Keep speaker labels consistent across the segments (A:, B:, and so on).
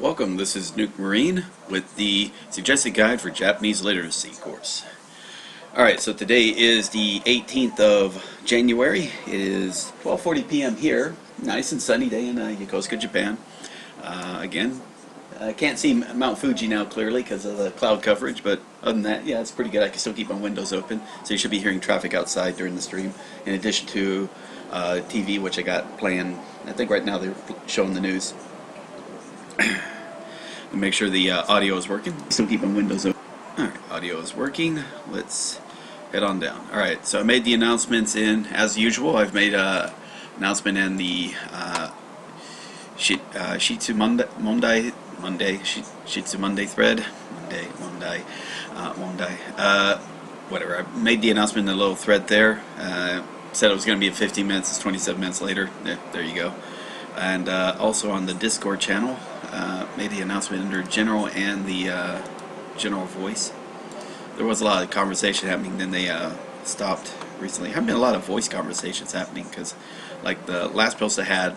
A: Welcome, this is Nuke Marine with the Suggested Guide for Japanese Literacy course. Alright, so today is the 18th of January. It is 12:40 p.m. here. Nice and sunny day in Yokosuka, Japan. Again, I can't see Mount Fuji now clearly because of the cloud coverage, but other than that, yeah, it's pretty good. I can still keep my windows open, so you should be hearing traffic outside during the stream, in addition to TV, which I got playing. I think right now they're showing the news. Make sure the audio is working. Still keeping windows open. Alright, audio is working. Let's head on down. Alright, so I made the announcements as usual. I've made an announcement in the Shitsu Monday thread. Whatever. I made the announcement in the little thread there. Said it was going to be in 15 minutes. It's 27 minutes later. Yeah, there you go. And also on the Discord channel. Made the announcement under general and the general voice. There was a lot of conversation happening, then they stopped recently. There have been a lot of voice conversations happening because, like, the last post I had,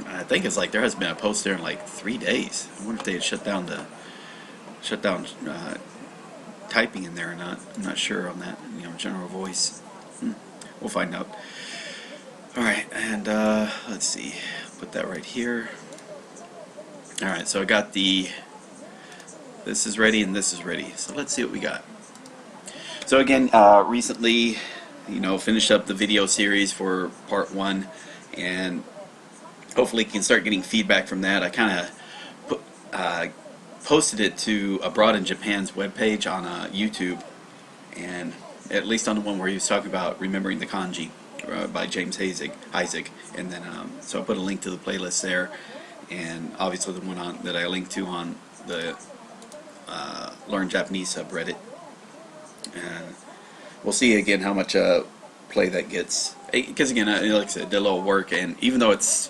A: I think it's like there has been a post there in like 3 days. I wonder if they had shut down typing in there or not. I'm not sure on that. General voice. We'll find out. All right, and let's see. Put that right here. Alright, so I got this is ready and this is ready. So let's see what we got. So again, recently, finished up the video series for part 1, and hopefully can start getting feedback from that. I kind of posted it to Abroad in Japan's webpage on YouTube, and at least on the one where he was talking about remembering the kanji by James Isaac, and then so I put a link to the playlist there. And obviously the one that I linked to on the Learn Japanese subreddit. And we'll see again how much play that gets. Because again, like I said, did a little work, and even though it's,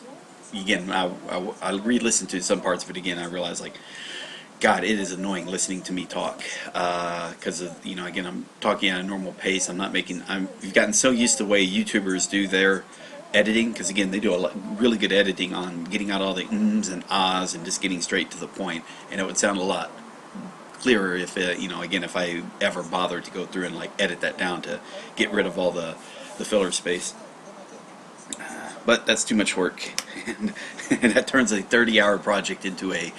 A: again, I re-listened to some parts of it again, I realized, like, God, it is annoying listening to me talk. Because again, I'm talking at a normal pace. You've gotten so used to the way YouTubers do their editing, because again they do a really good editing on getting out all the ums and ahs and just getting straight to the point, and it would sound a lot clearer if again, if I ever bothered to go through and like edit that down to get rid of all the filler space. But that's too much work, and that turns a 30-hour project into a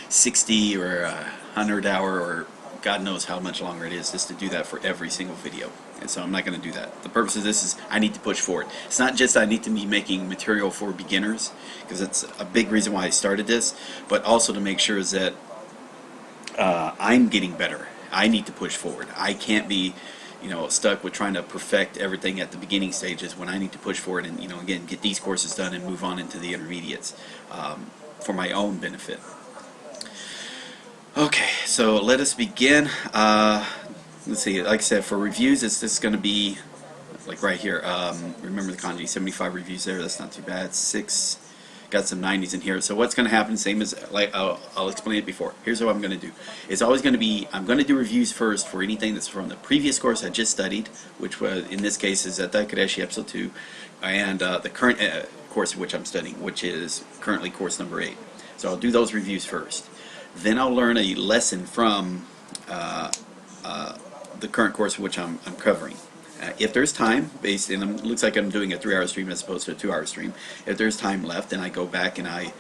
A: 60 or a 100-hour or God knows how much longer it is just to do that for every single video. And so I'm not going to do that. The purpose of this is I need to push forward. It's not just I need to be making material for beginners, because that's a big reason why I started this, but also to make sure is that I'm getting better. I need to push forward. I can't be stuck with trying to perfect everything at the beginning stages when I need to push forward and again get these courses done and move on into the intermediates for my own benefit. Okay, so let us begin. Let's see, like I said, for reviews, it's just going to be like right here. Remember the kanji, 75 reviews there, that's not too bad. 6, got some 90s in here. So what's going to happen, same as, like, I'll explain it before. Here's what I'm going to do. It's always going to be, I'm going to do reviews first for anything that's from the previous course I just studied, which was, in this case, is Daikareshi Episode 2, and the current course which I'm studying, which is currently course number 8. So I'll do those reviews first. Then I'll learn a lesson from the current course which I'm covering. If there's time, and it looks like I'm doing a 3-hour stream as opposed to a 2-hour stream, if there's time left, then I go back and I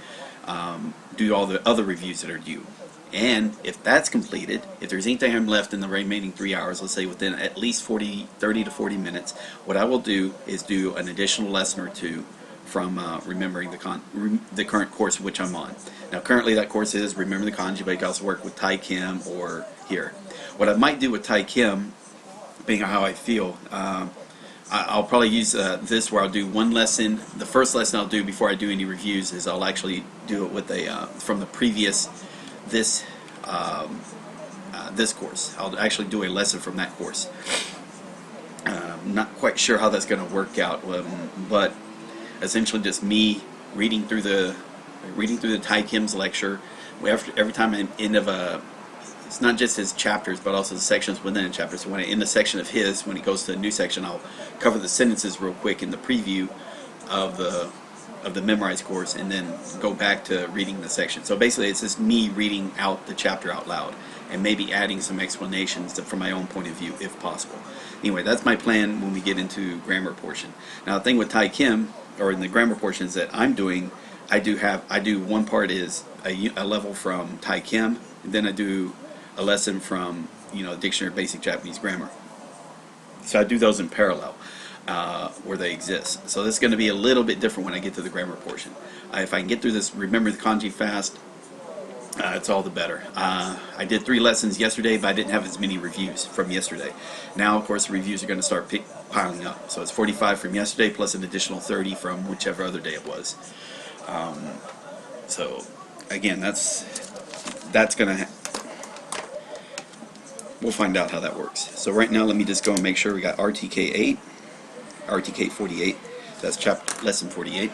A: do all the other reviews that are due. And if that's completed, if there's anything I'm left in the remaining 3 hours, let's say within at least 30 to 40 minutes, what I will do is do an additional lesson or two from remembering the current course which I'm on. Now currently that course is Remember the Kanji, but you can also work with Tai Kim or here. What I might do with Tai Kim, depending on how I feel, I'll probably use this where I'll do one lesson. The first lesson I'll do before I do any reviews is I'll actually do it with from the previous this course. I'll actually do a lesson from that course. Not quite sure how that's going to work out, but essentially just me reading through the Tai Kim's lecture. Every time I'm end of it's not just his chapters, but also the sections within a chapter. So when I end a section of his, when he goes to a new section, I'll cover the sentences real quick in the preview of the of the memorized course and then go back to reading the section. So basically it's just me reading out the chapter out loud and maybe adding some explanations from my own point of view if possible. Anyway, that's my plan when we get into grammar portion. Now the thing with Tai Kim, or in the grammar portions that I'm doing, I do one part is a level from Tai Kim, and then I do a lesson from Dictionary of Basic Japanese Grammar. So I do those in parallel. Where they exist. So this is going to be a little bit different when I get to the grammar portion. If I can get through this, remember the kanji fast, it's all the better. I did 3 lessons yesterday, but I didn't have as many reviews from yesterday. Now, of course, the reviews are going to start piling up. So it's 45 from yesterday plus an additional 30 from whichever other day it was. So again, that's going to we'll find out how that works. So right now, let me just go and make sure we got RTK 8. RTK 48, that's lesson 48,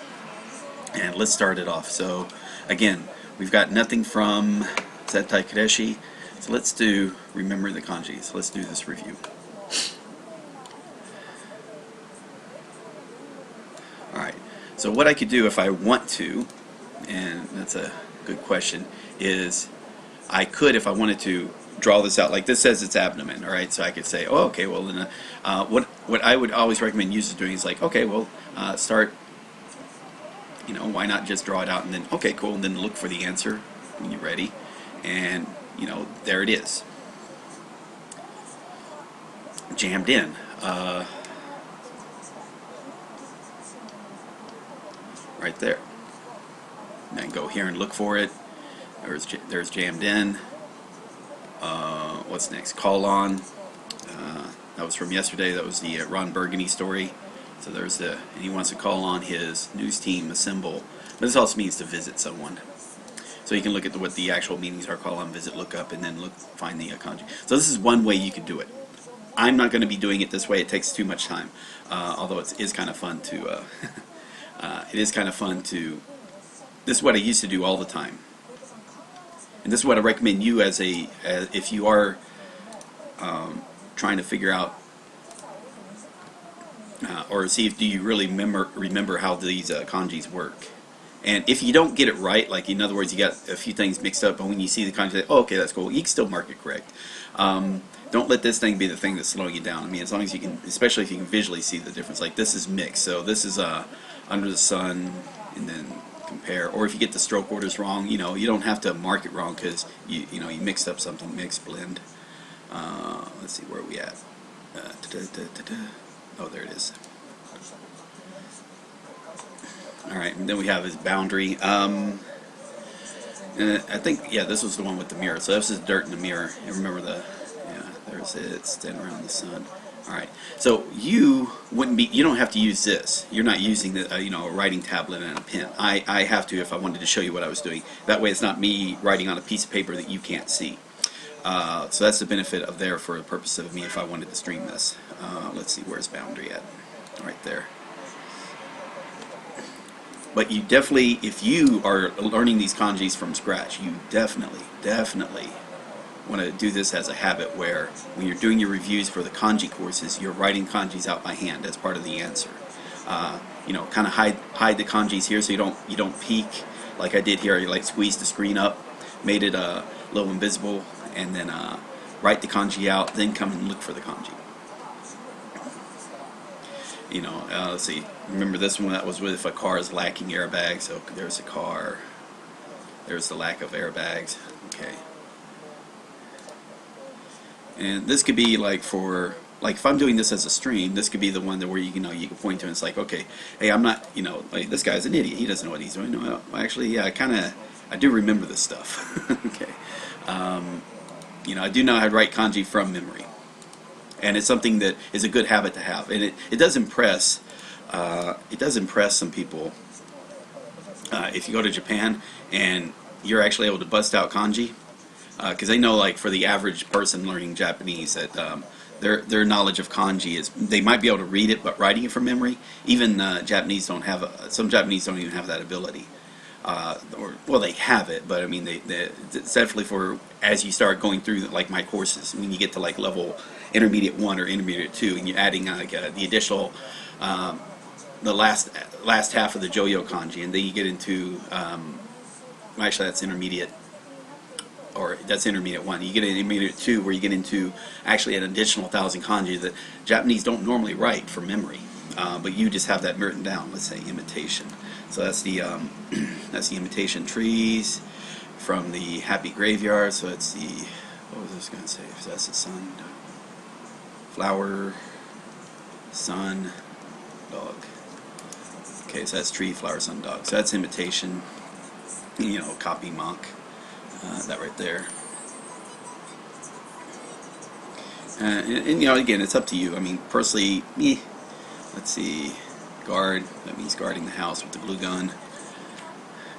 A: and let's start it off. So again, we've got nothing from Zentai Kadeshi, so let's do remember the kanji. So let's do this review. Alright, so what I could do if I want to, and that's a good question, is I could, if I wanted to, draw this out. Like this says it's abdomen, all right? So I could say, oh, okay, well, then, what I would always recommend users doing is like, okay, well, start, why not just draw it out and then, okay, cool, and then look for the answer when you're ready, and, there it is. Jammed in. Right there. And then go here and look for it. There's jammed in. What's next? Call on. That was from yesterday. That was the Ron Burgundy story. So there's and he wants to call on his news team, assemble. But this also means to visit someone. So you can look at what the actual meanings are: call on, visit, look up, and then find the kanji. So this is one way you could do it. I'm not going to be doing it this way. It takes too much time. Although it is kind of fun to. It is kind of fun to. This is what I used to do all the time. And this is what I recommend you if you are trying to figure out or see if do you really remember how these kanjis work. And if you don't get it right, like in other words, you got a few things mixed up, but when you see the kanji, oh, okay, that's cool. You can still mark it correct. Don't let this thing be the thing that's slowing you down. I mean, as long as you can, especially if you can visually see the difference. Like this is mixed, so this is under the sun, and then compare, or if you get the stroke orders wrong, you don't have to mark it wrong because you mixed up something. Mix, blend. Let's see, where are we at? Oh, there it is. All right, and then we have his boundary. I think, yeah, this was the one with the mirror. So this is dirt in the mirror. You remember there's it, standing around the sun. All right, so you don't have to use this. You're not using the, a writing tablet and a pen. I have to if I wanted to show you what I was doing. That way it's not me writing on a piece of paper that you can't see. So that's the benefit of there for the purpose of me if I wanted to stream this. Let's see, where's boundary at? Right there. But you definitely, if you are learning these kanjis from scratch, you definitely want to do this as a habit where when you're doing your reviews for the kanji courses, you're writing kanjis out by hand as part of the answer. Kind of hide the kanjis here so you don't peek like I did here. You like squeeze the screen up, made it a little invisible, and then write the kanji out, then come and look for the kanji. Let's see. Remember this one that was with if a car is lacking airbags. So there's a car. There's the lack of airbags. Okay. And this could be like if I'm doing this as a stream, this could be the one that where you can point to and it's like, okay, hey, I'm not, like this guy's an idiot. He doesn't know what he's doing. No, actually, yeah, I do remember this stuff. Okay. I do know how to write kanji from memory. And it's something that is a good habit to have. And it does impress some people if you go to Japan and you're actually able to bust out kanji. Because they know, like, for the average person learning Japanese, that their knowledge of kanji is, they might be able to read it, but writing it from memory, even Japanese don't have, some Japanese don't even have that ability. Well, they have it, but I mean, it's definitely for, as you start going through, like, my courses, when you get to, like, level intermediate 1 or intermediate 2, and you're adding, like, the additional the last half of the Joyo kanji, and then you get into actually that's intermediate, or that's intermediate 1. You get an intermediate 2 where you get into actually an additional 1,000 kanji that Japanese don't normally write from memory, but you just have that written down. Let's say imitation. So that's the that's the imitation trees from the happy graveyard. So it's the, what was this going to say? So that's the sun, flower, sun, dog. Okay, so that's tree, flower, sun, dog. So that's imitation. You know, copy, mock. That right there. And you know, again, it's up to you. I mean, personally, let's see, guard. That means guarding the house with the glue gun.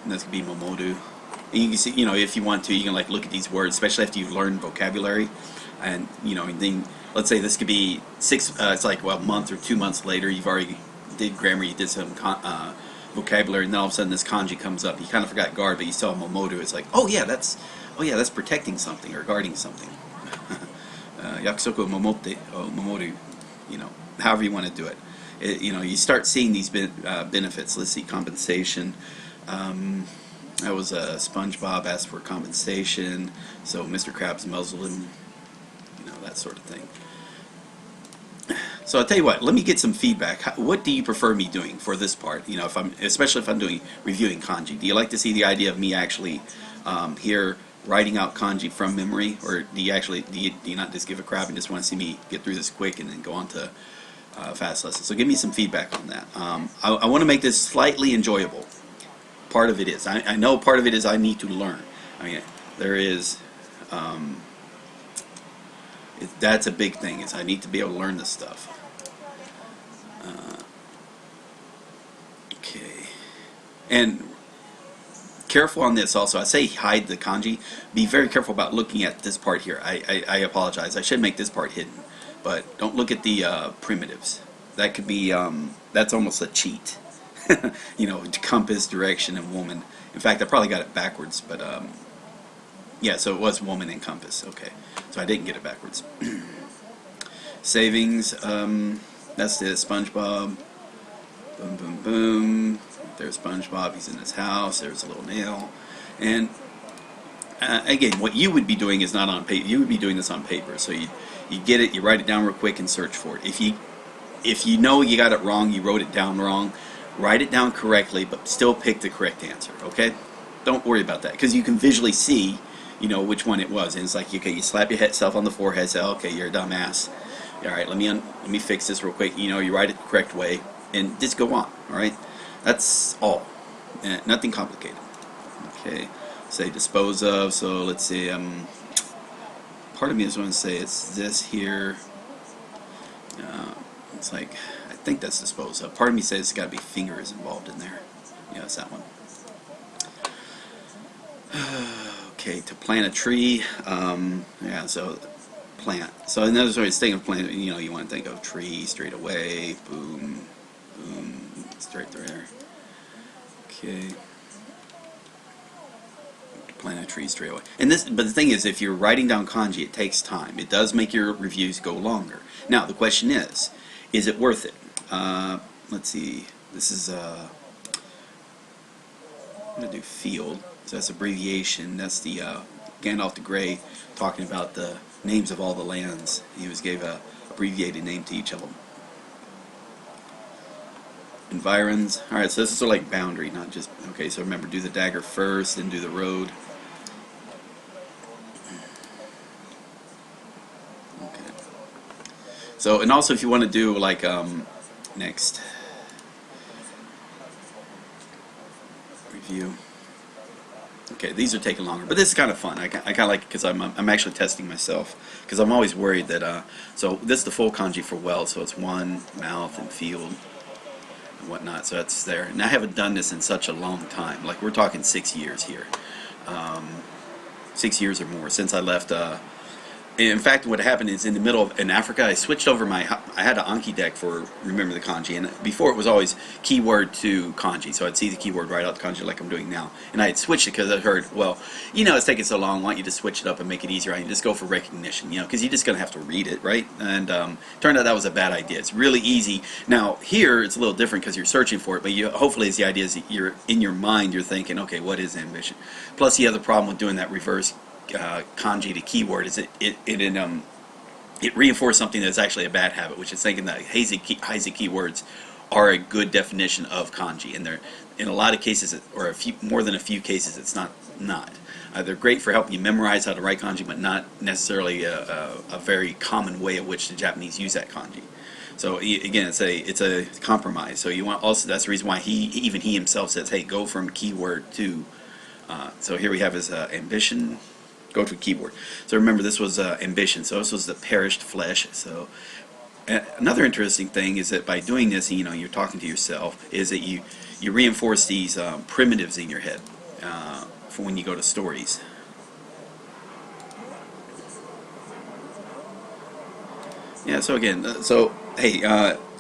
A: And that's gonna be momodu. And you can see, you know, if you want to, you can like look at these words, especially after you've learned vocabulary. And you know, and then let's say this could be it's like, well, a month or 2 months later, you've already did grammar, you did some vocabulary, and then all of a sudden this kanji comes up. You kind of forgot guard, but you saw momodu. It's like, oh yeah, that's protecting something or guarding something. Yakusoku momotte, momoru. You know, however you want to do it. You know, you start seeing these benefits. Let's see, compensation. That was SpongeBob asked for compensation, so Mr. Krabs muzzled him. You know, that sort of thing. So I'll tell you what, let me get some feedback. What do you prefer me doing for this part? You know, especially if I'm doing reviewing kanji. Do you like to see the idea of me actually here writing out kanji from memory, or do you not just give a crap and just want to see me get through this quick and then go on to fast lessons? So give me some feedback on that. I want to make this slightly enjoyable. Part of it is. I know part of it is I need to learn. I mean, there is. That's a big thing. Is I need to be able to learn this stuff. Okay, and careful on this also. I say hide the kanji. Be very careful about looking at this part here. I apologize. I should make this part hidden, but don't look at the primitives. That could be that's almost a cheat. You know, compass, direction, and woman. In fact, I probably got it backwards, but yeah, so it was woman and compass. Okay, so I didn't get it backwards. Savings, that's the SpongeBob. Boom, boom, boom. There's SpongeBob, he's in his house, there's a little nail. And again, what you would be doing is not on paper. You would be doing this on paper. So you get it, you write it down real quick and search for it. If you know you got it wrong, you wrote it down wrong, write it down correctly, but still pick the correct answer, okay? Don't worry about that, because you can visually see, you know, which one it was. And it's like, okay, you slap yourself on the forehead, say, okay, you're a dumbass. All right, let me fix this real quick. You know, you write it the correct way, and just go on. All right, that's all. Nothing complicated. Okay, say dispose of. So let's see. Part of me just want to say it's this here. It's like, I think that's dispose of. Part of me says it's got to be fingers involved in there. Yeah, it's that one. Okay, to plant a tree. Yeah, so plant. So in other words, think of plant. You know, you want to think of tree straight away. Boom, boom, straight there. Okay. Plant a tree straight away. And this, but the thing is, if you're writing down kanji, it takes time. It does make your reviews go longer. Now the question is it worth it? Let's see. This is I'm gonna do field. So that's abbreviation. That's the Gandalf the Grey talking about the names of all the lands. He gave a abbreviated name to each of them. Environs. All right, so this is sort of like boundary, not just, okay, so remember, do the dagger first, then do the road. Okay. So, and also if you want to do like, next, review. Okay, these are taking longer, but this is kind of fun. I kind of like it because I'm actually testing myself, because I'm always worried that, so this is the full kanji for well, so it's one, mouth, and field, and whatnot, so that's there. And I haven't done this in such a long time. Like, we're talking 6 years here. 6 years or more since I left in fact, what happened is in the middle of, in Africa, I switched over I had an Anki deck for Remember the Kanji, and before it was always keyword to kanji, so I'd see the keyword right out the kanji like I'm doing now, and I had switched it because I heard, well, it's taking so long, I want you to switch it up and make it easier, I just go for recognition, because you're just going to have to read it, right? And turned out that was a bad idea. It's really easy. Now, here, it's a little different because you're searching for it, but hopefully it's the idea is that you're, in your mind, you're thinking, okay, what is ambition? Plus, the other problem with doing that reverse kanji to keyword is it reinforces something that's actually a bad habit, which is thinking that hazy keywords are a good definition of kanji, and they're in a lot of cases, or more than a few cases, it's not. They're great for helping you memorize how to write kanji, but not necessarily a very common way at which the Japanese use that kanji. So again, it's a compromise. So you want also, that's the reason why he himself says, hey, go from keyword to. So here we have his ambition. Go to keyword. So remember, this was ambition. So this was the perished flesh. So another interesting thing is that by doing this, you're talking to yourself, is that you reinforce these primitives in your head for when you go to stories. Yeah. So again, hey,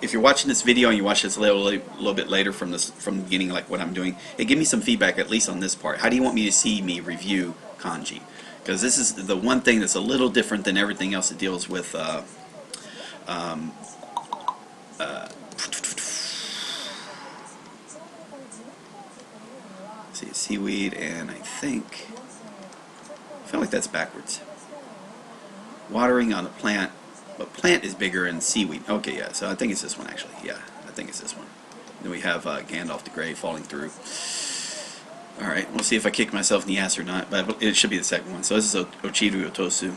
A: if you're watching this video and you watch this a little bit later from the beginning, like what I'm doing, hey, give me some feedback at least on this part. How do you want me to see me review kanji? Because this is the one thing that's a little different than everything else that deals with see, seaweed, and I feel like that's backwards. Watering on a plant, but plant is bigger than seaweed. Okay, yeah, so I think it's this one actually. Yeah, I think it's this one. Then we have Gandalf the Grey falling through. Alright, we'll see if I kick myself in the ass or not, but it should be the second one. So this is Ochiru Otosu.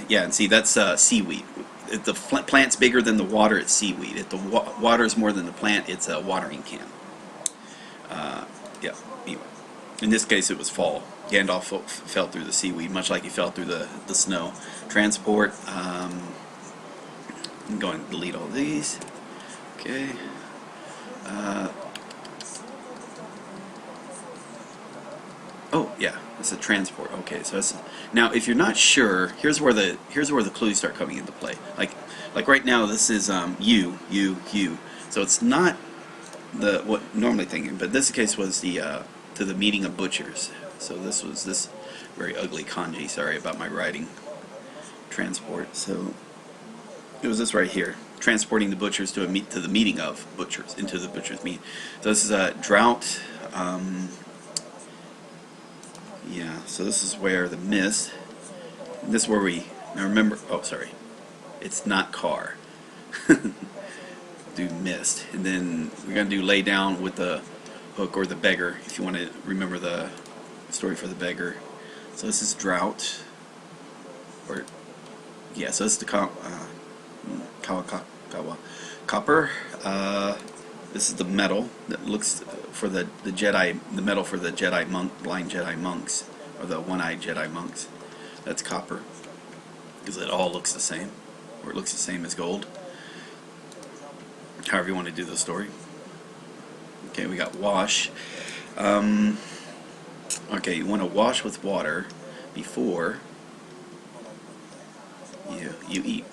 A: Yeah, and see, that's seaweed. If the plant's bigger than the water, it's seaweed. If the water is more than the plant, it's a watering can. Yeah, anyway. In this case, it was fall. Gandalf fell through the seaweed, much like he fell through the snow. Transport. I'm going to delete all these. Okay. Oh yeah, it's a transport. Okay, so now if you're not sure, here's where the clues start coming into play. Like right now, this is you. So it's not what normally thinking, but this case was the to the meeting of butchers. So this was this very ugly kanji. Sorry about my writing. Transport. So it was this right here. Transporting the butchers to the meeting of butchers, into the butcher's meeting. So this is a drought. Yeah, so this is where the mist. This is where now remember. Oh, sorry, it's not car. Do mist, and then we're gonna do lay down with the hook or the beggar. If you want to remember the story for the beggar. So this is drought. Or yeah, so this is the copper. This is the metal that looks for the Jedi, the metal for the blind Jedi monks, or the one-eyed Jedi monks. That's copper, because it all looks the same, or it looks the same as gold. However you want to do the story. Okay, we got wash. Okay, you want to wash with water before you eat.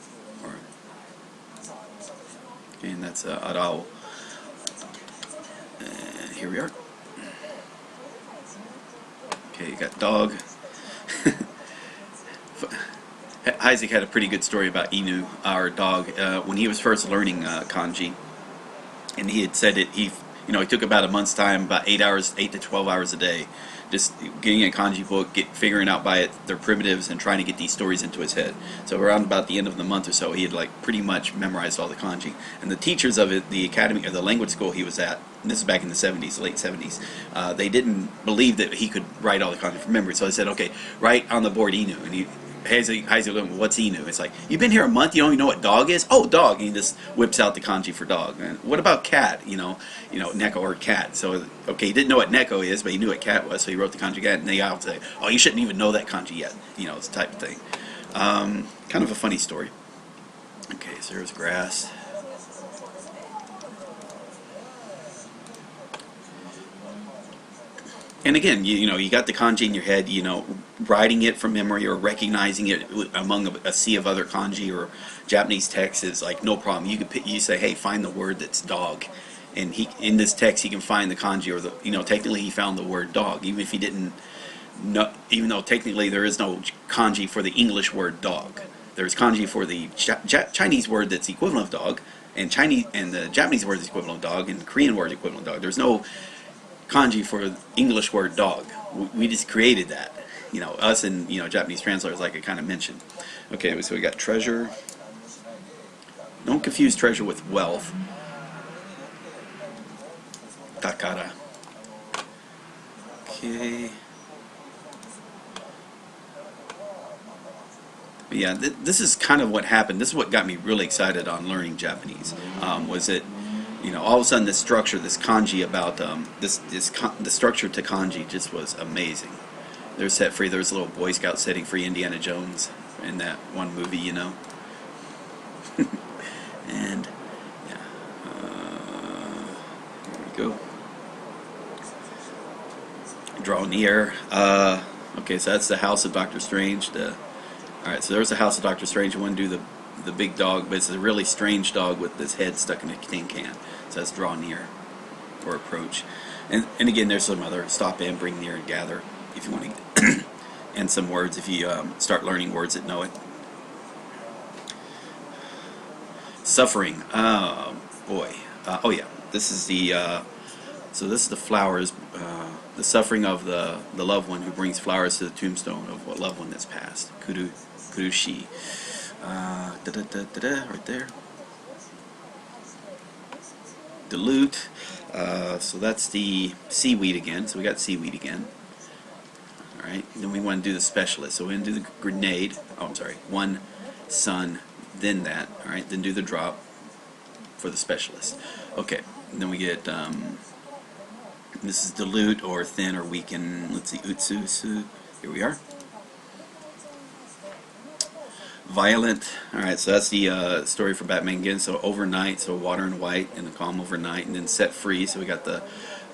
A: Okay, and that's arao. Here we are. Okay, you got dog. Isaac had a pretty good story about Inu, our dog, when he was first learning kanji, and he had said that he took about a month's time, about 8 to 12 hours a day, just getting a kanji book, figuring out by it their primitives, and trying to get these stories into his head. So around about the end of the month or so, he had pretty much memorized all the kanji. And the teachers of it, the academy or the language school he was at, and this is back in the 70s, late 70s, they didn't believe that he could write all the kanji from memory. So they said, okay, write on the board Inu. And what's Inu? It's like, you've been here a month, you don't even know what dog is? Oh, dog. And he just whips out the kanji for dog. And what about cat? Neko or cat. So, okay, he didn't know what neko is, but he knew what cat was, so he wrote the kanji cat. And they all say, oh, you shouldn't even know that kanji yet. It's the type of thing. Kind of a funny story. Okay, so there's grass. And again, you know, you got the kanji in your head, you know, writing it from memory or recognizing it among a sea of other kanji or Japanese texts is like no problem. You could you say, hey, find the word that's dog, and he in this text he can find the kanji or the, you know, technically he found the word dog, even if he didn't know, even though technically there is no kanji for the English word dog. There's kanji for the Chinese word that's equivalent of dog, and Chinese and the Japanese word is equivalent of dog, and the Korean word is equivalent of dog. There's no kanji for the English word dog. We just created that. You know, us and, you know, Japanese translators, like I kind of mentioned. Okay, so we got treasure. Don't confuse treasure with wealth. Takara. Okay. But yeah, this is kind of what happened. This is what got me really excited on learning Japanese. Was it, you know, all of a sudden this structure, this kanji about the structure to kanji just was amazing. They're set free. There's a little Boy Scout setting free Indiana Jones in that one movie, you know. And yeah, here we go. Draw near. Okay, so that's the house of Doctor Strange. All right, so there's the house of Doctor Strange. I want to do the big dog, but it's a really strange dog with his head stuck in a tin can. So that's draw near or approach. And again, there's some other stop in, bring near, and gather if you want to, and some words if you start learning words that know it. Suffering. Oh boy. Oh yeah. This is the so this is the flowers. The suffering of the loved one who brings flowers to the tombstone of a loved one that's passed. Kurushi. Right there. Dilute. So that's the seaweed again. So we got seaweed again. Alright. Then we want to do the specialist. So we're going to do the grenade. Oh, I'm sorry. One, sun, then that. Alright. Then do the drop for the specialist. Okay. And then we get, this is dilute or thin or weaken. Let's see. Utsu. Here we are. Violent. Alright, so that's the story for Batman again. So overnight, so water and white, and the calm overnight, and then set free. So we got the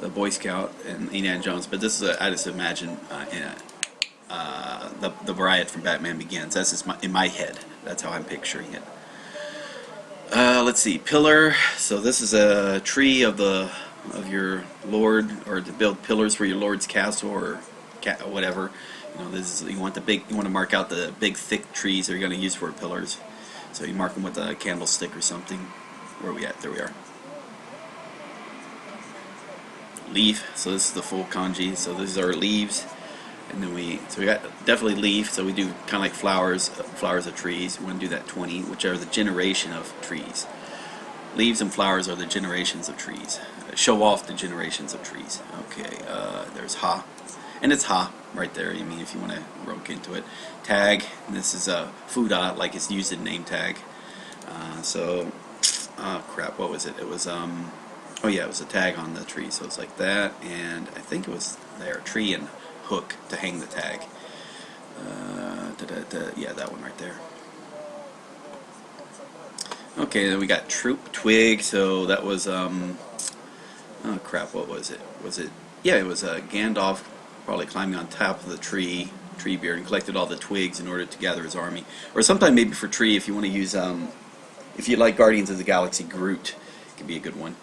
A: Boy Scout and Indiana Jones. But this is, I just imagine the riot from Batman Begins. That's just in my head. That's how I'm picturing it. Let's see, pillar. So this is a tree of your lord, or to build pillars for your lord's castle or whatever. You know, this is, you want to mark out the big thick trees that you're going to use for pillars. So you mark them with a candlestick or something. Where are we at? There we are. Leaf. So this is the full kanji. So these are leaves, and then we got definitely leaf. So we do kind of like flowers of trees. We want to do that 20, which are the generation of trees. Leaves and flowers are the generations of trees. Show off the generations of trees. Okay. There's ha. And it's ha right there. I mean, if you want to roke into it. Tag. And this is a fuda, like it's used in name tag. Crap. What was it? It was oh yeah, it was a tag on the tree. So it's like that, and I think it was there, tree and hook to hang the tag. Yeah, that one right there. Okay, then we got troop twig. So that was oh crap. What was it? Was it? Yeah, it was Gandalf. Probably climbing on top of the Treebeard, and collected all the twigs in order to gather his army. Or sometime maybe for tree, if you want to use, if you like Guardians of the Galaxy, Groot could be a good one.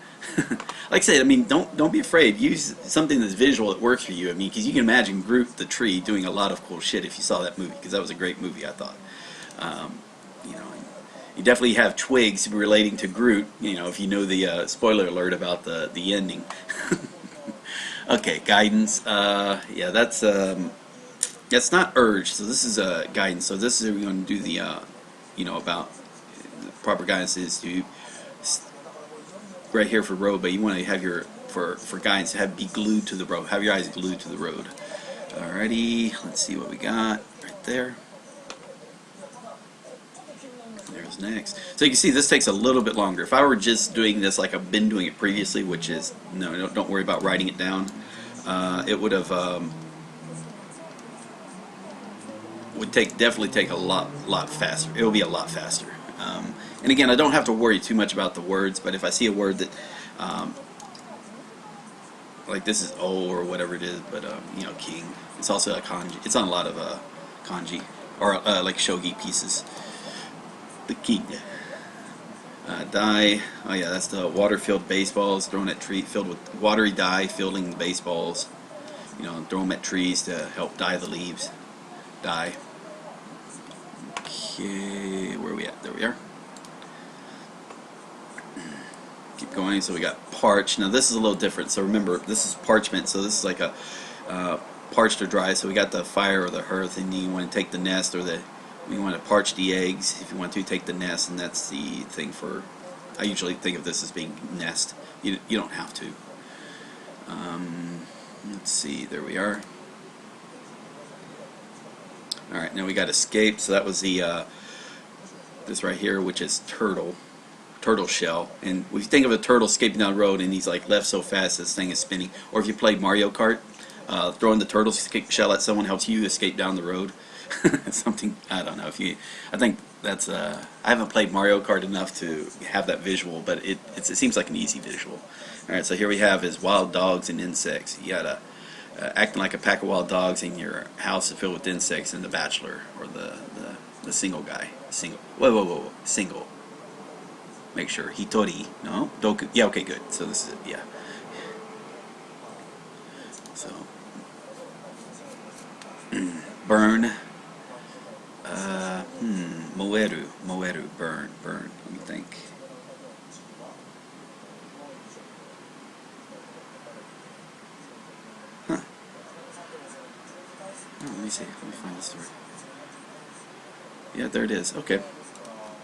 A: Like I said, I mean, don't be afraid. Use something that's visual that works for you. I mean, because you can imagine Groot the tree doing a lot of cool shit if you saw that movie, because that was a great movie, I thought. You know, you definitely have twigs relating to Groot. You know, if you know the spoiler alert about the ending. Okay, guidance. Yeah, that's not urge. So this is guidance. So this is we're going to do the you know, about the proper guidance is to right here for road, but you want to have your for guidance have be glued to the road. Have your eyes glued to the road. Alrighty, let's see what we got right there. There's next. So you can see this takes a little bit longer. If I were just doing this like I've been doing it previously, which is no, don't worry about writing it down. It would have definitely take a lot faster. It will be a lot faster. And again, I don't have to worry too much about the words, but if I see a word that like this is O or whatever it is, but you know, king. It's also a kanji. It's on a lot of kanji or like shogi pieces. The king. Dye. Oh yeah, that's the water-filled baseballs thrown at tree filled with watery dye, filling the baseballs. You know, throw them at trees to help dye the leaves. Dye. Okay, where are we at? There we are. Keep going. So we got parch. Now this is a little different. So remember, this is parchment. So this is like a parched or dry. So we got the fire or the hearth, and you want to take the nest or the. You want to parch the eggs. If you want to, take the nest, and that's the thing for. I usually think of this as being nest. You don't have to. Let's see. There we are. All right. Now we got escape. So that was the this right here, which is turtle shell. And if you think of a turtle escaping down the road and he's like left so fast this thing is spinning, or if you played Mario Kart, throwing the turtle shell at someone helps you escape down the road. Something, I don't know if you, I think that's I haven't played Mario Kart enough to have that visual, but it seems like an easy visual. Alright, so here we have is wild dogs and insects. You gotta acting like a pack of wild dogs in your house is filled with insects, and the bachelor or the single guy. Whoa, single. Make sure. Hitori. No? Doku. Yeah, okay, good. So this is it, yeah. So. Burn. Moeru. Burn. Let me think. Huh. Oh, let me see. Let me find the story. Yeah, there it is. Okay.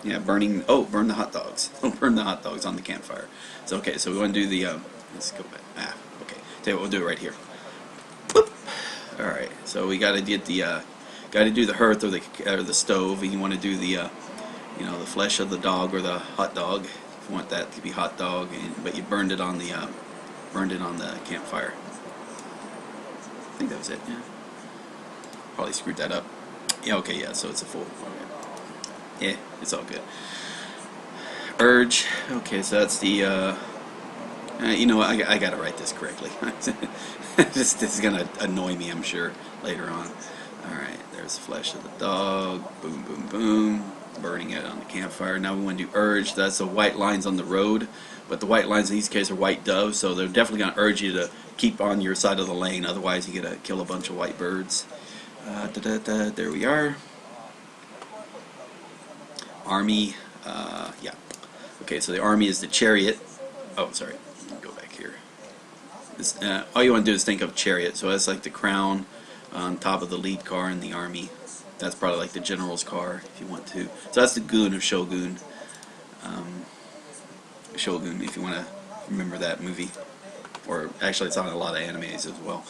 A: Yeah, burning. Oh, burn the hot dogs. Oh, burn the hot dogs on the campfire. So okay, so we want to do the. Let's go back. Okay. Tell you what, we'll do it right here. Boop. All right. So we got to get the. Got to do the hearth or the stove, and you want to do the. You know, the flesh of the dog or the hot dog. If you want that to be hot dog, but you burned it on the. Burned it on the campfire. I think that was it. Yeah. Probably screwed that up. Yeah. Okay. Yeah. So it's a full. Okay. Yeah, it's all good. Urge. Okay, so that's the. You know, I gotta write this correctly. this is gonna annoy me, I'm sure, later on. All right, there's the flesh of the dog. Boom, boom, boom. Burning it on the campfire. Now we want to do urge. That's the white lines on the road, but the white lines in these cases are white doves, so they're definitely gonna urge you to keep on your side of the lane. Otherwise, you gotta kill a bunch of white birds. There we are. Army, yeah. Okay, so the army is the chariot. Oh, sorry. Let me go back here. This, all you want to do is think of chariot. So that's like the crown on top of the lead car in the army. That's probably like the general's car, if you want to. So that's the goon of Shogun. Shogun, if you want to remember that movie. Or actually, it's on a lot of animes as well.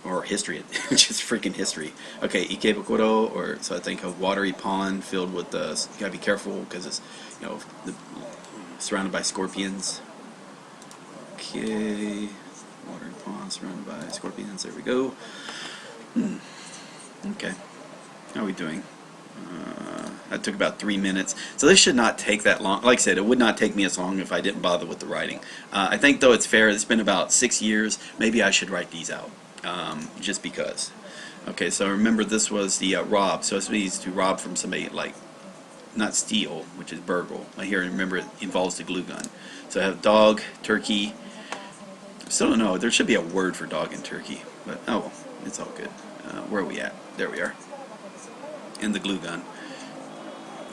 A: Or history, just freaking history. Okay, Ikebukuro, or so I think a watery pond filled with you gotta be careful because it's, you know, surrounded by scorpions. Okay, watery pond surrounded by scorpions. There we go. Okay, how are we doing? That took about 3 minutes. So this should not take that long. Like I said, it would not take me as long if I didn't bother with the writing. I think though it's fair. It's been about 6 years. Maybe I should write these out. Just because. Okay, so remember this was the rob. So this means to rob from somebody, like, not steal, which is burgle. Here, remember, it involves the glue gun. So I have dog, turkey. Still don't know. There should be a word for dog and turkey, but oh well, it's all good. Where are we at? There we are. And the glue gun.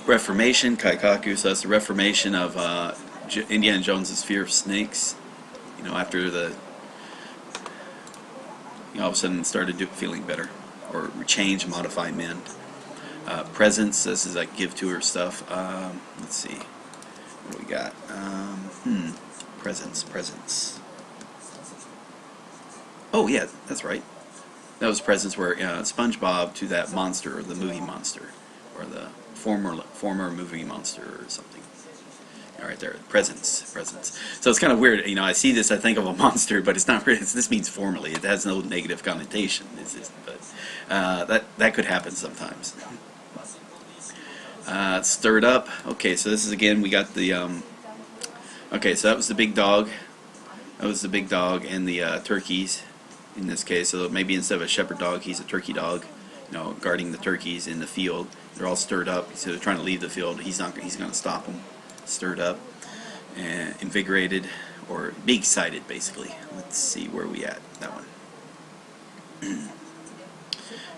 A: Reformation, Kaikaku. So that's the reformation of Indiana Jones's fear of snakes. You know, after the. All of a sudden started feeling better, or change, modify, mend. Presents, this is like give to her stuff. Let's see, what do we got? Presents. Oh yeah, that's right. That was presents where SpongeBob to that monster, or the movie monster, or the former movie monster, or something. All right, there, presents. So it's kind of weird, you know. I see this, I think of a monster, but it's not really. This means formally. It has no negative connotation. But that could happen sometimes. Stirred up. Okay, so this is again. We got the. Okay, so that was the big dog. That was the big dog and the turkeys in this case. So maybe instead of a shepherd dog, he's a turkey dog, you know, guarding the turkeys in the field. They're all stirred up, so they're trying to leave the field. He's going to stop them. Stirred up and invigorated, or be excited, basically. Let's see where we at. That one.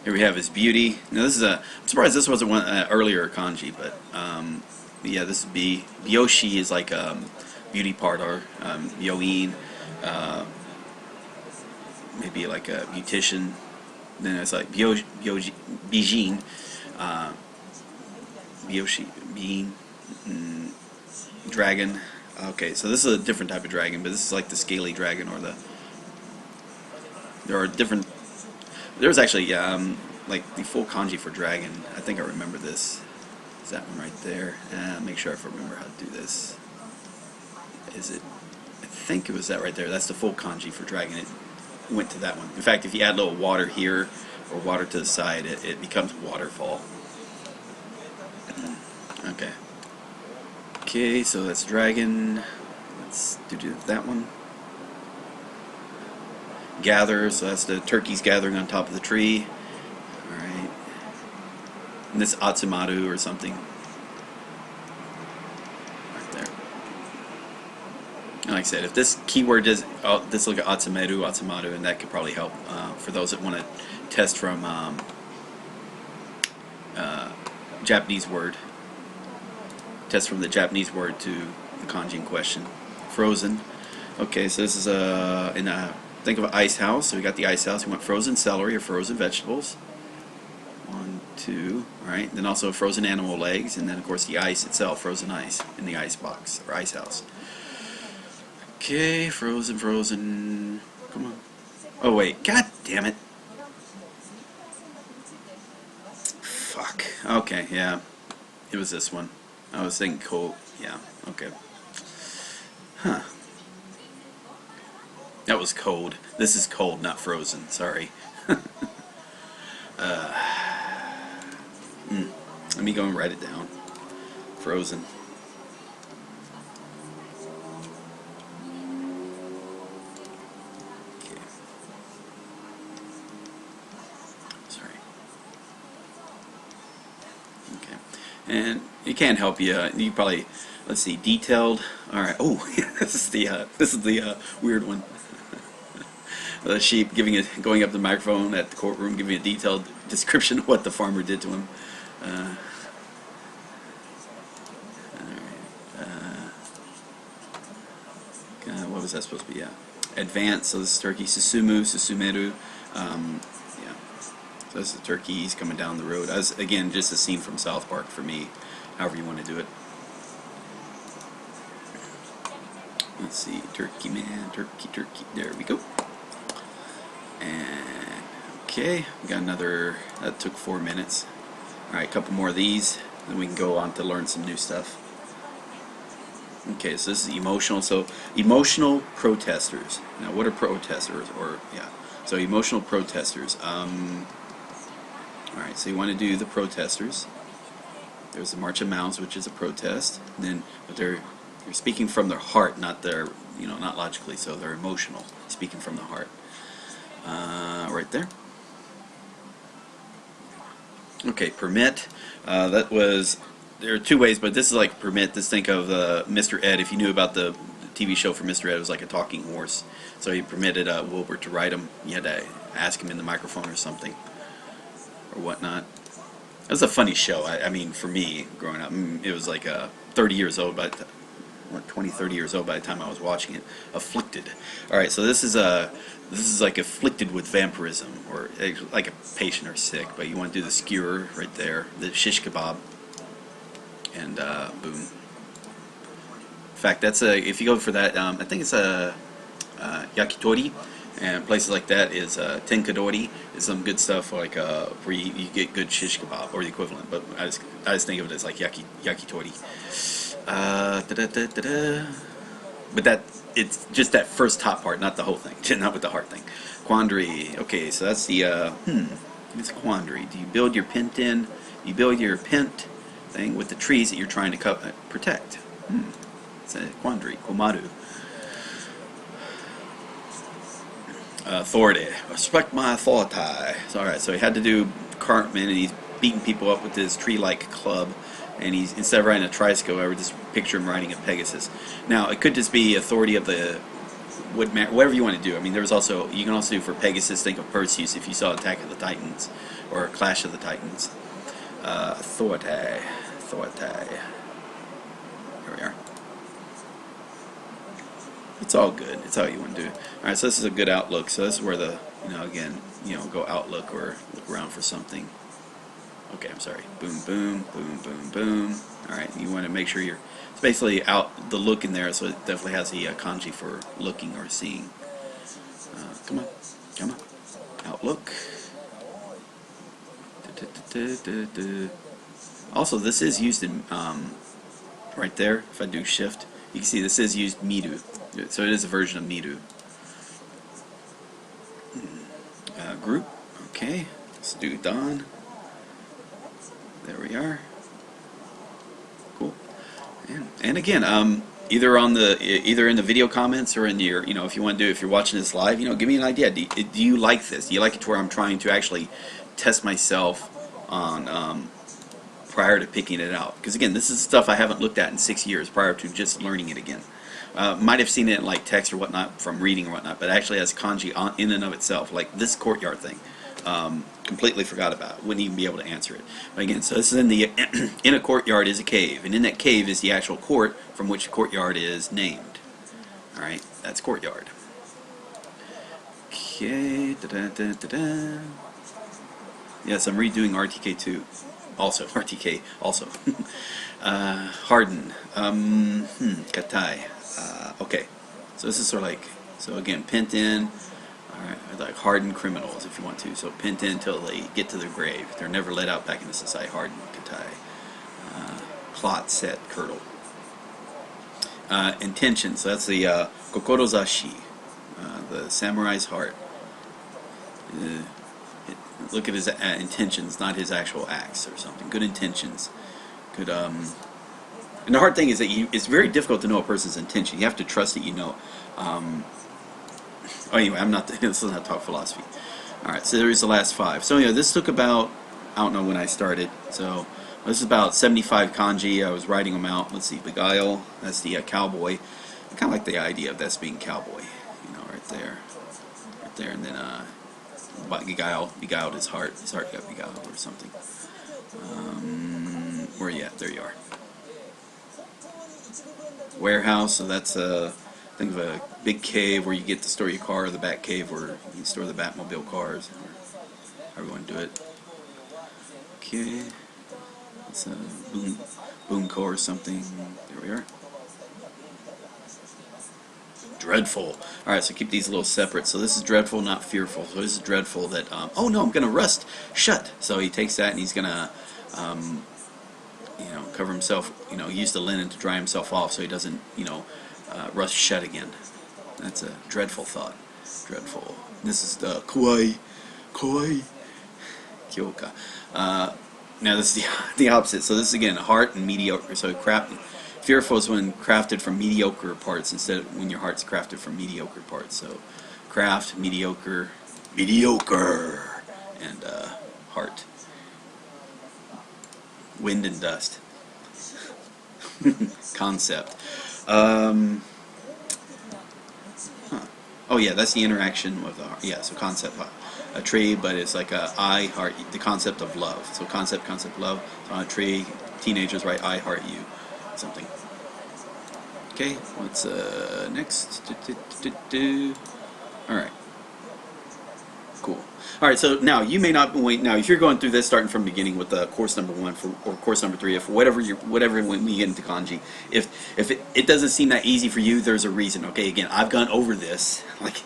A: Here we have his beauty. Now this is I'm surprised this wasn't one earlier kanji, but yeah, this is B. Byoshi is like beauty parlor. Yoin, maybe like a beautician. Then it's like Bijin, Byoshi, Bean, dragon. Okay, so this is a different type of dragon, but this is like the scaly dragon, or the. There are different. There's actually like the full kanji for dragon. I think I remember this. Is that one right there? Make sure I remember how to do this. Is it? I think it was that right there. That's the full kanji for dragon. It went to that one. In fact, if you add a little water here or water to the side, it becomes waterfall. Okay. Okay, so that's dragon. Let's do that one. Gather, so that's the turkeys gathering on top of the tree. Alright. And this Atsumaru or something. Right there. And like I said, if this keyword does, this look at Atsumaru, and that could probably help for those that want to test from Japanese word. Test from the Japanese word to the kanji in question. Frozen. Okay, so this is in a. Think of an ice house. So we got the ice house. We want frozen celery or frozen vegetables. 1, 2. Alright. Then also frozen animal legs. And then, of course, the ice itself. Frozen ice in the ice box or ice house. Okay. Frozen. Come on. Oh, wait. God damn it. Fuck. Okay. Yeah. It was this one. I was thinking cold. Yeah. Okay. Huh. That was cold. This is cold, not frozen. Sorry. Let me go and write it down. Frozen. Okay. Sorry. Okay. And it can't help you. You probably, let's see, detailed. All right. Oh, this is the weird one. The sheep going up to the microphone at the courtroom, giving a detailed description of what the farmer did to him. What was that supposed to be? Yeah, advance. So this is turkey. Susumeru. Yeah. So this is the turkey. He's coming down the road. As again, just a scene from South Park for me. However you want to do it. Let's see, turkey man, turkey. There we go. And okay, we got another. That took 4 minutes. All right, a couple more of these, then we can go on to learn some new stuff. Okay, so this is emotional. So emotional protesters. Now, what are protesters? Or yeah, so emotional protesters. All right, so you want to do the protesters. There's the March of Mouths, which is a protest. And then, but they're speaking from their heart, not their, not logically. So they're emotional, speaking from the heart. Right there. Okay, permit. That was. There are two ways, but this is like permit. Just think of Mr. Ed. If you knew about the TV show for Mr. Ed, it was like a talking horse. So he permitted Wilbur to ride him. You had to ask him in the microphone or something, or whatnot. It was a funny show. I mean, for me, growing up, it was like 30 years old, but 30 years old by the time I was watching it. Afflicted. All right, so this is like afflicted with vampirism, or like a patient or sick. But you want to do the skewer right there, the shish kebab, and boom. In fact, that's if you go for that, I think it's a yakitori, and places like that is tenkadori. Is some good stuff like where you get good shish kebab or the equivalent. But I just think of it as like yakitori. But it's just that first top part, not the whole thing, not with the heart thing. Quandary. Okay, so that's the it's a quandary. Do you build your pent in? You build your pent thing with the trees that you're trying to protect. It's a quandary. Komaru. Authority. Respect my authority. So, alright, so he had to do Cartman, and he's beating people up with his tree-like club. And he's, instead of riding a tricycle, I would just picture him riding a Pegasus. Now, it could just be authority of the whatever you want to do. I mean, there's also, you can also do for Pegasus, think of Perseus if you saw Attack of the Titans or Clash of the Titans. Authority. Here we are. It's all good. It's how you want to do it. Alright, so this is a good outlook. So this is where the, again, go outlook or look around for something. Okay, I'm sorry. Boom, boom, boom, boom, boom. Alright, you want to make sure it's basically out the look in there, so it definitely has the kanji for looking or seeing. Come on, come on. Outlook. Also, this is used in, right there, if I do shift, you can see this is used miru. So it is a version of miru. Group, okay. Let's do Don. There we are. Cool. And again, either in the video comments or in your, if you want to do, if you're watching this live, give me an idea. Do you like this? Do you like it to where I'm trying to actually test myself on prior to picking it out? Because again, this is stuff I haven't looked at in 6 years prior to just learning it again. Might have seen it in like text or whatnot from reading or whatnot, but actually has kanji in and of itself, like this courtyard thing. Completely forgot about it. Wouldn't even be able to answer it. But again, so this is in the in a courtyard is a cave, and in that cave is the actual court from which the courtyard is named. All right, that's courtyard. Okay. Yes, I'm redoing RTK 2. Also RTK. Also. Harden. Katai. Okay. So this is sort of like, so again, pent in. Alright, like hardened criminals if you want to. So pent in until they get to their grave. They're never let out back into society. Hardened, katai. Plot, set, curdle. Intention. So that's the kokorozashi. The samurai's heart. Look at his intentions, not his actual acts or something. Good intentions. Good, and the hard thing is that it's very difficult to know a person's intention. You have to trust that you know. Anyway, this is not talk philosophy. Alright, so there's the last 5. So this took about, I don't know when I started, so this is about 75 kanji. I was writing them out. Let's see, Beguile, that's the cowboy. I kind of like the idea of this being cowboy, right there. Right there, and then, beguiled his heart got beguiled or something. Where are you at? There you are. Warehouse, so that's think of a big cave where you get to store your car, or the Bat Cave where you can store the Batmobile cars, or however you want to do it. Okay, it's a boom core or something. There we are. Dreadful. Alright, so keep these a little separate. So this is dreadful, not fearful. So this is dreadful that, oh no, I'm going to rust. Shut. So he takes that and he's going to, cover himself, use the linen to dry himself off so he doesn't, rust shut again. That's a dreadful thought. Dreadful. This is the kawaii. Kyoka. Now this is the opposite. So this is again heart and mediocre. So fearful is when crafted from mediocre parts instead of when your heart's crafted from mediocre parts. So craft, mediocre, and heart. Wind and dust. Concept. Oh yeah, that's the interaction with the heart. Yeah, so concept. A tree, but it's like a I heart, the concept of love. So concept, love. So on a tree, teenagers write I heart you, something. Okay, what's next? All right. Cool. All right, so now you may not wait. Now, if you're going through this, starting from the beginning with course number 1 or course number 3, if whatever when we get into kanji, if it doesn't seem that easy for you, there's a reason. Okay, again, I've gone over this like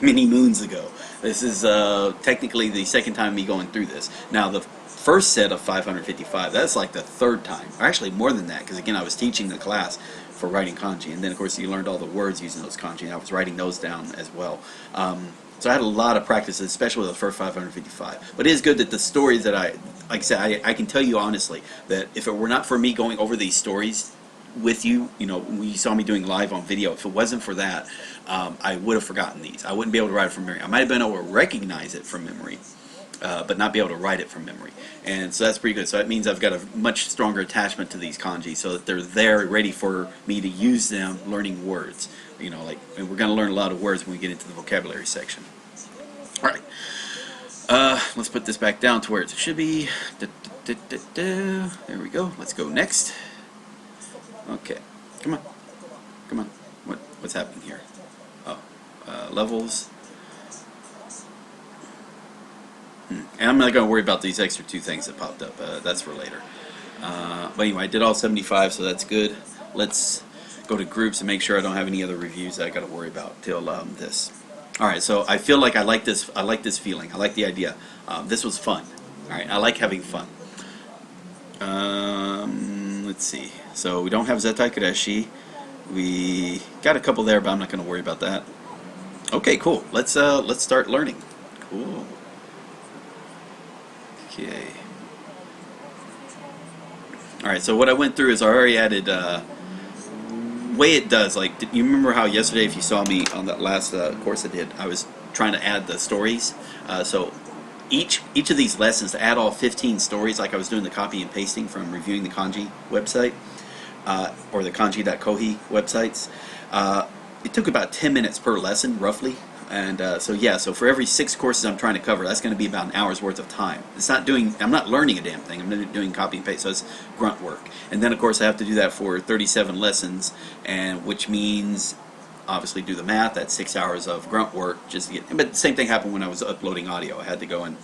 A: many moons ago. This is technically the second time me going through this. Now, the first set of 555, that's like the 3rd time, or actually more than that, because again, I was teaching the class for writing kanji, and then of course you learned all the words using those kanji, and I was writing those down as well. So I had a lot of practice, especially with the first 555. But it is good that the stories that like I said, I can tell you honestly that if it were not for me going over these stories with you, you know, when you saw me doing live on video, if it wasn't for that, I would have forgotten these. I wouldn't be able to write it from memory. I might have been able to recognize it from memory, but not be able to write it from memory. And so that's pretty good. So that means I've got a much stronger attachment to these kanji, so that they're there ready for me to use them learning words. You know, like, and we're going to learn a lot of words when we get into the vocabulary section. All right. Let's put this back down to where it should be. There we go. Let's go next. Okay. Come on. Come on. What's happening here? Oh, levels. And I'm not going to worry about these extra two things that popped up. That's for later. But anyway, I did all 75, so that's good. Let's go to groups and make sure I don't have any other reviews that I got to worry about till this. All right, so I feel like I like this. I like this feeling. I like the idea. This was fun. All right, I like having fun. Let's see. So we don't have Zetai Kureshi. We got a couple there, but I'm not going to worry about that. Okay, cool. Let's start learning. Cool. Okay. All right. So what I went through is I already added. Way it does, like, you remember how yesterday, if you saw me on that last course I did, I was trying to add the stories. So each of these lessons, to add all 15 stories, like I was doing the copy and pasting from reviewing the Kanji website, or the kanji.kohi websites, it took about 10 minutes per lesson, roughly. And so yeah, so for every 6 courses I'm trying to cover, that's going to be about an hour's worth of time. It's not doing, I'm not learning a damn thing, I'm doing copy and paste, so it's grunt work. And then of course I have to do that for 37 lessons, and which means, obviously do the math, that's 6 hours of grunt work just to get, but the same thing happened when I was uploading audio. I had to go and,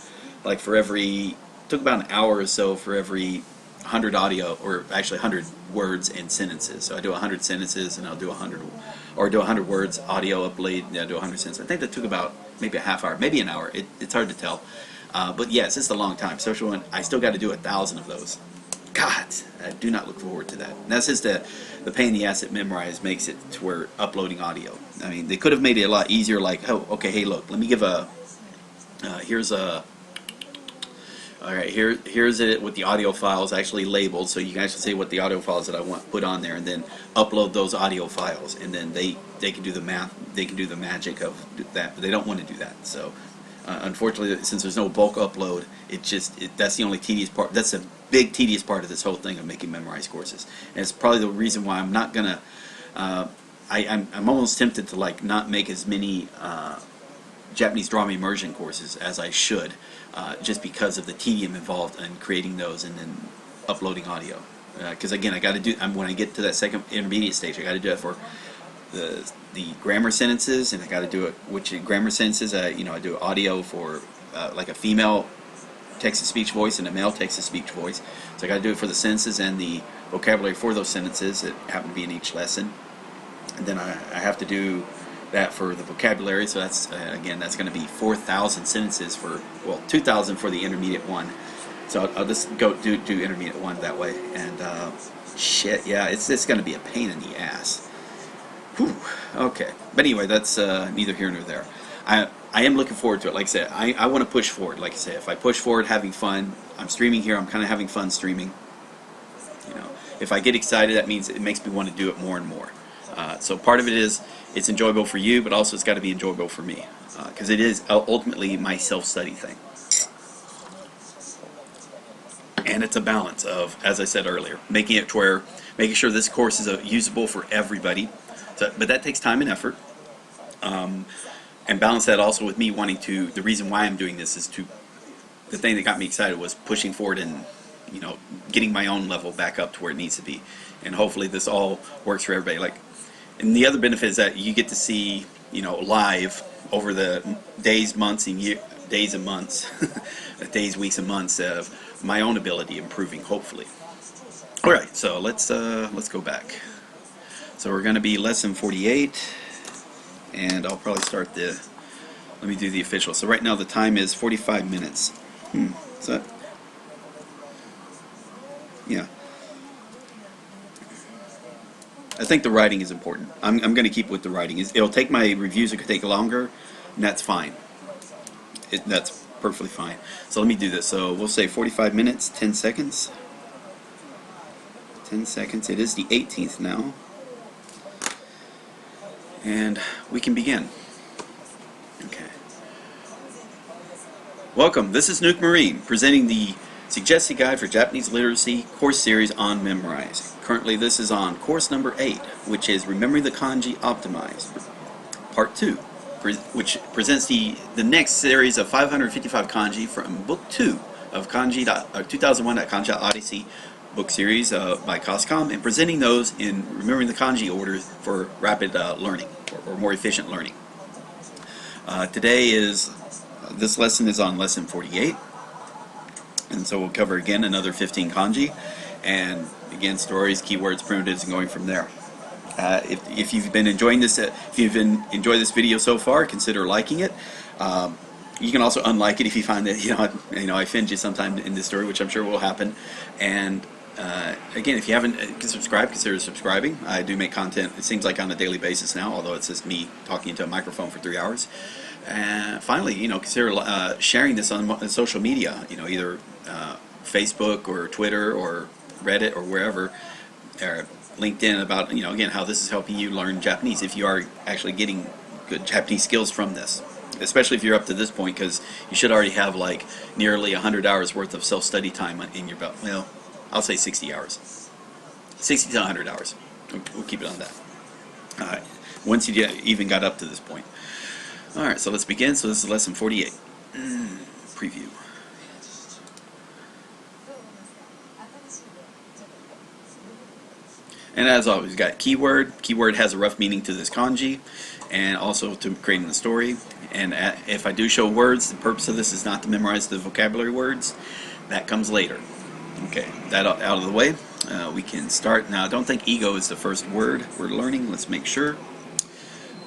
A: like, for every, took about an hour or so for every 100 audio, or actually 100 words and sentences. So I do 100 sentences, and I'll do 100, or do 100 words audio upload, and I do 100 sentences. I think that took about maybe a half hour, maybe an hour. It's hard to tell, but yes, it's a long time. Especially when I still got to do 1,000 of those. God, I do not look forward to that. And that's just the pain in the ass that Memrise makes it to where uploading audio. I mean, they could have made it a lot easier. Like, oh, okay, hey, look, let me give a here's a. Alright, here's it with the audio files actually labeled, so you can actually say what the audio files that I want put on there, and then upload those audio files, and then they can do the math, they can do the magic of that, but they don't want to do that. So unfortunately, since there's no bulk upload, that's the only tedious part. That's a big tedious part of this whole thing of making Memrise courses, and it's probably the reason why I'm not gonna I'm almost tempted to, like, not make as many Japanese drama immersion courses as I should, just because of the tedium involved in creating those and then uploading audio. Because again, I got to do, when I get to that second intermediate stage, I got to do it for the grammar sentences, and I got to do it, which grammar sentences, you know, I do audio for like a female text-to-speech voice and a male text-to-speech voice. So I got to do it for the sentences and the vocabulary for those sentences that happen to be in each lesson. And then I have to do that for the vocabulary, so that's again, that's going to be 4,000 sentences for, well, 2,000 for the intermediate one. So I'll just go do intermediate one that way, and shit, yeah, it's going to be a pain in the ass. Whew. Okay, but anyway, that's neither here nor there. I am looking forward to it. Like I said, I want to push forward. Like I say, if I push forward, having fun, I'm streaming here. I'm kind of having fun streaming. You know, if I get excited, that means it makes me want to do it more and more. So part of it is it's enjoyable for you, but also it's got to be enjoyable for me, because it is ultimately my self-study thing. And it's a balance of, as I said earlier, making it to where, making sure this course is usable for everybody. So, but that takes time and effort. And balance that also with me wanting to, the reason why I'm doing this is to, the thing that got me excited was pushing forward and, you know, getting my own level back up to where it needs to be. And hopefully this all works for everybody. Like, and the other benefit is that you get to see, you know, live over the days, months, and days and months, days, weeks, and months of my own ability improving, hopefully. All right, so let's go back. So we're going to be lesson 48, and I'll probably start let me do the official. So right now the time is 45 minutes. Is that? Yeah. I think the writing is important. I'm going to keep with the writing. It'll take my reviews, it could take longer, and that's fine. That's perfectly fine. So let me do this. So we'll say 45 minutes, 10 seconds. 10 seconds. It is the 18th now. And we can begin. Okay. Welcome. This is Nuke Marine presenting the Suggested Guide for Japanese Literacy course series on Memorize. Currently this is on course number 8, which is Remembering the Kanji Optimized, part 2, which presents the next series of 555 kanji from book 2 of 2001 Kanji Odyssey book series by Coscom, and presenting those in Remembering the Kanji order for rapid learning or more efficient learning. Today this lesson is on lesson 48, and so we'll cover again another 15 kanji, and again stories, keywords, primitives, and going from there. If you've been enjoying this, enjoyed this video so far, consider liking it. You can also unlike it if you find that I offend you sometime in this story, which I'm sure will happen. And again, if you haven't subscribed, consider subscribing. I do make content, it seems like on a daily basis now, although it's just me talking into a microphone for 3 hours. And finally, consider sharing this on social media, either Facebook or Twitter or Reddit or wherever, or LinkedIn, about again how this is helping you learn Japanese if you are actually getting good Japanese skills from this, especially if you're up to this point, because you should already have like nearly 100 hours worth of self-study time in your belt. Well, I'll say 60 hours, 60 to 100 hours. We'll keep it on that. Once you even got up to this point. Alright, so let's begin. So this is lesson 48. Preview. And as always, we've got keyword. Keyword has a rough meaning to this kanji, and also to creating the story. And if I do show words, the purpose of this is not to memorize the vocabulary words. That comes later. Okay, that out of the way, we can start. Now, I don't think ego is the first word we're learning. Let's make sure.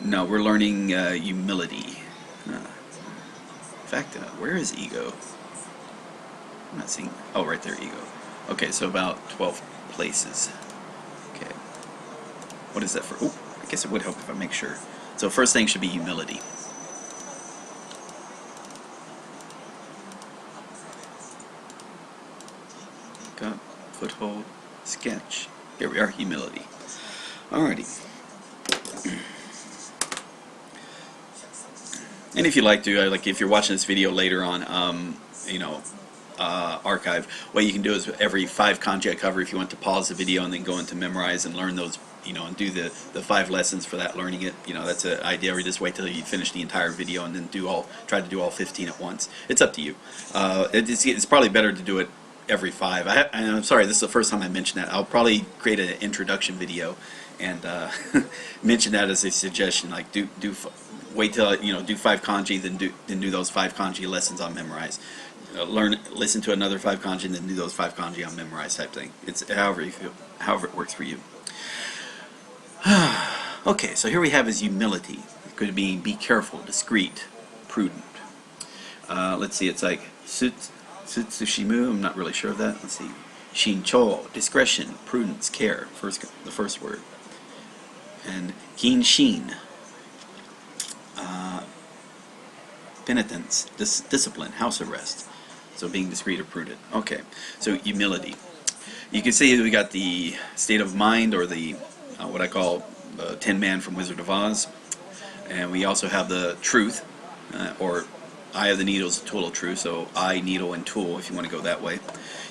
A: No, we're learning humility. In fact, where is ego? I'm not seeing. Oh, right there, ego. Okay, so about 12 places. Okay. What is that for? Oh, I guess it would help if I make sure. So first thing should be humility. Got foothold, sketch. Here we are, humility. Alrighty. And if you like to, if you're watching this video later on, archive, what you can do is every 5 kanji I cover, if you want to pause the video and then go into memorize and learn those, and do the 5 lessons for that, learning it, that's an idea, or just wait till you finish the entire video and then try to do all 15 at once. It's up to you. It's probably better to do it every 5. And I'm sorry, this is the first time I mentioned that. I'll probably create an introduction video and mention that as a suggestion, like wait till do 5 kanji, then do those 5 kanji lessons on memorize. Listen to another 5 kanji, and then do those 5 kanji on memorize type thing. It's however you feel, however it works for you. Okay, so here we have is humility. It could mean be careful, discreet, prudent. Let's see, it's like Sutsushimu, I'm not really sure of that. Let's see. Shincho, discretion, prudence, care, the first word. And Kinshin, penitence, discipline, house arrest. So being discreet or prudent. Okay, so humility. You can see we got the state of mind, or the what I call the Tin Man from Wizard of Oz. And we also have the truth, or eye of the needle is a tool of truth, so eye, needle, and tool if you want to go that way.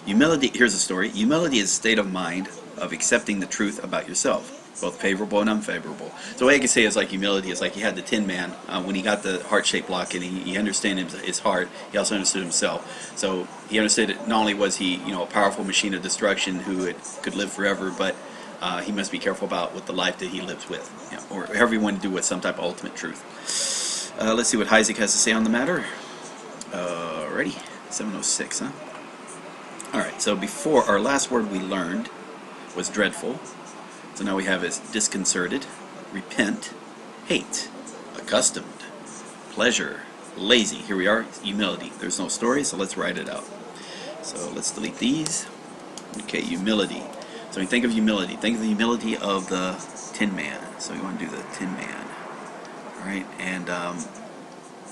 A: Humility, here's a story. Humility is a state of mind of accepting the truth about yourself, both favorable and unfavorable. So the way I can say is like humility is like he had the Tin Man when he got the heart-shaped lock, and he understood his heart, he also understood himself. So he understood that not only was he a powerful machine of destruction who could live forever, but he must be careful about what the life that he lives with, or however you want to do with some type of ultimate truth. Let's see what Isaac has to say on the matter. Ready? 706, huh? Alright, so before, our last word we learned was dreadful. So now we have is disconcerted, repent, hate, accustomed, pleasure, lazy. Here we are, humility. There's no story, so let's write it out. So let's delete these. Okay, humility. So when you think of humility, think of the humility of the Tin Man. So we want to do the Tin Man. Alright, and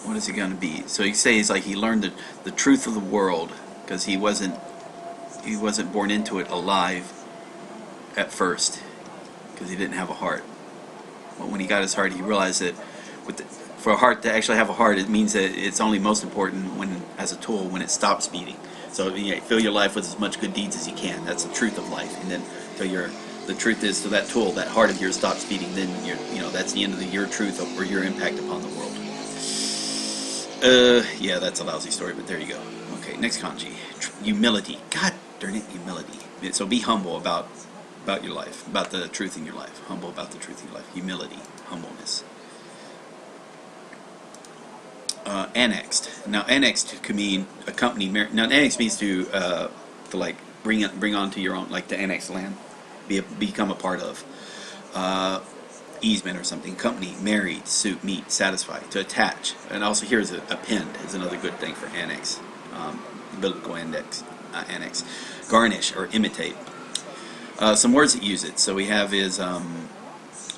A: what is it going to be? So you say it's like he learned the truth of the world, because he wasn't born into it alive. at first because he didn't have a heart. But when he got his heart, he realized that for a heart to actually have a heart, it means that it's only most important when, as a tool, when it stops beating. So fill your life with as much good deeds as you can. That's the truth of life. And then the truth is, so that tool, that heart of yours stops beating, then that's the end of your truth or your impact upon the world. Yeah, that's a lousy story, but there you go. Okay, next kanji. Humility. God darn it, humility. So be humble about your life, about the truth in your life. Humble about the truth in your life. Humility, humbleness. Annexed. Now, annexed could mean accompany. Now, annexed means to like bring onto your own, like to annex land, become a part of. Easement or something. Company, married, suit, meet, satisfy, to attach. And also here's append is another good thing for annex. Biblical annex. Garnish or imitate. Some words that use it. So we have is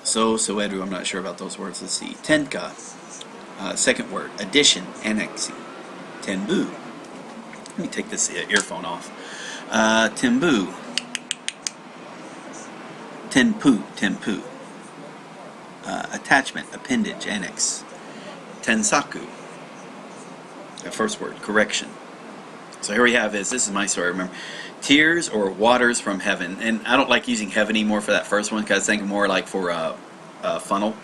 A: soedu. I'm not sure about those words. Let's see. Tenka. Second word. Addition. Annexing. Tenbu. Let me take this earphone off. Tenbu. Tenpu. Attachment, appendage, annex. Tensaku. The first word, correction. So here we have this is my story, remember. Tears or waters from heaven. And I don't like using heaven anymore for that first one because I was thinking more like for a funnel.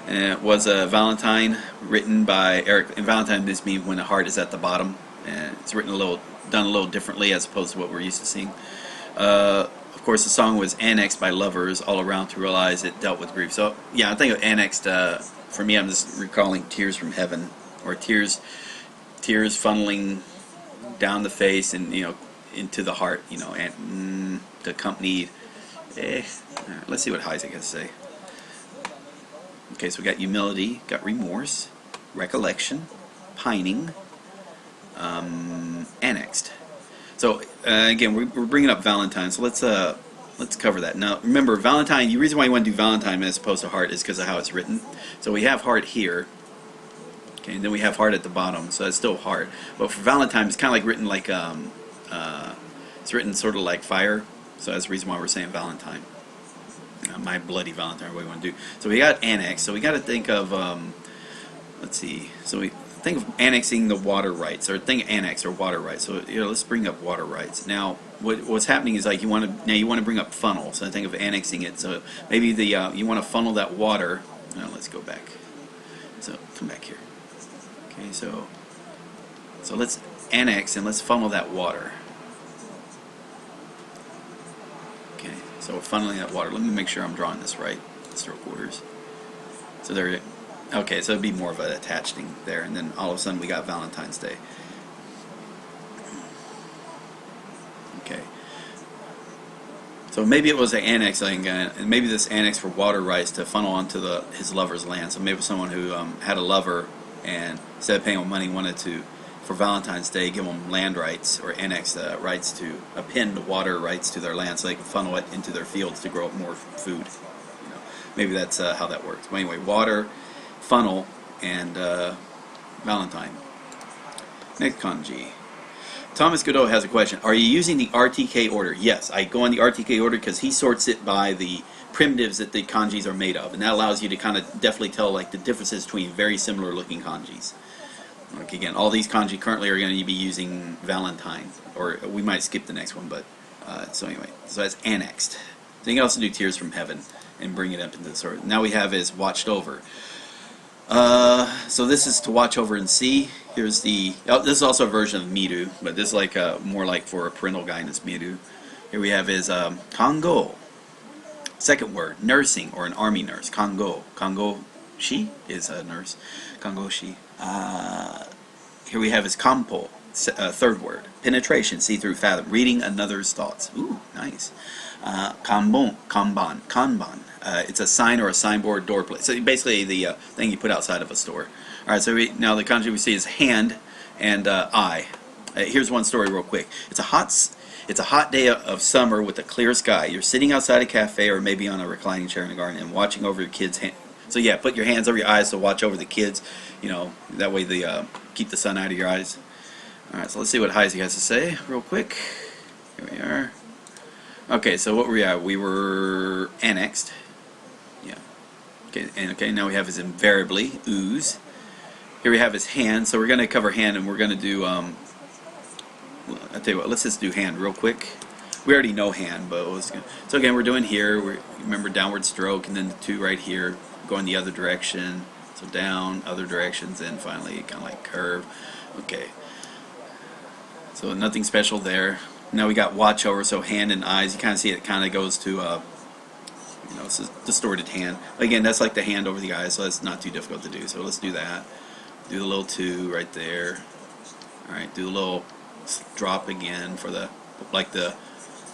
A: And it was a Valentine written by Eric. And Valentine just means when the heart is at the bottom. And it's done a little differently as opposed to what we're used to seeing. Of course, the song was annexed by lovers all around to realize it dealt with grief. So, yeah, I think of annexed, for me, I'm just recalling tears from heaven, or tears funneling down the face and, into the heart, and accompanied. Let's see what Isaac has to say. Okay, so we got humility, got remorse, recollection, pining, annexed. So again, we're bringing up Valentine. So let's cover that. Now, remember, Valentine. The reason why you want to do Valentine as opposed to heart is because of how it's written. So we have heart here, okay, and then we have heart at the bottom. So it's still heart. But for Valentine, it's kind of like written like it's written sort of like fire. So that's the reason why we're saying Valentine. My bloody Valentine. What we want to do. So we got annex. So we got to think of let's see. So we think of annexing the water rights, or think annex or water rights. So let's bring up water rights. Now, what's happening is like you want to bring up funnel. So I think of annexing it. So maybe you want to funnel that water. Let's go back. So come back here. Okay, so let's annex and let's funnel that water. Okay, so we're funneling that water. Let me make sure I'm drawing this right. Let's throw quarters. So there. Okay, so it'd be more of an attached thing there, and then all of a sudden we got Valentine's Day. Okay. So maybe it was an annex, and maybe this annex for water rights to funnel onto his lover's land. So maybe someone who had a lover and instead of paying him money wanted to, for Valentine's Day, give them land rights or annex rights to append water rights to their land so they can funnel it into their fields to grow up more food. Maybe that's how that works. But anyway, water, funnel, and Valentine. Next kanji. Thomas Godot has a question. Are you using the RTK order? Yes, I go in the RTK order because he sorts it by the primitives that the kanjis are made of, and that allows you to kind of definitely tell like the differences between very similar looking kanjis. Like again, all these kanji currently are going to be using Valentine, or we might skip the next one, but so anyway, so that's annexed. So you can also do tears from heaven and bring it up into the sort. Now we have is watched over. So this is to watch over and see. Here's the. This is also a version of miru, but this is like more like for a parental guidance miru. Here we have is kango. Second word, nursing or an army nurse. Kango. Kango shi is a nurse. Kango shi. Here we have is kampo. Third word, penetration, see through, fathom, reading another's thoughts. Ooh, nice. Kanban. It's a sign or a signboard, door plate. So basically the thing you put outside of a store. All right, so now the kanji we see is hand and eye. Here's one story real quick. It's a hot day of summer with a clear sky. You're sitting outside a cafe or maybe on a reclining chair in the garden and watching over your kids' hand. So yeah, put your hands over your eyes to watch over the kids. That way they keep the sun out of your eyes. All right, so let's see what Heisey has to say real quick. Here we are. Okay, so what were we at? We were annexed. Yeah. Okay, and okay, now we have his invariably, ooze. Here we have his hand, so we're going to cover hand, and we're going to do, I'll tell you what, let's just do hand real quick. We already know hand, but so again, we're doing here, remember downward stroke, and then the 2 right here, going the other direction, so down, other directions, and finally kind of like curve. Okay, so nothing special there. Now we got watch over, so hand and eyes, you kind of see it kind of goes to, you know, it's a distorted hand. Again, that's like the hand over the eyes, so that's not too difficult to do, so let's do that. Do the little 2 right there. Alright, do a little drop again for the, like the,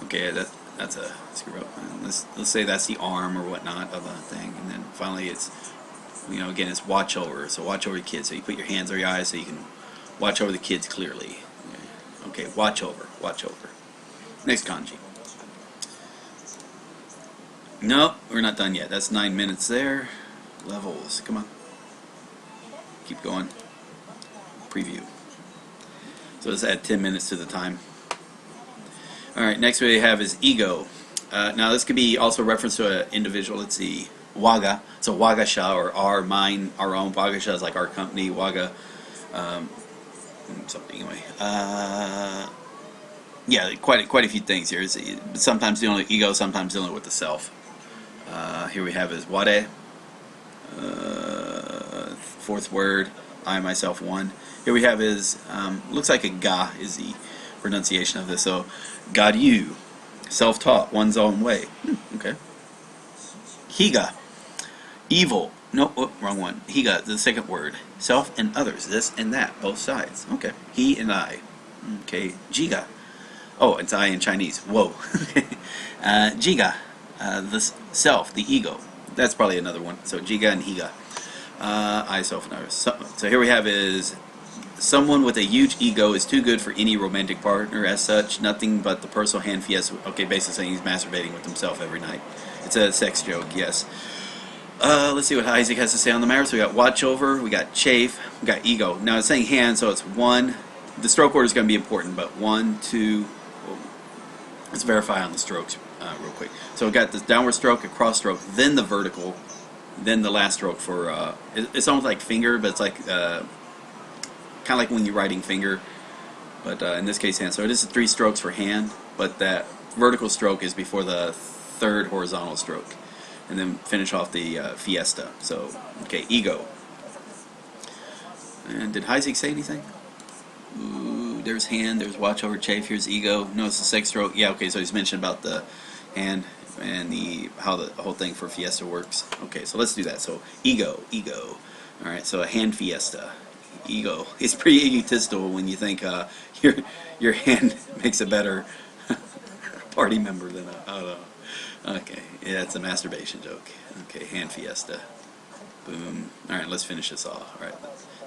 A: okay, that's a screw up. Let's say that's the arm or whatnot of a thing, and then finally it's, you know, again it's watch over. So watch over the kids. So you put your hands over your eyes so you can watch over the kids clearly. Okay, watch over, watch over. Next kanji. Nope, we're not done yet. That's 9 minutes there. Levels, come on. Keep going. Preview. So let's add 10 minutes to the time. Alright, next we have is ego. Now this could be also reference to an individual. Let's see. Waga. So wagasha, or our, mine, our own. Wagasha is like our company. Waga. Something anyway. Yeah, quite a few things here. Sometimes dealing with ego, sometimes dealing with the self. Here we have is ware. Fourth word. I, myself, one. Here we have is, looks like a ga is the pronunciation of this. So, garyu, self-taught, one's own way. Okay. Higa, evil. No, oh, wrong one. Higa, the second word. Self and others, this and that, both sides. Okay. He and I. Okay. Jiga. Oh, it's I in Chinese. Whoa. Jiga, the self, the ego. That's probably another one. So, jiga and higa. I, self, and others. So here we have is, someone with a huge ego is too good for any romantic partner. As such, nothing but the personal hand fiesta. Okay, basically saying he's masturbating with himself every night. It's a sex joke, yes. Let's see what Isaac has to say on the matter. So we got watch over, we got chafe, we got ego. Now it's saying hand, so it's 1. The stroke order is going to be important, but 1, 2. Let's verify on the strokes real quick. So we got this downward stroke, a cross stroke, then the vertical, then the last stroke for, it's almost like finger, but it's like, kind of like when you're writing finger, but in this case hand. So it is 3 strokes for hand, but that vertical stroke is before the 3rd horizontal stroke, and then finish off the fiesta. So, okay, ego. And did Isaac say anything? Ooh, there's hand, there's watch over, chafe, here's ego. No, it's the 6th stroke. Yeah, okay, so he's mentioned about the hand and how the whole thing for fiesta works. Okay, so let's do that. So ego. Alright, so a hand fiesta. Ego. It's pretty egotistical when you think your hand makes a better party member than I don't know. Okay, yeah, it's a masturbation joke. Okay, hand fiesta. Boom. Alright, let's finish this off. Alright,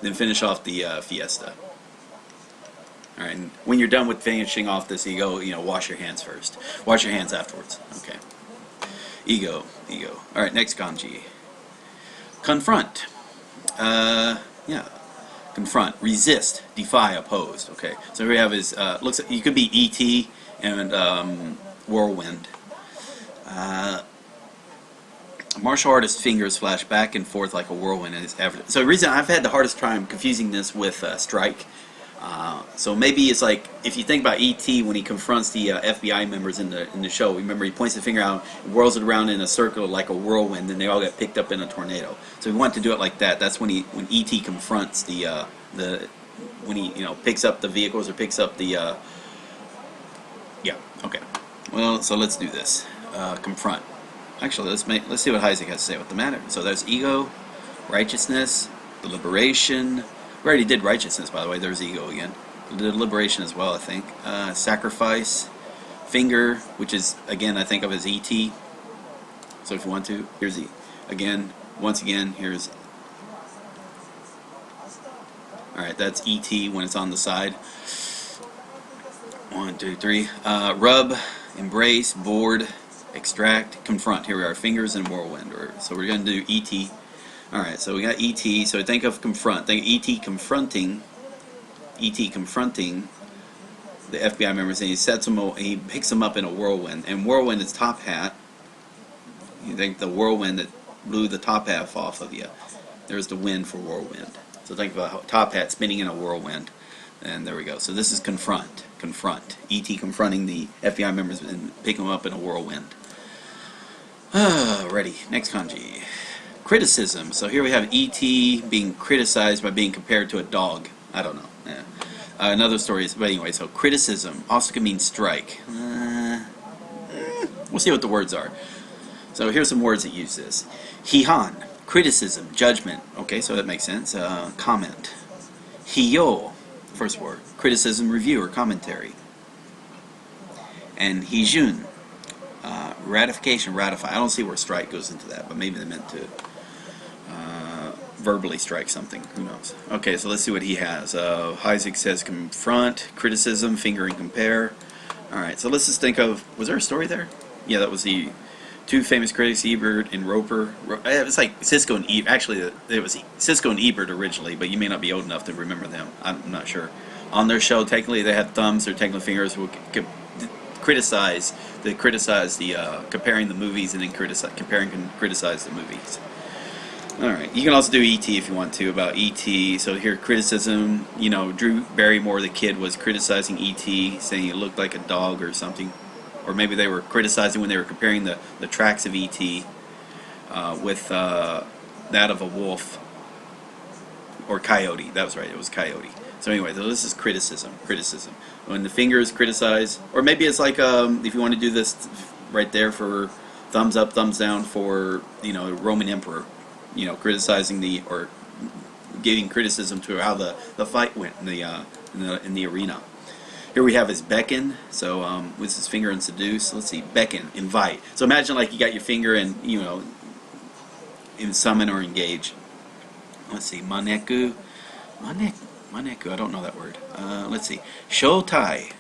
A: then finish off the fiesta. Alright, and when you're done with finishing off this ego, you know, wash your hands first. Wash your hands afterwards. Okay. Ego. Alright, next kanji. Confront. Yeah. Confront. Resist. Defy. Oppose. Okay. So here we have is, looks like, you could be E.T. and whirlwind. Martial artist fingers flash back and forth like a whirlwind in his effort. So the reason I've had the hardest time confusing this with strike. So maybe it's like, if you think about E.T. when he confronts the FBI members in the show, remember he points the finger out and whirls it around in a circle like a whirlwind, and they all get picked up in a tornado. So we want to do it like that. That's when E.T. confronts when he picks up the vehicles or picks up the yeah. Okay. Well, so let's do this. Confront. Actually, let's see what Isaac has to say about the matter. So there's ego, righteousness, deliberation. We already did righteousness, by the way. There's ego again. Deliberation as well, I think. Sacrifice, finger, which is, again, I think of as E.T. So if you want to, here's E. Again, once again, here's... Alright, that's E.T. when it's on the side. 1, 2, 3. Rub, embrace, board, extract, confront. Here we are, fingers and whirlwind. So we're going to do E.T. Alright, so we got E.T. So think of confront. Think E.T. confronting. E.T. confronting the FBI members, and he sets them. He picks them up in a whirlwind, and whirlwind is top hat. You think the whirlwind that blew the top half off of you. There's the wind for whirlwind. So think of a top hat spinning in a whirlwind. And there we go. So this is confront. Confront. E.T. confronting the FBI members and picking them up in a whirlwind. Ready. Next kanji. Criticism. So here we have E.T. being criticized by being compared to a dog. I don't know. Yeah. Another story is, but anyway, so criticism also can mean strike. We'll see what the words are. So here's some words that use this. Hihan. Criticism, judgment. Okay, so that makes sense. Comment. Hiyo, first word. Criticism, review, or commentary. And hijun, ratification, ratify. I don't see where strike goes into that, but maybe they meant to verbally strike something. Who knows? Okay, so let's see what he has. Isaac says confront, criticism, finger and compare. Alright, so let's just think of, was there a story there? Yeah, that was the two famous critics, Ebert and Roper. It was like Cisco and Ebert. Actually, it was Cisco and Ebert originally, but you may not be old enough to remember them. I'm not sure. On their show, technically, they had thumbs or technically fingers who criticize. They criticize the comparing the movies and then compare and criticize the movies. All right. You can also do E.T. if you want to about E.T. So here, criticism. You know, Drew Barrymore, the kid, was criticizing E.T., saying it looked like a dog or something. Or maybe they were criticizing when they were comparing the tracks of E.T. With that of a wolf or coyote. That was right, it was coyote. So anyway, so this is criticism. Criticism. When the fingers criticize, or maybe it's like if you want to do this right there for thumbs up, thumbs down for Roman emperor, criticizing or giving criticism to how the fight went in the arena. Here we have his beckon, so with his finger and seduce. Let's see, beckon, invite. So imagine like you got your finger and, in summon or engage. Let's see, maneku, I don't know that word. Let's see, shotai.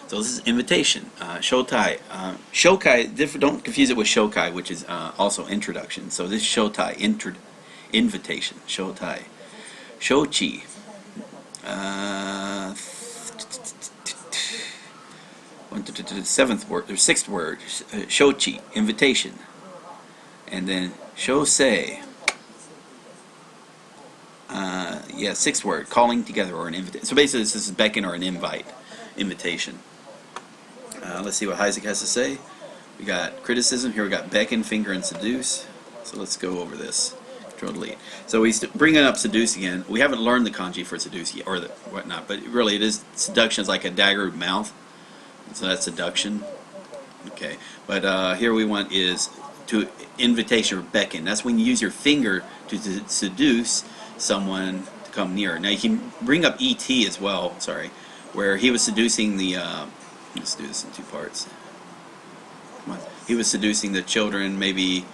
A: So this is invitation, shotai. Shokai, don't confuse it with shokai, which is also introduction. So this is shotai, invitation, shotai. Shochi. Seventh word, or sixth word, shochi, invitation, and then shosei. Sixth word, calling together or an invitation. So basically, this is beckon or an invitation. Let's see what Isaac has to say. We got criticism here. We got beckon, finger, and seduce. So let's go over this. Control delete. So we bringing up seduce again. We haven't learned the kanji for seduce yet, or the whatnot, but really it is seduction is like a dagger mouth. So that's seduction. Okay, but here we want is to invitation or beckon. That's when you use your finger to seduce someone to come near. Now you can bring up E.T. as well. Sorry, where he was seducing the. Let's do this in two parts. Come on. He was seducing the children, maybe,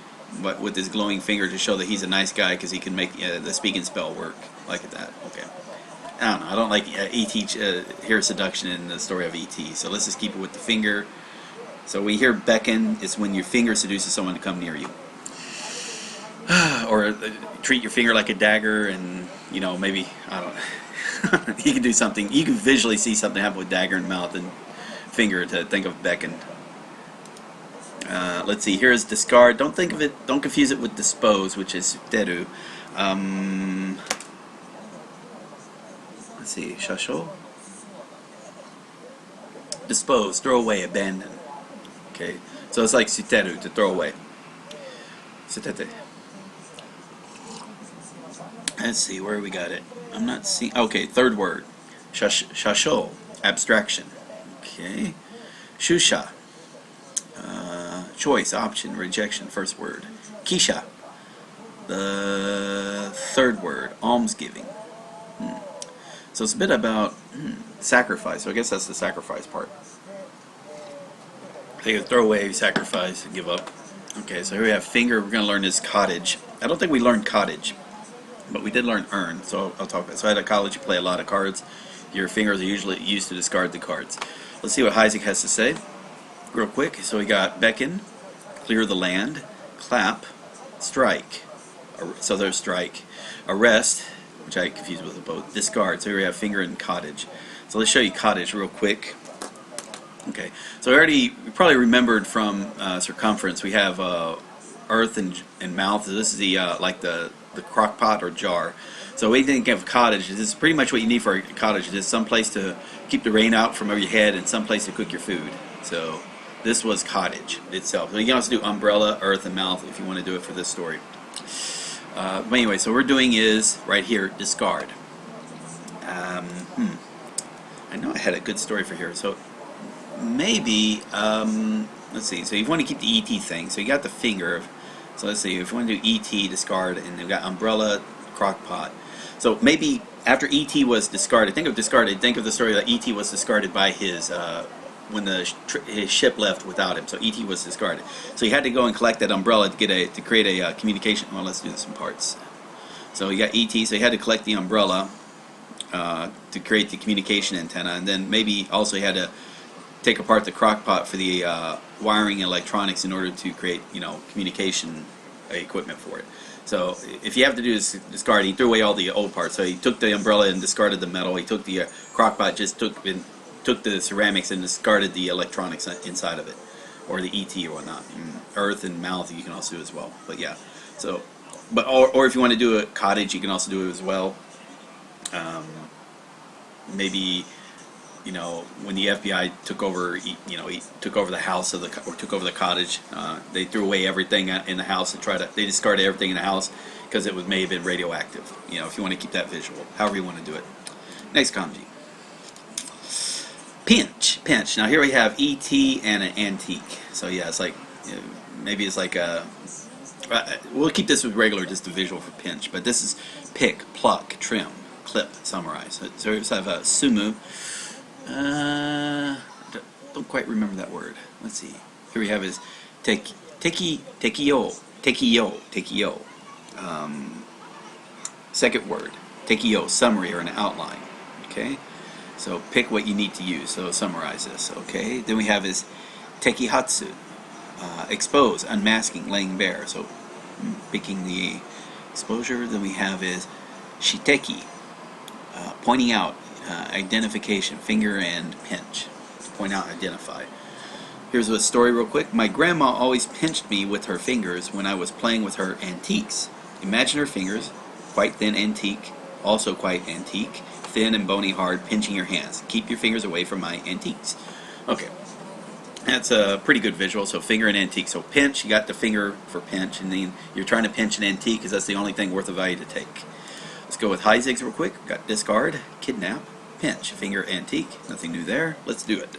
A: but with his glowing finger to show that he's a nice guy because he can make the speak and spell work like that. Okay. I don't know. I don't like E.T. Hear seduction in the story of E.T. So let's just keep it with the finger. So we hear beckon. It's when your finger seduces someone to come near you. Or treat your finger like a dagger, and maybe I don't know. You can do something. You can visually see something happen with dagger in mouth and finger to think of beckon. Let's see. Here's discard. Don't think of it. Don't confuse it with dispose, which is teru. Let's see, shasho. Dispose, throw away, abandon. Okay, so it's like suteru, to throw away. Sutete. Let's see, where we got it. I'm not seeing. Okay, third word. Shasho, abstraction. Okay. Shusha. Choice, option, rejection, first word. Kisha. The third word, almsgiving. So it's a bit about sacrifice. So I guess that's the sacrifice part. So you throw away, sacrifice, give up. Okay, so here we have finger. We're going to learn this cottage. I don't think we learned cottage, but we did learn earn. So I'll talk about it. So at college, you play a lot of cards. Your fingers are usually used to discard the cards. Let's see what Isaac has to say real quick. So we got beckon, clear the land, clap, strike. So there's strike, arrest, which I confused with the both, discard. So here we have finger and cottage. So let's show you cottage real quick. Okay, so you probably remembered from circumference, we have earth and mouth. So this is the like the crock pot or jar. So we think of cottage. This is pretty much what you need for a cottage. It is some place to keep the rain out from over your head and some place to cook your food. So this was cottage itself. So you can also do umbrella, earth, and mouth if you want to do it for this story. But anyway, so what we're doing is right here, discard. I know I had a good story for here. So maybe, let's see. So you want to keep the ET thing. So you got the finger. So let's see. If you want to do ET, discard, and you've got umbrella, crock pot. So maybe after ET was discarded, think of discarded. Think of the story that ET was discarded by his when his ship left without him. So ET was discarded. So he had to go and collect that umbrella to create a communication. Well, let's do this in parts. So you got ET. So he had to collect the umbrella to create the communication antenna, and then maybe also he had to take apart the crock pot for the wiring and electronics in order to create, communication equipment for it. So if you have to do this discard, he threw away all the old parts. So he took the umbrella and discarded the metal. He took the crock pot, just took the ceramics and discarded the electronics inside of it, or the ET or whatnot. Earth and mouth you can also do as well. But yeah, so or if you want to do a cottage, you can also do it as well. Maybe, when the FBI took over, he took over the house or took over the cottage. They threw away everything in the house and they discarded everything in the house because it may have been radioactive. If you want to keep that visual, however you want to do it. Next kanji. Pinch. Now here we have ET and an antique. So yeah, it's like, maybe it's like a, we'll keep this with regular, just a visual for pinch, but this is pick, pluck, trim, clip, summarize. So we have a sumu. Don't quite remember that word. Let's see. Here we have is tekiyo. Second word, tekiyo, summary or an outline. Okay. So pick what you need to use. So summarize this. Okay. Then we have is tekihatsu, expose, unmasking, laying bare. So picking the exposure. Then we have is shiteki, pointing out, identification, finger and pinch. Point out, identify. Here's a story real quick. My grandma always pinched me with her fingers when I was playing with her antiques. Imagine her fingers, quite thin antique, also quite antique, thin and bony hard, pinching your hands. Keep your fingers away from my antiques. Okay, that's a pretty good visual. So finger and antique. So pinch, you got the finger for pinch, and then you're trying to pinch an antique because that's the only thing worth of value to take. Let's go with high zigs real quick. We've got discard, kidnap, pinch, finger, antique. Nothing new there. Let's do it.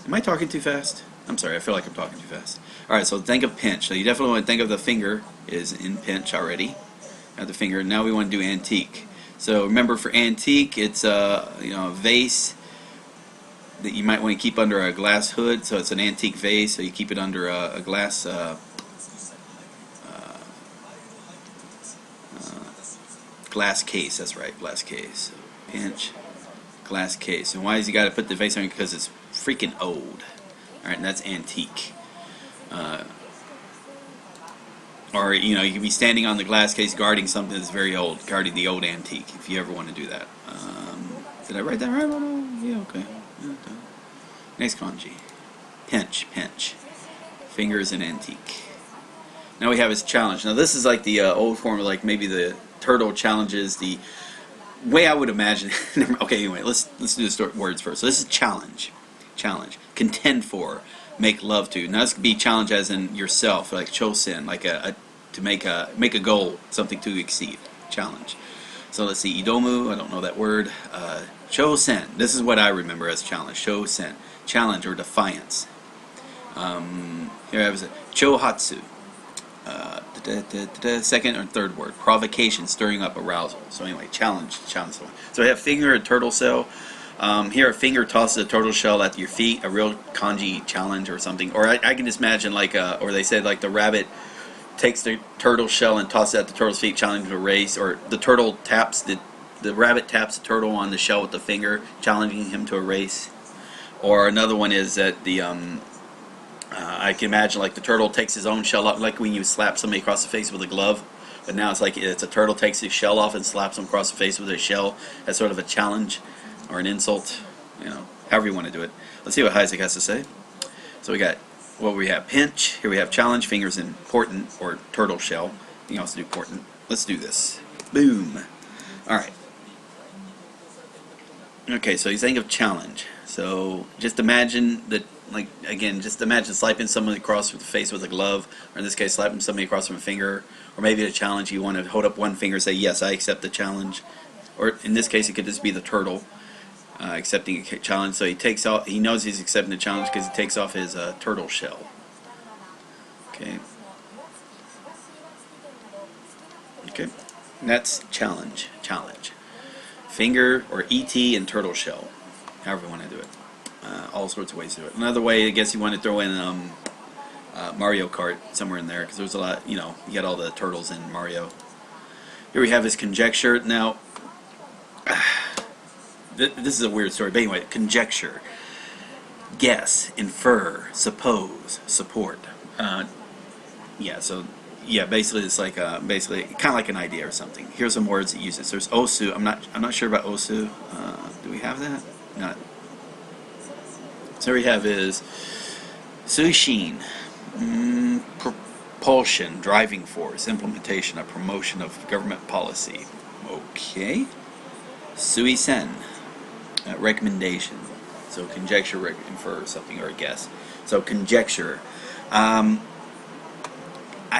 A: Am I talking too fast? I'm sorry, I feel like I'm talking too fast. Alright, so think of pinch. So you definitely want to think of the finger is in pinch already. Got the finger. Now we want to do antique. So remember, for antique, it's a vase that you might want to keep under a glass hood. So it's an antique vase. So you keep it under a glass glass case. That's right, glass case. So pinch, glass case. And why has he got to put the vase on? Because it's freaking old. Alright, and that's antique. Or you could be standing on the glass case guarding something that's very old, guarding the old antique, if you ever want to do that. Did I write that right? Yeah, okay. Next kanji. Pinch. Fingers and antique. Now we have his challenge. Now this is like the old form of like maybe the turtle challenges, the way I would imagine. Okay, anyway, let's do the words first. So this is challenge. Contend for, make love to. Now this could be challenge as in yourself, like chosen, like to make a goal, something to exceed. Challenge. So let's see, idomu, I don't know that word. Chosen. This is what I remember as challenge. Chosen. Challenge or defiance. Here I have chohatsu. Second or third word. Provocation, stirring up, arousal. So anyway, challenge. So we have finger and turtle shell. Here a finger tosses a turtle shell at your feet, a real kanji challenge or something. Or I can just imagine like, or they said like the rabbit takes the turtle shell and tosses it at the turtle's feet, challenging a race. Or the turtle taps, the rabbit taps the turtle on the shell with the finger, challenging him to a race. Or another one is that I can imagine like the turtle takes his own shell off, like when you slap somebody across the face with a glove. But now it's like it's a turtle takes his shell off and slaps him across the face with a shell as sort of a challenge or an insult. however you want to do it. Let's see what Isaac has to say. So we got, what we have, pinch, here we have challenge, fingers important, or turtle shell. You can also do important. Let's do this. Boom. Alright. Okay, so you think of challenge. So just imagine that, like, again, just imagine slapping someone across with the face with a glove, or in this case, slapping somebody across with a finger, or maybe a challenge, you want to hold up one finger and say, yes, I accept the challenge. Or in this case, it could just be the turtle accepting a challenge. So he takes off, he knows he's accepting the challenge because he takes off his turtle shell. Okay. Okay. And that's challenge. Challenge. Finger or ET and turtle shell. However you want to do it. All sorts of ways to do it. Another way, I guess you want to throw in Mario Kart somewhere in there, because there's a lot, you know, you got all the turtles in Mario. Here we have his conjecture. Now, this is a weird story, but anyway, conjecture. Guess, infer, suppose, support. Yeah, so, yeah, basically it's like, basically, kind of like an idea or something. Here's some words that use this. There's osu. I'm not sure about osu. Do we have that? Not. So we have is suishin, propulsion, driving force, implementation, a promotion of government policy. Okay. Suisen, recommendation. So conjecture, infer something, or a guess. So conjecture. I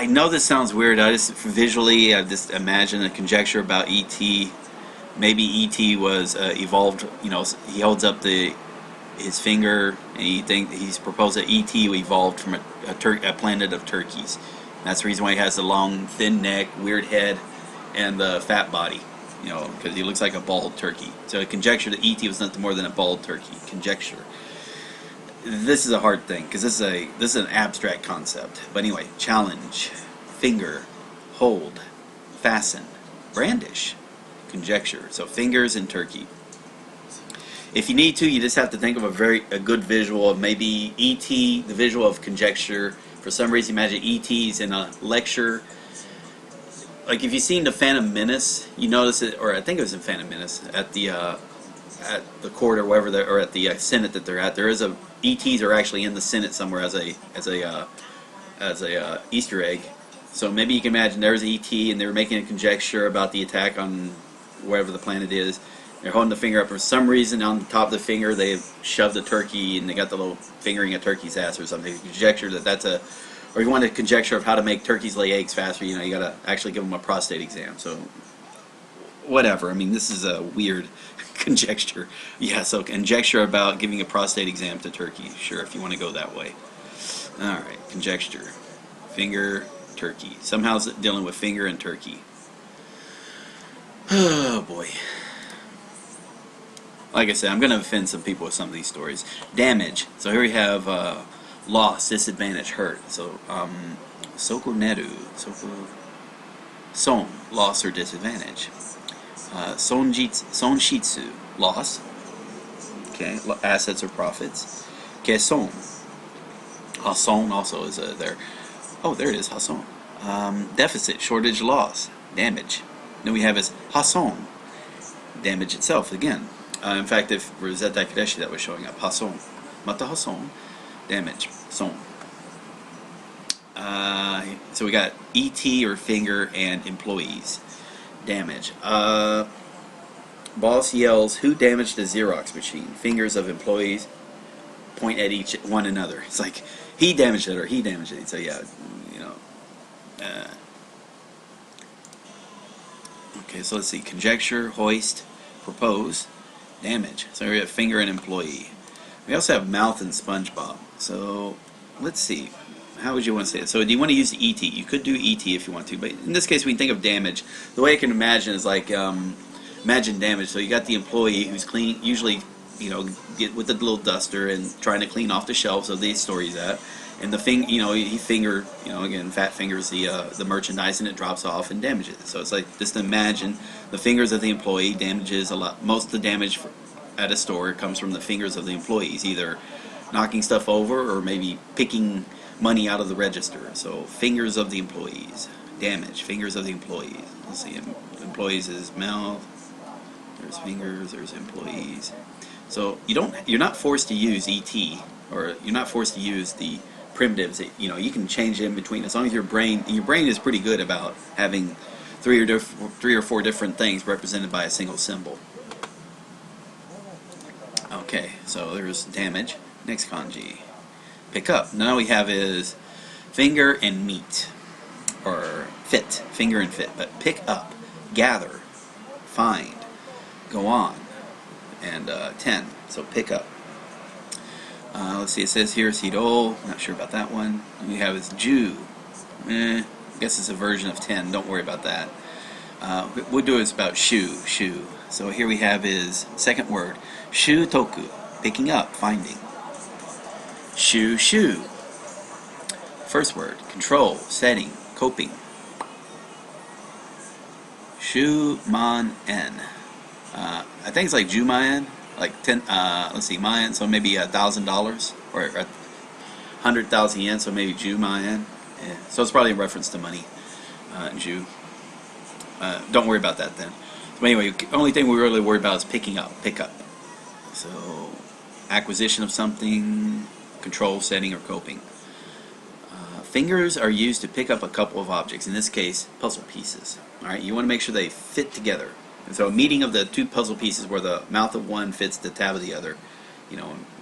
A: know this sounds weird. I just imagine a conjecture about E.T. Maybe E.T. was evolved. You know, he holds up his finger, and he's proposed that E.T. evolved from a planet of turkeys. That's the reason why he has the long, thin neck, weird head, and the fat body. You know, because he looks like a bald turkey. So a conjecture that E.T. was nothing more than a bald turkey. Conjecture. This is a hard thing because this is an abstract concept. But anyway, challenge, finger, hold, fasten, brandish, conjecture. So fingers and turkey. If you need to, you just have to think of a good visual of maybe E.T., the visual of conjecture. For some reason, imagine E.T.'s in a lecture. Like if you've seen the Phantom Menace, you notice it, or I think it was in Phantom Menace, at the court or wherever or at the Senate that they're at. There is E.T.s are actually in the Senate somewhere as a Easter egg. So maybe you can imagine there's E.T. and they're making a conjecture about the attack on wherever the planet is. They're holding the finger up. For some reason, on the top of the finger, they've shoved a turkey, and they got the little fingering a turkey's ass or something. Conjecture that's a, or you want a conjecture of how to make turkeys lay eggs faster. You know, you got to actually give them a prostate exam. So, whatever. I mean, this is a weird conjecture. Yeah. So, conjecture about giving a prostate exam to turkey. Sure, if you want to go that way. All right. Conjecture, finger, turkey. Somehow it's dealing with finger and turkey. Oh boy. Like I said, I'm going to offend some people with some of these stories. Damage. So here we have loss, disadvantage, hurt. So, sokoneru, son, loss or disadvantage. Sonshitsu, loss. Okay, assets or profits. Keson. Hason also is there. Oh, there it is, hason. Deficit, shortage, loss, damage. Then we have is hason, damage itself again. In fact, if Rosetta Kadeshi that was showing up, hason, mata hason, damage, son. So we got ET or finger and employees, damage. Boss yells, "Who damaged the Xerox machine?" Fingers of employees point at each one another. It's like he damaged it or he damaged it. So yeah, you know. Okay, so let's see. Conjecture, hoist, propose, damage. So we have finger and employee. We also have mouth and SpongeBob. So let's see. How would you want to say it? So do you want to use ET? You could do ET if you want to, but in this case we think of damage. The way I can imagine is like imagine damage. So you got the employee who's cleaning, usually, you know, get with the little duster and trying to clean off the shelves of these stories at. And the he finger, you know, again, fat fingers the merchandise and it drops off and damages it. So it's like, just imagine the fingers of the employee damages a lot. Most of the damage at a store comes from the fingers of the employees, either knocking stuff over or maybe picking money out of the register. So fingers of the employees, damage, fingers of the employees. Let's see, employees is mouth, there's fingers, there's employees. So you're not forced to use ET, or you're not forced to use the primitives. You can change in between as long as your brain is pretty good about having three or four different things represented by a single symbol. Okay, so there's damage. Next kanji. Pick up. Now we have is finger and meet, or fit. Finger and fit. But pick up, gather, find, go on, and 10. So pick up. Let's see, it says here Hiro. Not sure about that one. We have is Ju. I guess it's a version of 10. Don't worry about that. We'll do is about shu. So here we have is second word. Shu toku. Picking up, finding. Shu. First word. Control, setting, coping. Shu man en. I think it's like Jumayan, like 10. Let's see, Mayan. So maybe $1,000 or 100,000 yen. So maybe Jumayan. Yeah. So it's probably in reference to money. Ju. Don't worry about that then. So anyway, the only thing we really worry about is picking up, pick up. So acquisition of something, control, setting, or coping. Fingers are used to pick up a couple of objects. In this case, puzzle pieces. All right, you want to make sure they fit together. And so a meeting of the two puzzle pieces where the mouth of one fits the tab of the other.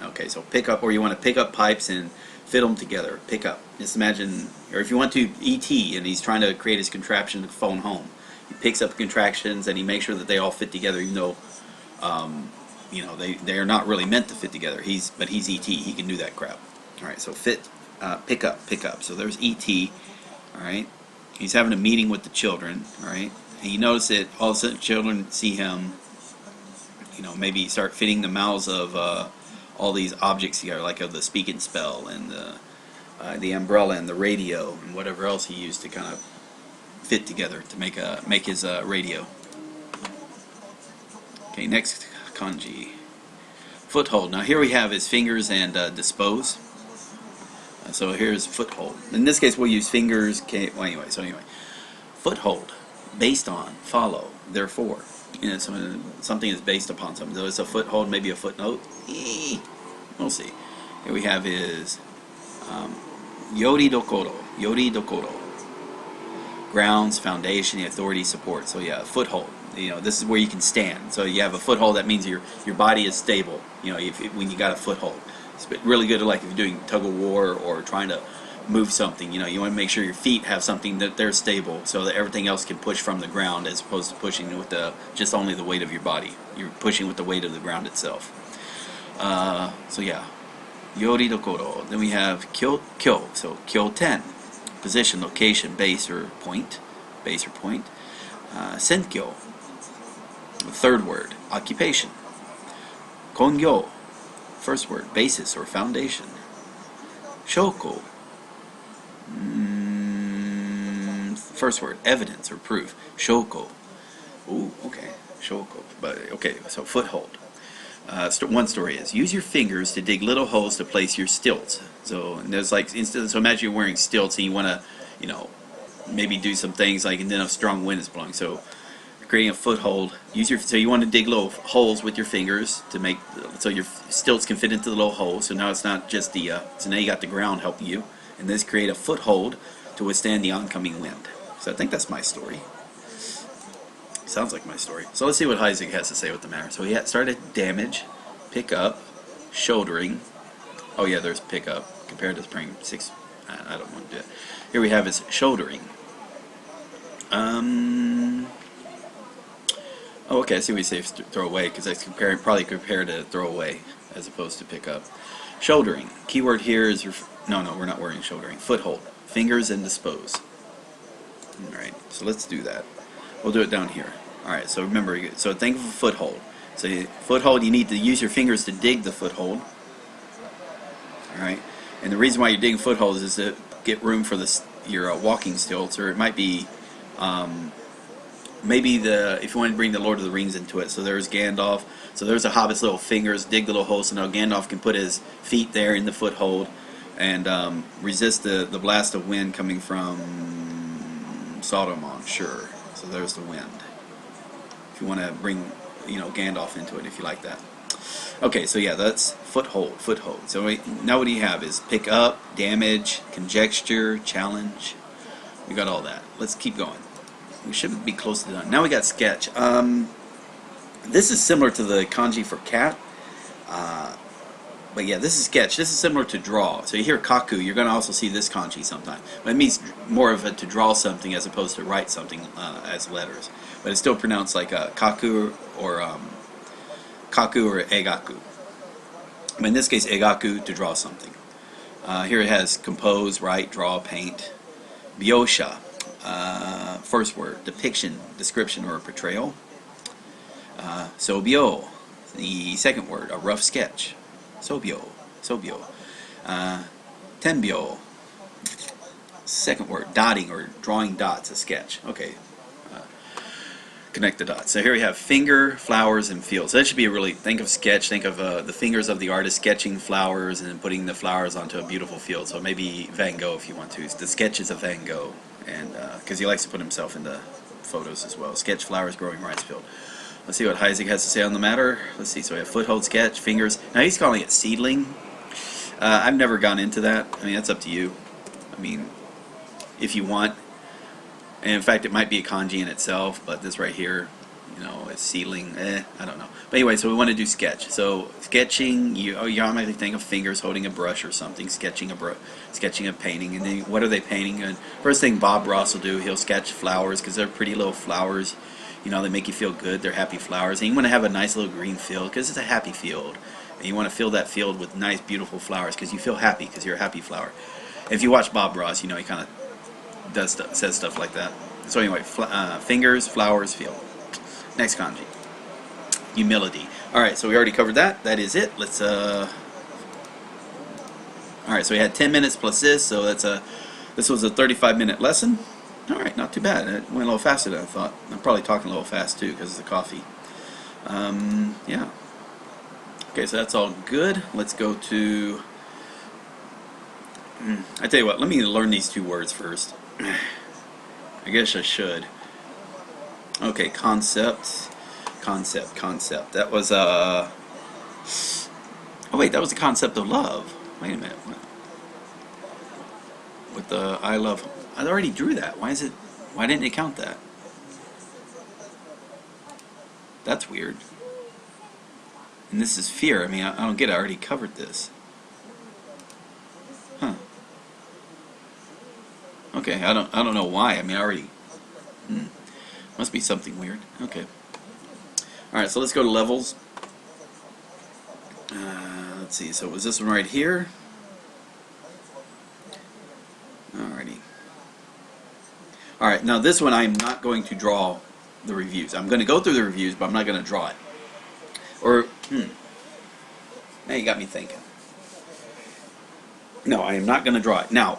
A: Okay, so pick up, or you want to pick up pipes and fit them together. Pick up. Just imagine, or if you want to, E.T. and he's trying to create his contraption to phone home. He picks up contractions and he makes sure that they all fit together, even though they are not really meant to fit together. But he's E.T. He can do that crap. All right, so fit, pick up. So there's E.T. All right, he's having a meeting with the children. All right, and you notice that all of a sudden children see him. Maybe start fitting the mouths of all these objects together, like of the speak and spell and the umbrella and the radio and whatever else he used to kind of fit together to make his radio. Okay, next kanji. Foothold. Now here we have his fingers and dispose. So here's foothold. In this case we'll use fingers. Anyway, foothold. Based on, follow, therefore. So something is based upon something. So it's a foothold, maybe a footnote. We'll see. Here we have his yori dokoro. Grounds, foundation, authority, support. So yeah, foothold. This is where you can stand. So you have a foothold. That means your body is stable. When you got a foothold, it's really good. Like if you're doing tug of war or trying to move something. You want to make sure your feet have something that they're stable, so that everything else can push from the ground, as opposed to pushing with just only the weight of your body. You're pushing with the weight of the ground itself. So yeah, yori dokoro. Then we have kyo. So kyo 10. Position, location, base or point. Senkyo. Third word, occupation. Kongyo. First word, basis or foundation. Shoko. First word, evidence or proof. Shoko. Ooh, okay. Shoko. But okay, so foothold. One story is, use your fingers to dig little holes to place your stilts. So there's so imagine you're wearing stilts and you want to, maybe do some things like, and then a strong wind is blowing. So creating a foothold, so you want to dig little holes with your fingers to make, so your stilts can fit into the little holes. So now it's not just so now you got the ground helping you, and this create a foothold to withstand the oncoming wind. So I think that's my story. Sounds like my story. So let's see what Isaac has to say with the matter. So he started damage, pick up, shouldering. Oh yeah, there's pick up compared to spring 6. I don't want to do it. Here we have his shouldering. Oh, okay. I see what you say. Throw away, because that's probably compared to throw away as opposed to pick up. Shouldering. Keyword here is no, we're not wearing shouldering. Foothold. Fingers and dispose. All right. So let's do that. We'll do it down here. Alright, so remember, so think of a foothold. So foothold, you need to use your fingers to dig the foothold. Alright, and the reason why you're digging footholds is to get room for your walking stilts, or it might be, maybe if you want to bring the Lord of the Rings into it. So there's Gandalf, so there's a hobbit's little fingers, dig the little hole, so now Gandalf can put his feet there in the foothold and resist the blast of wind coming from Saruman, sure. So there's the wind. If you want to bring, Gandalf into it, if you like that. Okay, so yeah, that's foothold, foothold. So now what do you have is pick up, damage, conjecture, challenge. We got all that. Let's keep going. We should be close to done. Now we got sketch. This is similar to the kanji for cat. But yeah, this is sketch. This is similar to draw. So you hear kaku, you're going to also see this kanji sometime. But it means more of to draw something as opposed to write something as letters. But it's still pronounced like kaku or egaku. But in this case, egaku, to draw something. Here it has compose, write, draw, paint. Byosha, first word, depiction, description, or portrayal. Sobyo, the second word, a rough sketch. Sobyo. Tenbyo, second word, dotting or drawing dots, a sketch. Okay, connect the dots. So here we have finger, flowers, and field. So that should be a really, think of sketch, think of the fingers of the artist sketching flowers and then putting the flowers onto a beautiful field. So maybe Van Gogh if you want to. The sketches of Van Gogh, and because he likes to put himself into photos as well. Sketch flowers growing rice field. Let's see what Heisig has to say on the matter. Let's see, so we have foothold, sketch, fingers. Now he's calling it seedling. I've never gone into that. I mean, that's up to you. I mean, if you want. And in fact, it might be a kanji in itself, but this right here, you know, is seedling. I don't know. But anyway, so we want to do sketch. So sketching, you automatically think of fingers holding a brush or something, sketching a painting. And then what are they painting? And first thing Bob Ross will do, he'll sketch flowers because they're pretty little flowers. You know, they make you feel good. They're happy flowers. And you want to have a nice little green field because it's a happy field. And you want to fill that field with nice, beautiful flowers because you feel happy because you're a happy flower. And if you watch Bob Ross, you know, he kind of says stuff like that. So anyway, fingers, flowers, field. Next kanji. Humility. Alright, so we already covered that. That is it. Let's, alright, so we had 10 minutes plus this, so this was a 35-minute lesson. Alright, not too bad. It went a little faster than I thought. I'm probably talking a little fast too because of the coffee. Yeah. Okay, so that's all good. Let's go to... I tell you what, let me learn these two words first. I guess I should. Okay, concept. That was oh wait, that was the concept of love. Wait a minute. With the I love... I already drew that. Why didn't it count that? That's weird. And this is fear. I mean, I don't get it. I already covered this. Huh. Okay, I don't know why. I mean, I already... Must be something weird. Okay. Alright, so let's go to levels. Let's see. So it was this one right here. Alrighty. Alright, now this one I'm not going to draw the reviews. I'm going to go through the reviews, but I'm not going to draw it. Or, now you got me thinking. No, I am not going to draw it. Now,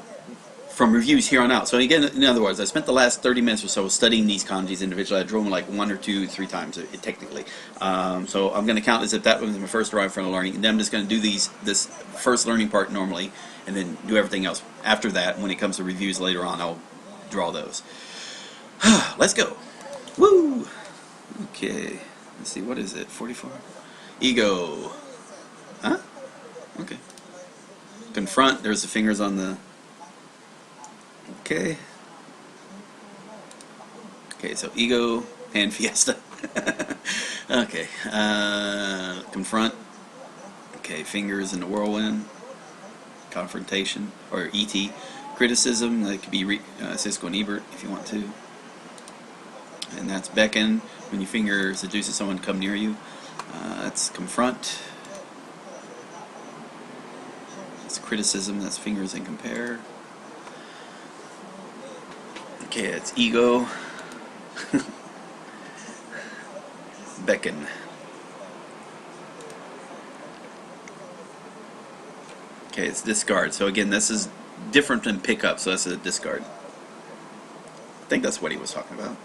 A: from reviews here on out. So again, in other words, I spent the last 30 minutes or so studying these kanjis individually. I drew them like 1 or 2, 3 times, technically. So I'm going to count as if that was my first draw in front of learning. And then I'm just going to do this first learning part normally, and then do everything else after that. When it comes to reviews later on, I'll draw those. Let's go. Woo! Okay. Let's see, what is it? 44? Ego. Huh? Okay. Confront. There's the fingers on the... Okay. Okay, so ego, pan fiesta. Okay. Confront. Okay, fingers in the whirlwind. Confrontation, or E.T. Criticism, that could be Cisco and Ebert if you want to. And that's beckon, when your finger seduces someone to come near you. That's confront. That's criticism, that's fingers and compare. Okay, it's ego. Beckon. Okay, it's discard. So again, this is different than pick up, so that's a discard. I think that's what he was talking about.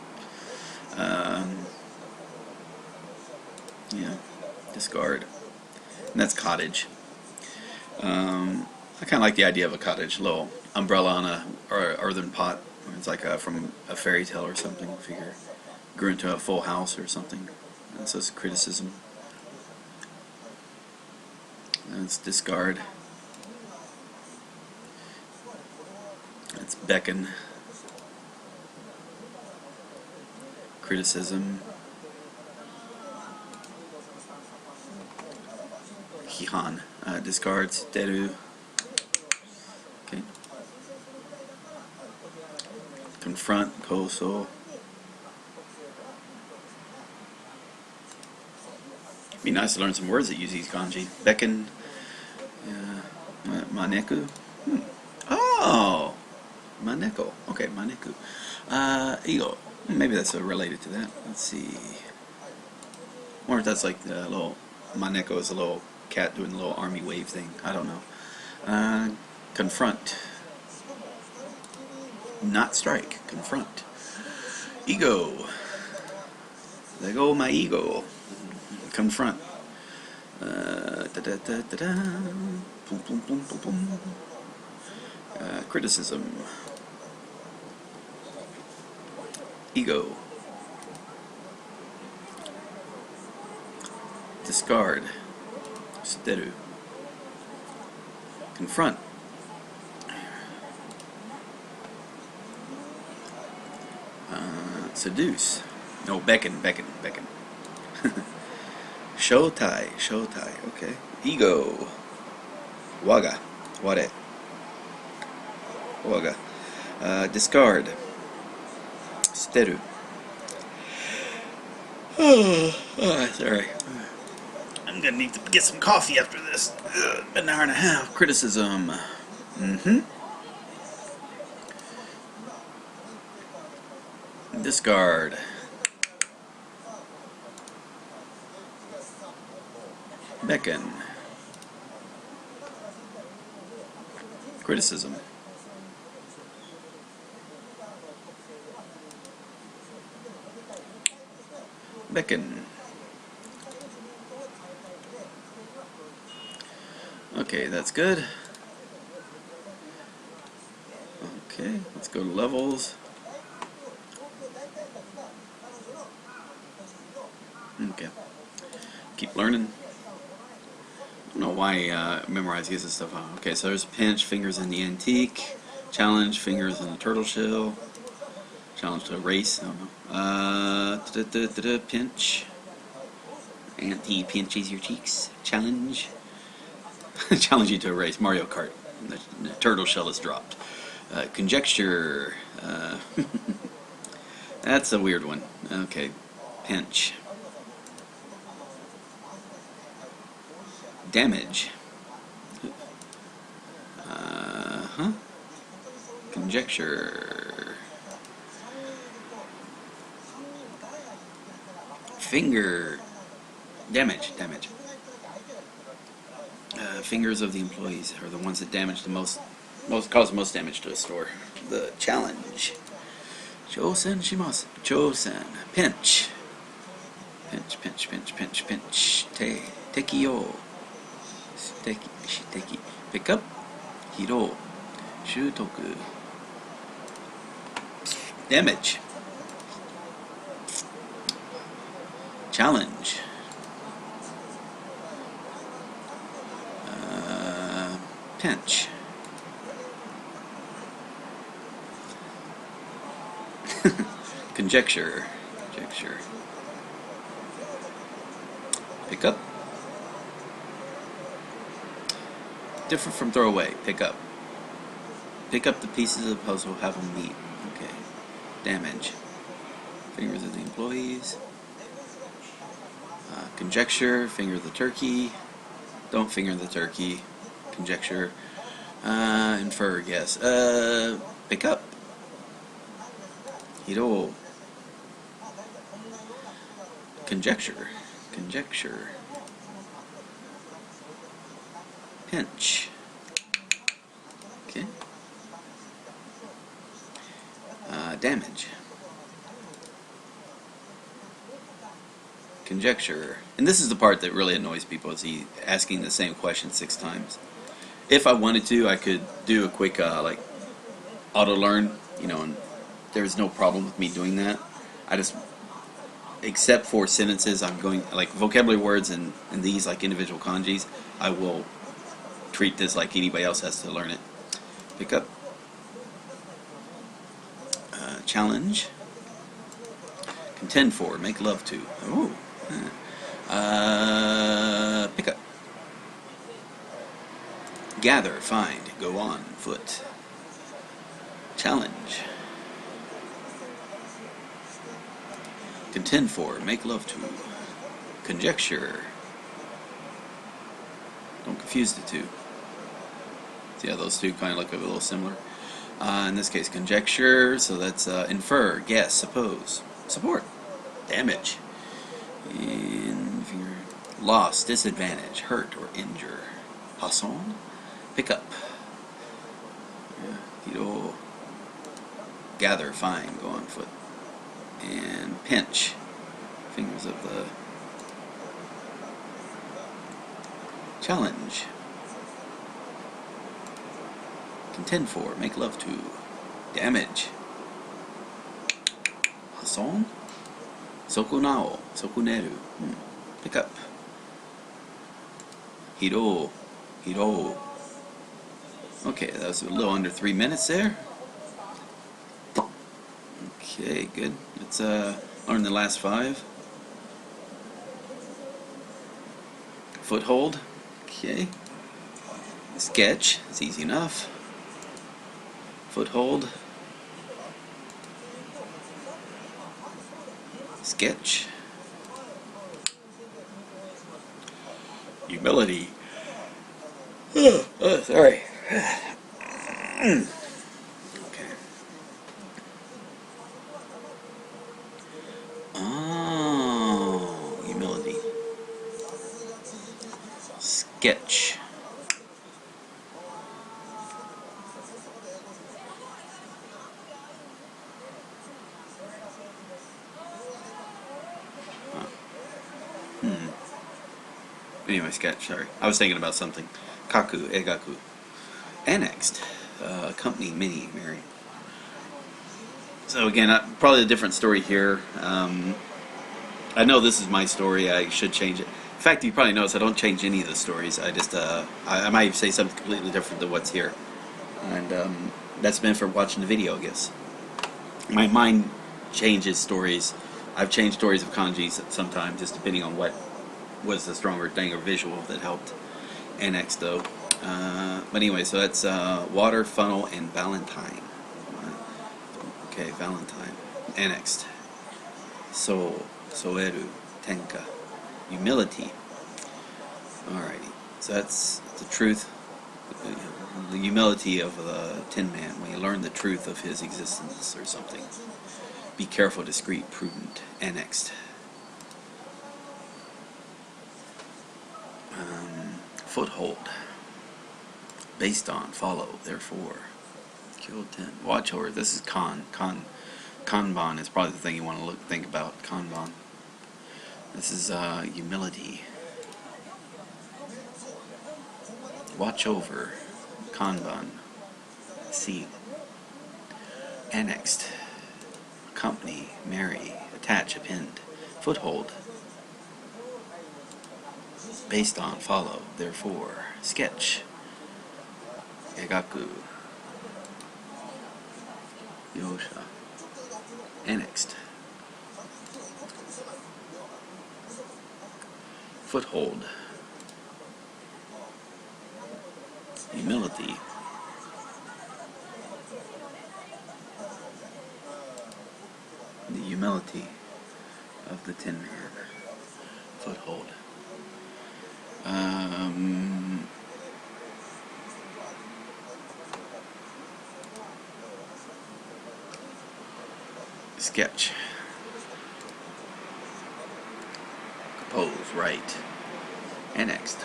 A: Yeah, discard. And that's cottage. I kind of like the idea of a cottage, a little umbrella on a earthen pot. It's like from a fairy tale or something. Figure grew into a full house or something. That says criticism. That's discard. That's beckon. Criticism. Hihan. Discards. Deru. Okay. Confront. Koso. Be nice to learn some words that use these kanji. Beckon. Maneku. Oh! Maneko. Okay, Maneku. Eagle. Maybe that's related to that. Let's see. Or if that's like the little... Maneko is a little cat doing a little army wave thing. I don't know. Confront. Not strike. Confront. Ego. There go my ego. Confront. Boom, boom, boom, boom, boom. Criticism. Ego. Discard. Steru. Confront. Seduce. No, beckon. Showtie, okay. Ego. Waga. Ware. Waga. Discard. Steru. Sorry. I'm gonna need to get some coffee after this. An hour and a half. Criticism. Discard. Beckon. Criticism. Beckon. Okay, that's good. Okay, let's go to levels. Okay. Keep learning. I don't know why memorize these and stuff. Okay, so there's pinch, fingers in the antique, challenge, fingers in the turtle shell, challenge to erase. I don't know. Pinch. Auntie pinches your cheeks. Challenge. Challenge you to erase. Mario Kart. The turtle shell is dropped. Conjecture. That's a weird one. Okay. Pinch. Damage. Conjecture. Finger. Damage. Fingers of the employees are the ones that damage the most cause the most damage to a store. The challenge. Chosen shimasu. Chosen. Pinch. Pinch. Tekio. Shiteki. Pick up. Hiro. Shutoku. Damage. Challenge. Pinch. Conjecture. Pick up. Different from throw away. Pick up. Pick up the pieces of the puzzle, have them meet. Okay. Damage. Fingers of the employees. Conjecture. Finger the turkey. Don't finger the turkey. Conjecture. Infer, guess. Pick up. Hiro. Conjecture. Pinch. Okay. Damage. Conjecture. And this is the part that really annoys people, is he asking the same question 6 times. If I wanted to, I could do a quick like auto learn, and there's no problem with me doing that. except for sentences, I'm going, like vocabulary words and these like individual kanjis, I will treat this like anybody else has to learn it. Pick up. Challenge. Contend for. Make love to. Oh. Pick up. Gather. Find. Go on. Foot. Challenge. Contend for. Make love to. Conjecture. Don't confuse the two. See how those two kind of look a little similar? In this case, conjecture, so that's infer, guess, suppose. Support. Damage. Loss, disadvantage, hurt, or injure. Passon. Pick up. Hiro. Gather, find, go on foot. And pinch. Fingers of the... Challenge. Contend for, make love to. Damage. Passon. Sokunao, sokuneru. Pick up. Hiro. Hiro. Okay, that was a little under 3 minutes there. Okay, good. Let's learn the last 5. Foothold. Okay. Sketch. It's easy enough. Foothold. Sketch. Humility. Sorry. Okay. Oh, humility. Sketch. Anyway, sketch, sorry. I was thinking about something. Kaku, egaku. Annexed. Company, mini, Mary. So again, probably a different story here. I know this is my story. I should change it. In fact, you probably notice I don't change any of the stories. I just, I might say something completely different than what's here. And that's been for watching the video, I guess. My mind changes stories. I've changed stories of kanjis sometimes, just depending on what was the stronger thing or visual that helped. Annexed though. But anyway, so that's water, funnel, and Valentine. Okay, Valentine. Annexed. Soul, soeru, tenka. Humility. Alrighty. So that's the truth, the humility of the Tin Man when you learn the truth of his existence or something. Be careful, discreet, prudent. Annexed. Foothold. Based on, follow, therefore. Kill 10. Watch over. This is Kanban is probably the thing you want to think about. Kanban. This is humility. Watch over. Kanban. See. Annexed. Company. Marry. Attach. Append. Foothold. Based on, follow, therefore. Sketch. Egaku. Yosha. Annexed. Foothold. Humility. The humility of the Tin Man. Foothold. Sketch. Compose, write. Annexed.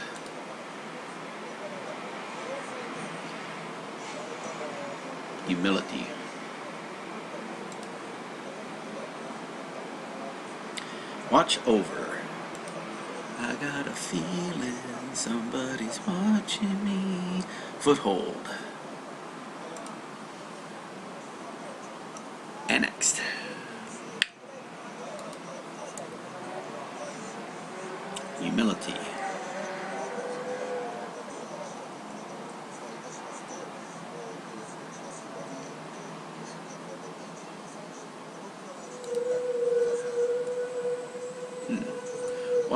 A: Humility. Watch over. I got a feeling somebody's watching me. Foothold. Annexed.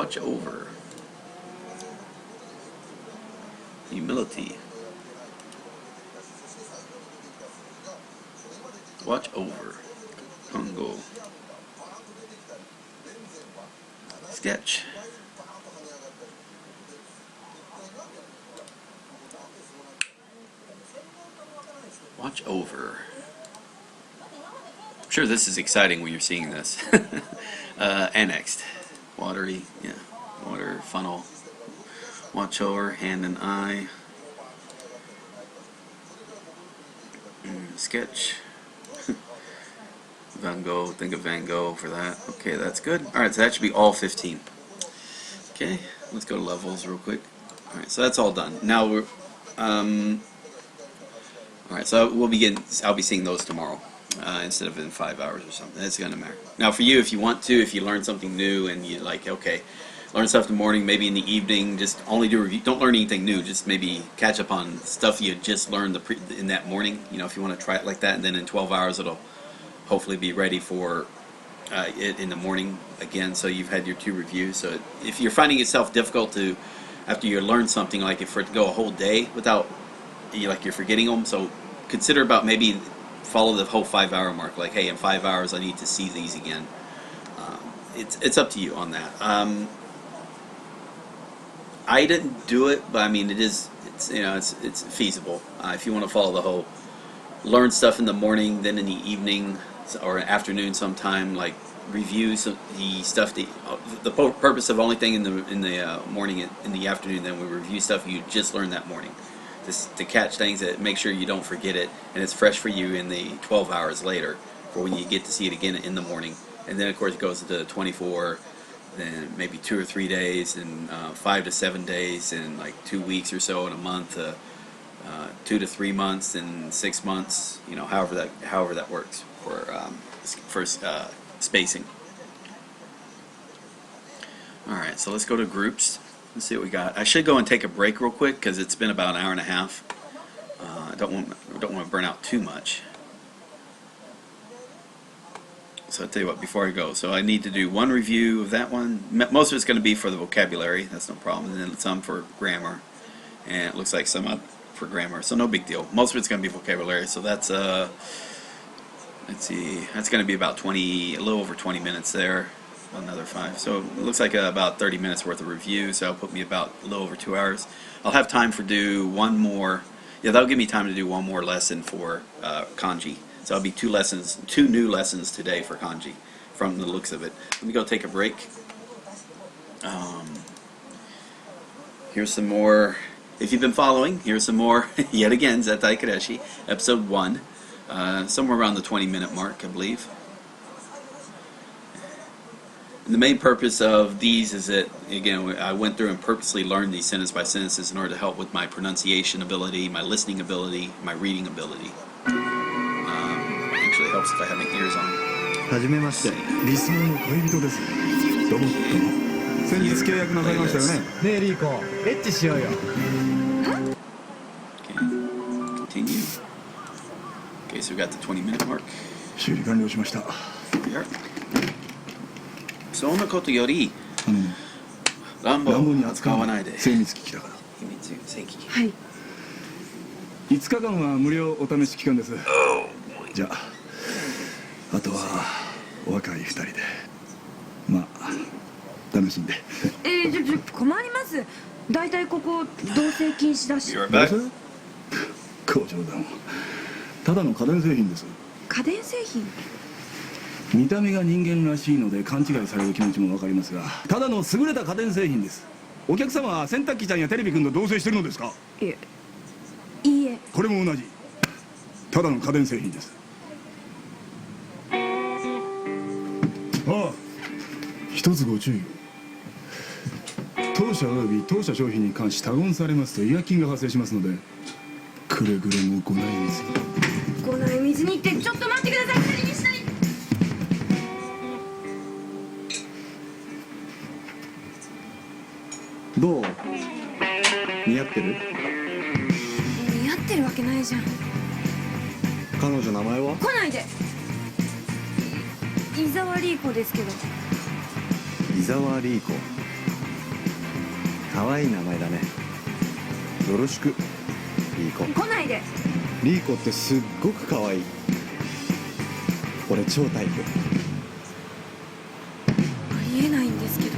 A: Watch over. Humility. Watch over. Kongo. Sketch. Watch over. I'm sure this is exciting when you're seeing this. Annexed. Watery, yeah. Water, funnel. Watch over, hand and eye. Sketch. Van Gogh, think of Van Gogh for that. Okay, that's good. Alright, so that should be all 15. Okay, let's go to levels real quick. Alright, so that's all done. Now we're alright, so I'll be seeing those tomorrow. Instead of in 5 hours or something. That's gonna matter. Now for you, if you want to, if you learn something new and you like, okay, learn stuff in the morning, maybe in the evening, just only do review. Don't learn anything new. Just maybe catch up on stuff you just learned in that morning. You know, if you want to try it like that, and then in 12 hours it'll hopefully be ready for it in the morning again. So you've had your 2 reviews. So if you're finding yourself difficult to, after you learn something, like if for it to go a whole day without, you're forgetting them. So consider about maybe follow the whole 5-hour mark. Like, hey, in 5 hours I need to see these again. It's up to you on that. I didn't do it, but I mean it's feasible. If you want to follow the whole learn stuff in the morning, then in the evening or afternoon sometime, like review the stuff. The purpose of only thing in the morning, in the afternoon, then we review stuff you just learned that morning, just to catch things that make sure you don't forget it and it's fresh for you in the 12 hours later for when you get to see it again in the morning. And then of course it goes to 24. Then maybe 2 or 3 days, and 5 to 7 days, and like 2 weeks or so in a month, 2 to 3 months, and 6 months. You know, however that works for spacing. All right, so let's go to groups. Let's see what we got. I should go and take a break real quick because it's been about an hour and a half. I don't want to burn out too much. So I'll tell you what, before I go, so I need to do one review of that one. Most of it's going to be for the vocabulary, that's no problem, and then some for grammar, and it looks like some for grammar, so no big deal. Most of it's going to be vocabulary, so that's, let's see, that's going to be about a little over 20 minutes there, another 5. So it looks like about 30 minutes worth of review, so that'll put me about a little over 2 hours. I'll have time for do one more, yeah, that'll give me time to do one more lesson for Kanji. So it'll be 2 new lessons today for Kanji, from the looks of it. Let me go take a break. Here's some more. If you've been following, here's some more. Yet again, Zettai Kareshi, episode 1, somewhere around the 20-minute mark, I believe. And the main purpose of these is that, again, I went through and purposely learned these sentence by sentences in order to help with my pronunciation ability, my listening ability, my reading ability. Actually helps if I have my ears on.
B: はじめまして、理想の恋人です。ロボットの。先日契約なさいましたよね。ねえリーコ、エッチしようよ。
A: Okay, continue. Okay, so we got the 20-minute mark.
B: 修理完了しました。
A: Here we are. そんなことより、乱暴に扱わないで。
B: 精密機器だから。
A: 秘密正規。
C: はい。
B: 5日間は無料お試し期間です。じゃあ。あとはお若い2人でまあ楽しんで
C: 困ります。だいたいここ同棲禁止だし。
B: 同棲？ご冗談を。ただの家電製品です。
C: 家電製品？
B: 見た目が人間らしいので勘違いされる気持ちもわかりますが、ただの優れた家電製品です。お客様は洗濯機ちゃんやテレビくんと同棲してるのですか？
C: いいえ。こ
B: れも同じ。ただの家電製品です。ああ、一つご注意を。当社および当社商品に関し他言されますと違約金が発生しますので、くれぐれもご内密に。
C: ご内密にってちょっと待ってください。何にしたい？
B: どう？似合ってる？
C: 似合ってるわけないじゃん。
B: 彼女名前は？
C: 来ないで。伊沢リーコですけど。
B: 伊沢リーコ。
D: 可愛い名前だね。よろしく、リーコ。
C: 来ないで。
D: リーコってすっごく可愛い。俺超タイプ。
C: ありえないんですけど。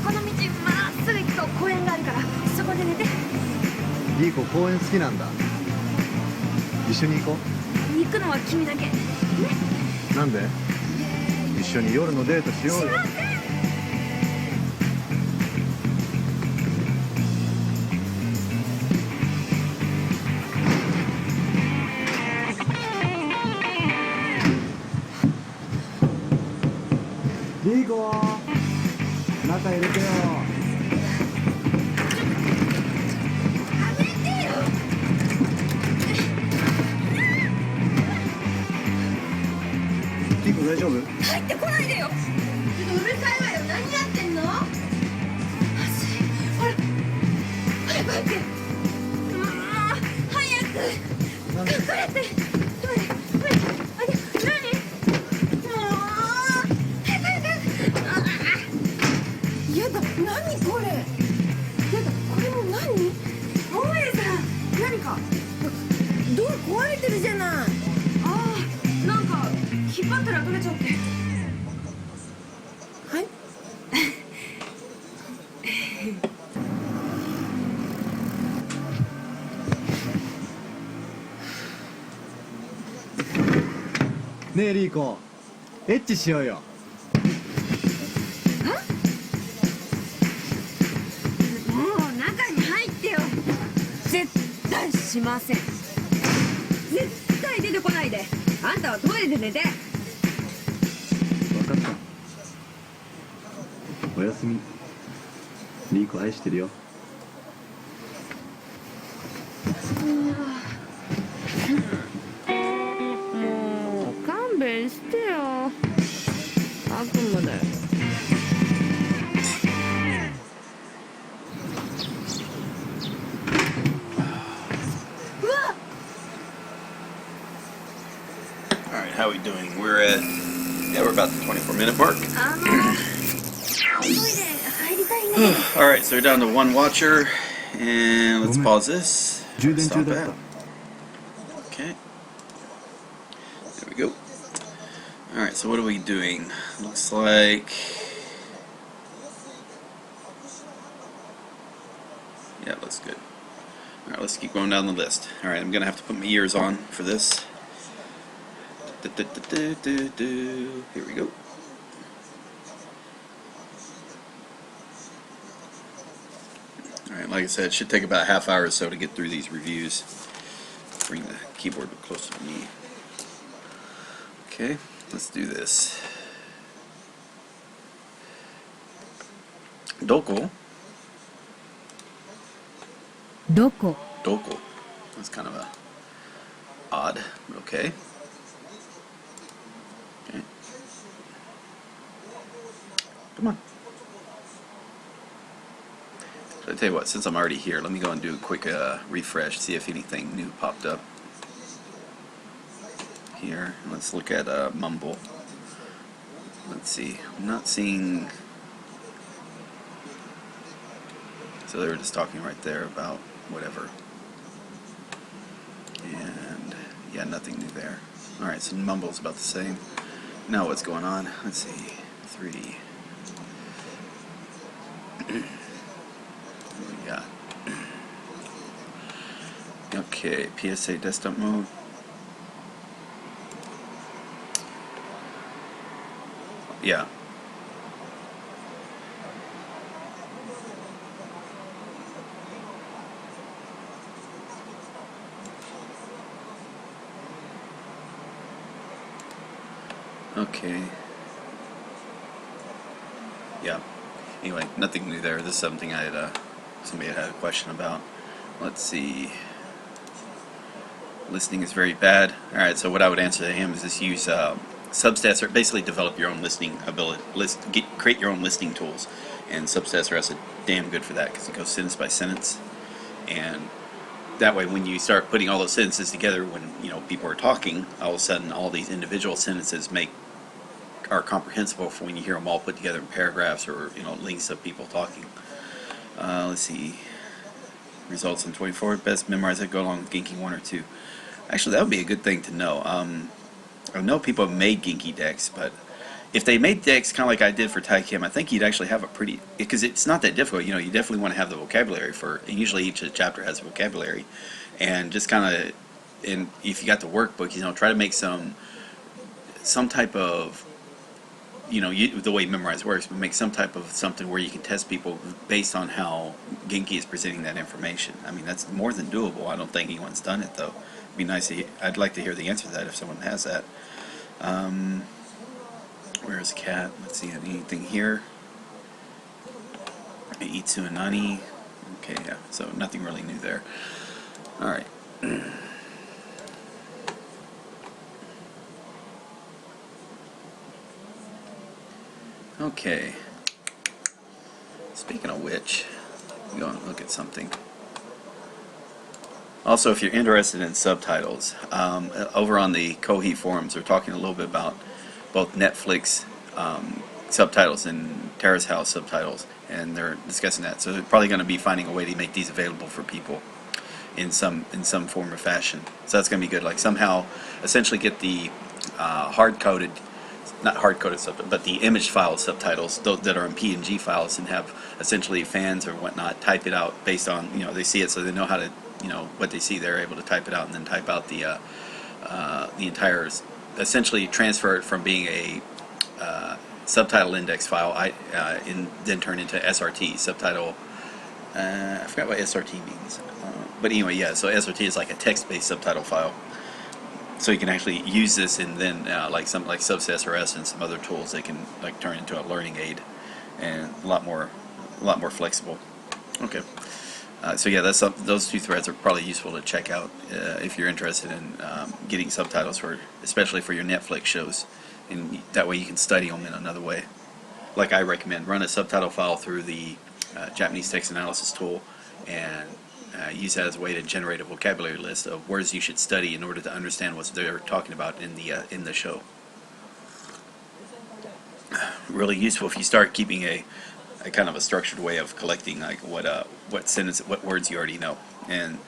C: この道まっすぐ行くと公園があるからそこで寝て。
D: リーコ公園好きなんだ。一緒に行こ
C: 行くのは君だけね。
D: う。なんで？一緒に夜のデートしようよ。リーコ、中入れてよ。リーコ大丈夫？
C: 入ってこないでよ。ちょっとうるさいわよ。何やってんの？まずい。ほら早く入って。早く隠れて。トイレトイレ。あれ何？早く早く。やだ、何これ。やだ、これも何？大家さん、何か。ドア壊れてるじゃない。ああ、なんか引っ張ったら取れちゃって。はい。
D: ねえリーコ、エッチしようよ。
C: もう中に入ってよ。絶対しません。絶対出てこないで。あんたはトイレで寝て。
D: 分かった。おやすみ。リーコ愛してるよ。
C: もう勘弁してよ。悪夢だよ。
A: Alright, how are we doing? We're about the 24-minute mark.
C: トイレ入りたいんだけど。
A: Alright, so we're down to one watcher, and let's pause this.
D: 充電中
A: Stop
D: だった
A: that. Okay. There we go. Alright, so what are we doing? Looks like... Yeah, looks good. Alright, let's keep going down the list. Alright, I'm gonna have to put my ears on for this. Here we go. Alright, like I said, it should take about a half hour or so to get through these reviews. Bring the keyboard closer to me. Okay, let's do this. Doko.
C: どこ？
A: Doko. That's kind of odd, but okay. Okay. Come on. So I tell you what, since I'm already here, let me go and do a quick refresh, see if anything new popped up. Here, let's look at Mumble. Let's see, I'm not seeing... So they were just talking right there about whatever. And yeah, nothing new there. Alright, so Mumble's about the same. Now what's going on? Let's see. 3. What do we got? Okay, PSA desktop mode. Yeah. Okay. Yeah. Anyway, nothing new there. This is something I had somebody had a question about. Let's see. Listening is very bad. Alright, so what I would answer to him is just use Substats, or basically develop your own listening ability. Create your own listening tools. And Substats are damn good for that because it goes sentence by sentence. And that way when you start putting all those sentences together, when people are talking, all of a sudden all these individual sentences make are comprehensible for when you hear them all put together in paragraphs or links of people talking. Let's see. Results in 24. Best memorize that go along with Genki 1 or 2. Actually, that would be a good thing to know. I know people have made Genki decks, but if they made decks kind of like I did for Taikim, I think you'd actually have a pretty, because it's not that difficult. You definitely want to have the vocabulary for, and usually each chapter has a vocabulary, and just kind of, and if you got the workbook, try to make some type of, the way Memorize works, but make some type of something where you can test people based on how Genki is presenting that information. I mean, that's more than doable. I don't think anyone's done it, though. It'd be nice to I'd like to hear the answer to that if someone has that. Where's Cat? Let's see, anything here? Itsu and Nani. Okay, yeah, so nothing really new there. Alright. Okay. Speaking of which, go and look at something. Also, if you're interested in subtitles, over on the Kohi forums, they're talking a little bit about both Netflix subtitles and Terrace House subtitles, and they're discussing that. So they're probably going to be finding a way to make these available for people in some form or fashion. So that's going to be good. Like somehow, essentially get the hard-coded, not hard-coded subtitles, but the image file subtitles that are in PNG files, and have essentially fans or whatnot type it out based on they see it, so they know how to what they see. They're able to type it out and then type out the entire. Essentially transfer it from being a subtitle index file, then turn into SRT, subtitle, I forgot what SRT means, but anyway, yeah, so SRT is like a text-based subtitle file, so you can actually use this, and then like Subs SRS and some other tools, they can turn into a learning aid, and a lot more flexible. Okay. So yeah, those two threads are probably useful to check out if you're interested in getting subtitles especially for your Netflix shows, and that way you can study them in another way. Like I recommend, run a subtitle file through the Japanese text analysis tool, and use that as a way to generate a vocabulary list of words you should study in order to understand what they're talking about in the show. Really useful if you start keeping a kind of a structured way of collecting what words you already know. And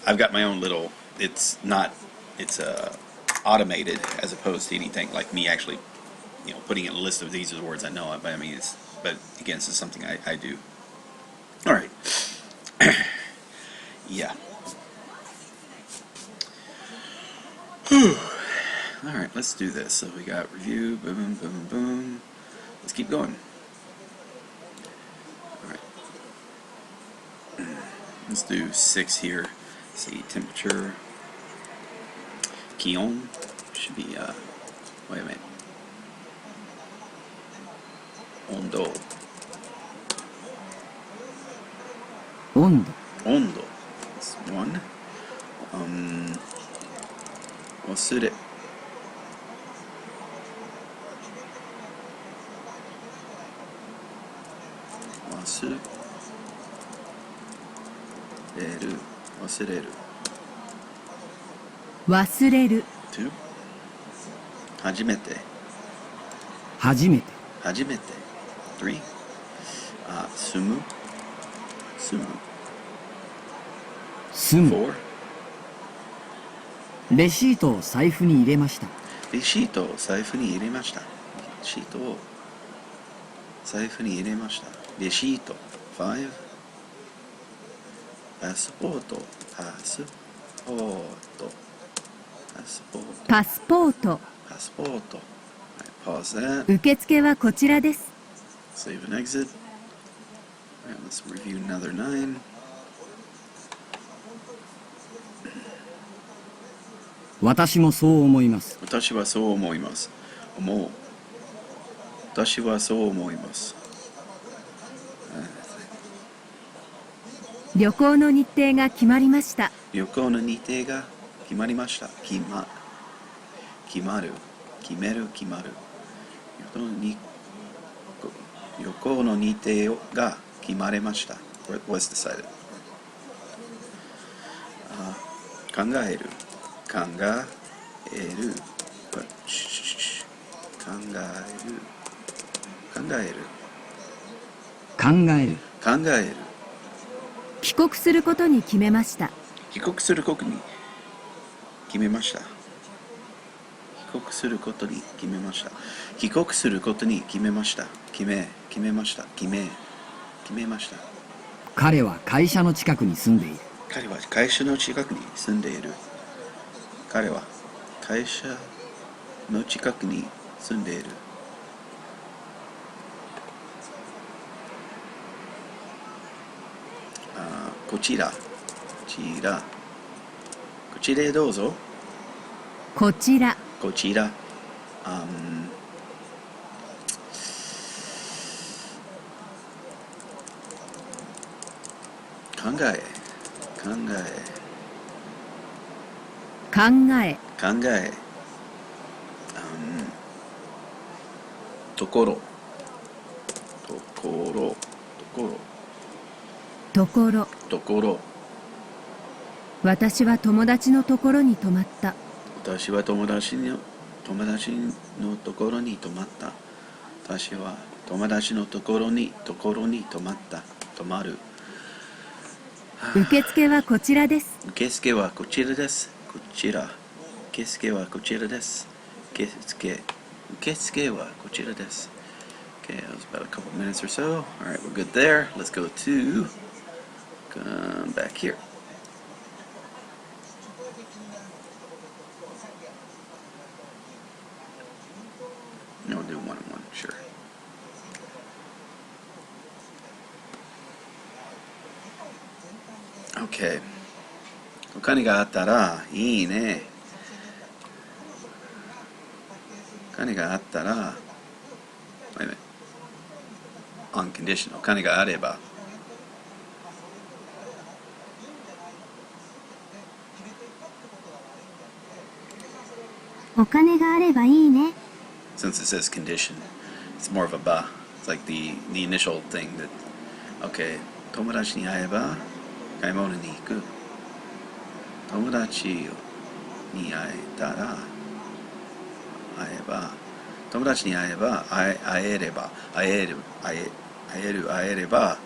A: I've got my own little, it's automated as opposed to anything like me actually putting in a list of these are the words I know. But I mean, but again, this is something I do. All right. Yeah. All right, let's do this. So we got review, boom, boom, boom. Let's keep going. Let's do 6 here. Let's see, temperature. Kion should be, wait a minute. Ondo. Ondo. That's 1. Wasure. Wasereru. 2. 初めて 3. 住む 4.
E: レシートを財布に入れました。
A: レシートを財布に入れました。レシートを財布に入れました。レシート 5. パスポート。Pause that.
C: 受付はこちらです。
A: Save and exit. Alright, let's review another 9.
E: 私もそう思います。
A: 私はそう思います。私はそう思います。
C: 旅行の日程が決まりました。
A: 旅行の日程が決まりました。決まる。旅行の日程が決まりました。was decided. 考える。考える
E: 考える。
A: 考える
C: 帰国することに決めました。
A: 帰国することに決めました。帰国することに決めました。帰国することに決めました。決めました。決めました。
E: 彼は会社の近くに住んでいる。
A: 彼は会社の近くに住んでいる。彼は会社の近くに住んでいる。こちらへどうぞ。
C: こちら。
A: こちら。考え。ところ。
C: 私は友達のところに泊まった。
A: 私は友達のところに泊まった。私は友達のところに泊まった。泊まる。
C: 受付はこちらです。
A: 受付はこちらです。こちら。受付はこちらです。受付はこちらです。Okay, that was about a couple minutes or so. Alright, we're good there. Let's go to come back here. No, we'll do one-on-one, sure. Okay. お金があったらいいね。お金があったら、wait a minute. On condition. お金があれば。
C: お金があればいいね。
A: Since it says condition, it's more of a ba. It's like the initial thing that, okay, 友達に会えば買い物に行く。友達に会えれば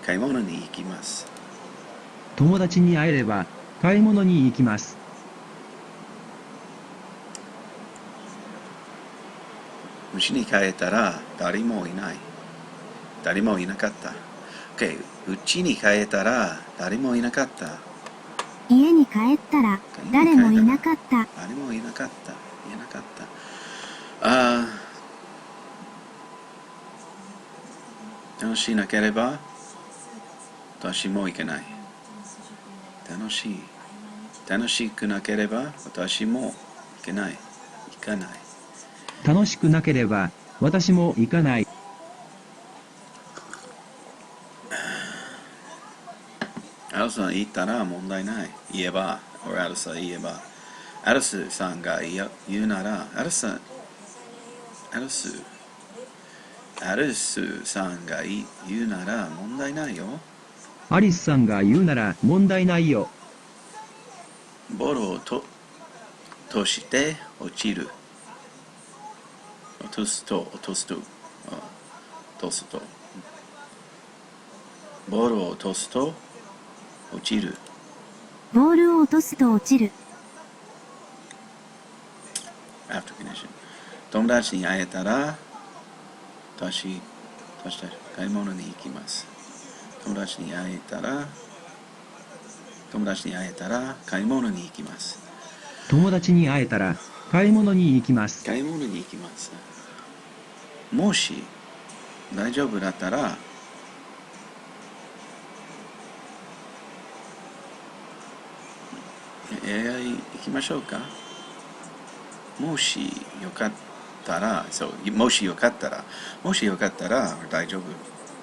A: 買い物に行きます。
F: 友達に会えれば買い物に行きます。
A: 家に帰ったら誰もいない。誰もいなかった。OK。家に帰ったら誰もいなかった。
C: 家に帰ったら誰もいなかった。
A: 誰もいなかった。楽しなければ私も行けない。楽しくなければ私も行かない。
F: 楽しくなければ私も行かない。
A: アルスさん言ったら問題ない。言えば、アルスさん言えば。アルスさんが言うなら、アルスさんが言うなら問題ないよ。
F: アリスさんが言うなら問題ないよ。
A: ボールを落として落ちる。落とすと。ボールを落とすと落ちる。
C: ボールを落とすと落ちる。
A: After condition。友達に会えたら私買い物に行きます。友達に会えたら買い物に行きます。
F: 友達に会えたら買い物に行きます。
A: もし大丈夫だったら映画行きましょうか。もしよかったら大丈夫。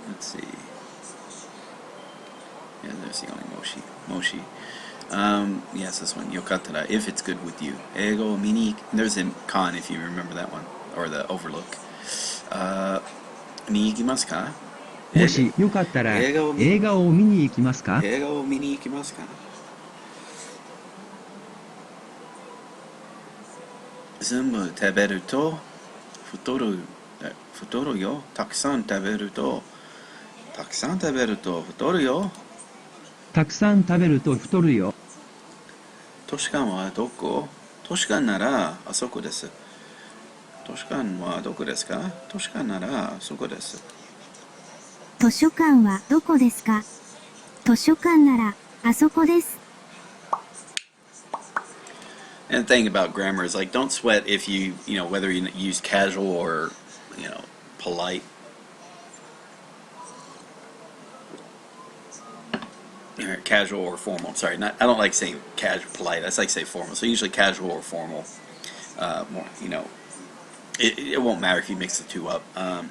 A: Let's see. Yeah, there's the only moshi. Yes, this one. よかったら if it's good with you. 映画を見にthere's a con if you remember that one or the overlook. 見に行きますか？
F: もしよかったら映画を見に行きますか？
A: 全部食べると太る、太るよ。たくさん食べると太るよ。
F: たくさん食べると太るよ。
A: 図書館はどこ？図書館ならあそこです。図書館はどこですか？図書館ならあそこです。
G: 図書館はどこですか？図書館ならあそこです。
A: And the thing about grammar is like, don't sweat if whether you use casual or, polite. Or casual or formal. Sorry, I don't like saying casual, polite. I like say formal. So usually casual or formal. More, it won't matter if you mix the two up. I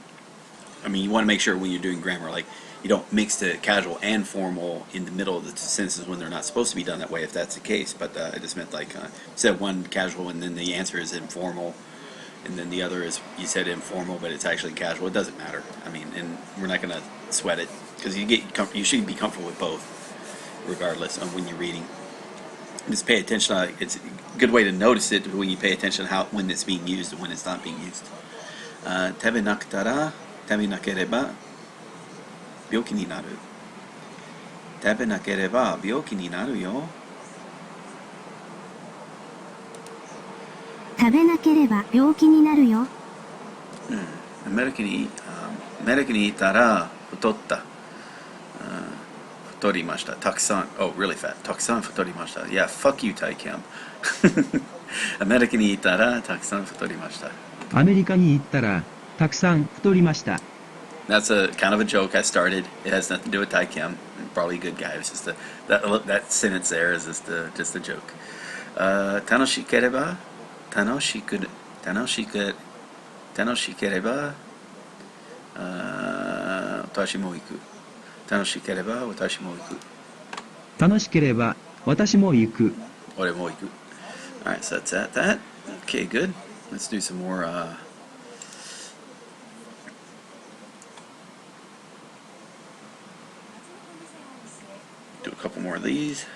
A: mean, you want to make sure when you're doing grammar, like, you don't mix the casual and formal in the middle of the sentences when they're not supposed to be done that way, if that's the case. But I just meant like, said one casual and then the answer is informal, and then the other is you said informal but it's actually casual. It doesn't matter. I mean, and we're not going to sweat it because you should be comfortable with both, regardless of when you're reading. Just pay attention. It's a good way to notice it when you pay attention to when it's being used and when it's not being used. 食べなくたら食べなければ病気になる。食べなければ病気になるよ。
G: 食べなければ病気になるよ。
A: アメリカにいたら太った。太りました。たくさん。Oh, really fat. たくさん太りました。Yeah, fuck you, Thai Cam. アメリカにいたらたくさん太りました。
F: アメリカに行ったらたくさん太りました。
A: That's a kind of a joke I started. It has nothing to do with Tai Kim. Probably a good guy. It's just that sentence there is just a joke. 楽しければ私も行く。楽しければ私も行く。
F: 楽しければ私も行く。
A: 俺も行く。Alright, so that's that. Okay, good. Let's do some more, do a couple more of these.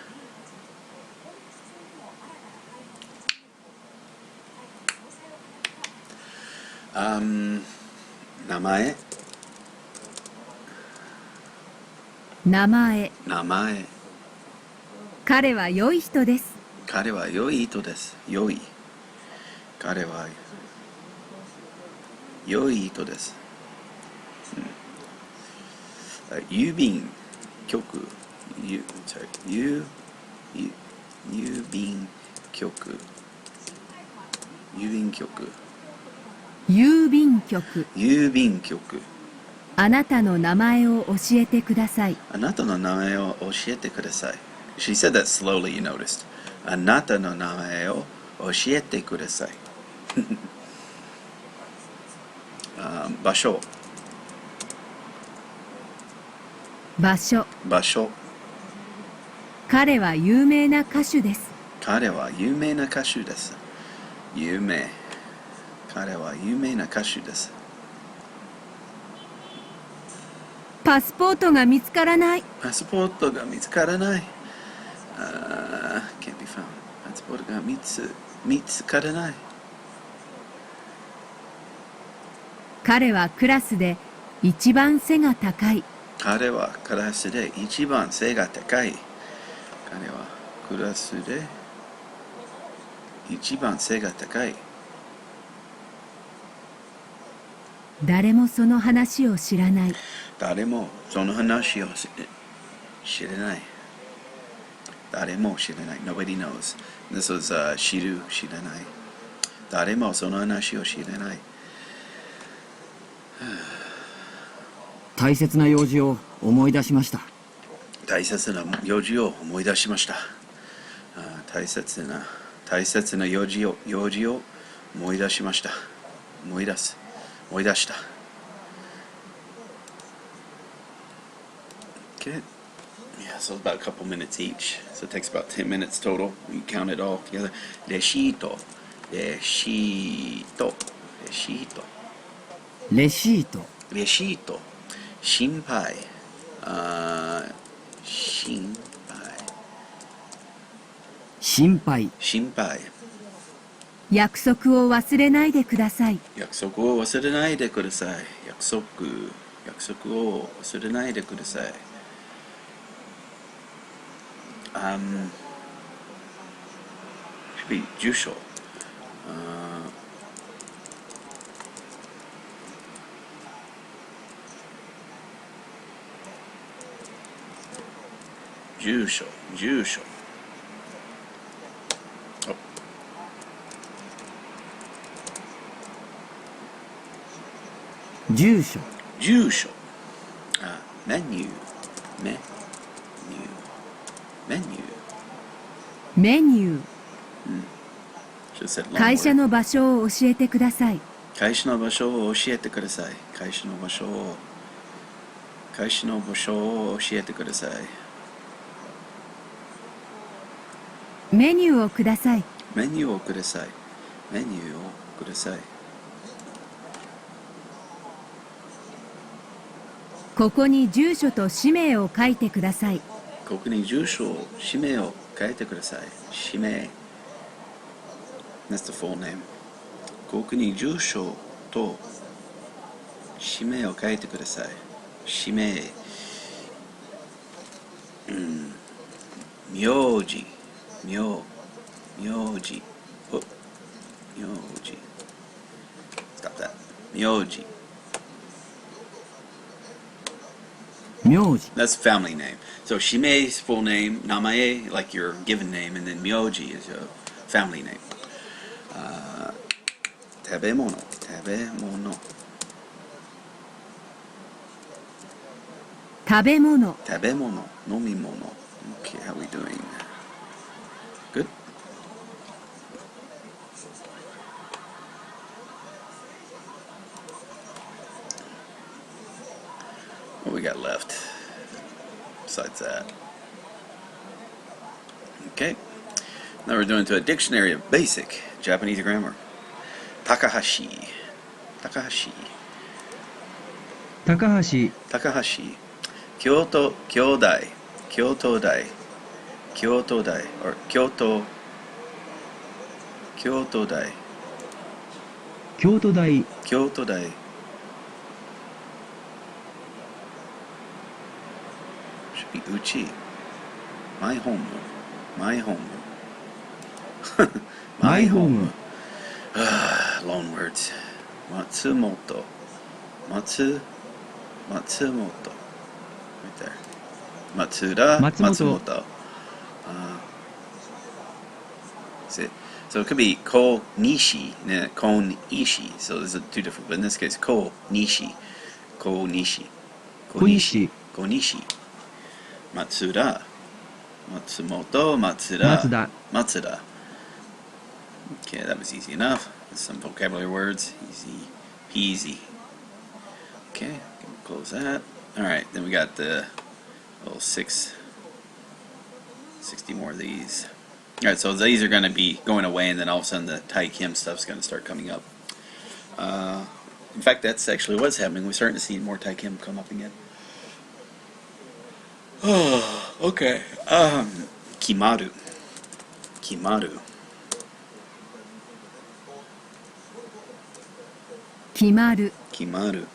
A: Namae.
C: 名前。
A: Namae.
C: 彼は良い人です。
A: 彼は良い人です。良い。彼は良い人です。郵便局。郵便局。郵便局。
C: 郵便局。
A: 郵便局。
C: あなたの名前を教えてください。
A: あなたの名前を教えてください。She said that slowly, you noticed. あなたの名前を教えてください。場所。
C: 場所。
A: 場所。
C: 彼は有名な歌手です。
A: 彼は有名な歌手です。有名。彼は有名な歌手です。
C: パスポートが見つからない。
A: パスポートが見つからない。can't be found. パスポートが見つからない。
C: 彼はクラスで一番背が高い。
A: 彼はクラスで一番背が高い。彼はクラスで一番背が高い。
C: 誰もその話を知らない。
A: 誰もその話を知らない。誰も知らない。Nobody knows. This was 知らない。誰もその話を知らない。
E: 大切な用事を思い出しました。
A: 大切な用事を思い出しました。大切な用事を思い出しました。思い出した。Okay. Yeah, so it's about a couple minutes each. So it takes about 10 minutes total. You count it all together. レシート。
E: レシート。
A: 心配。
E: 心配。
C: 約束を忘れないでください。
A: 約束を忘れないでください。約束を忘れないでください。should be 住所。住所。
E: 住所。
A: 住所。メニュー。
C: メニュー。
A: Should have said long
C: 会社
A: word.
C: の場所を教えてください。
A: 会社の場所を教えてください。会社の場所を教えてください。
C: メニューをください。
A: メニューをください。メニューをください。
C: ここに住所と氏名を書いてください。
A: ここに住所、氏名を書いてください。氏名。That's the full name. ここに住所と氏名を書いてください。氏名。名字。Stop that. 名字。
E: 名字。
A: That's family name. So 氏名 is full name, 名前 like your given name, and then 名字 is a family name. 食べ物。
C: 食べ物。
A: 飲み物。Okay, how we doing? Good? What we got left besides that? Okay. Now we're doing to a dictionary of basic Japanese grammar. Takahashi. 京都、京大 or 京都大 should be uchi. My home. Long words. Matsumoto. Right there. Matsumoto. See? So it could be Ko-nishi, Kon-ishi. So there's two different, but in this case, Ko-nishi. Konishi. Matsuda. Matsumoto. Matsuda. Okay, that was easy enough. Some vocabulary words. Easy peasy. Okay, close that. Alright, then we got the little 60 more of these. Alright, so these are going to be going away, and then all of a sudden the Tai Kim stuff's going to start coming up. In fact, that's actually what's happening. We're starting to see more Tai Kim come up again. Oh, okay. Kimaru. 決まる。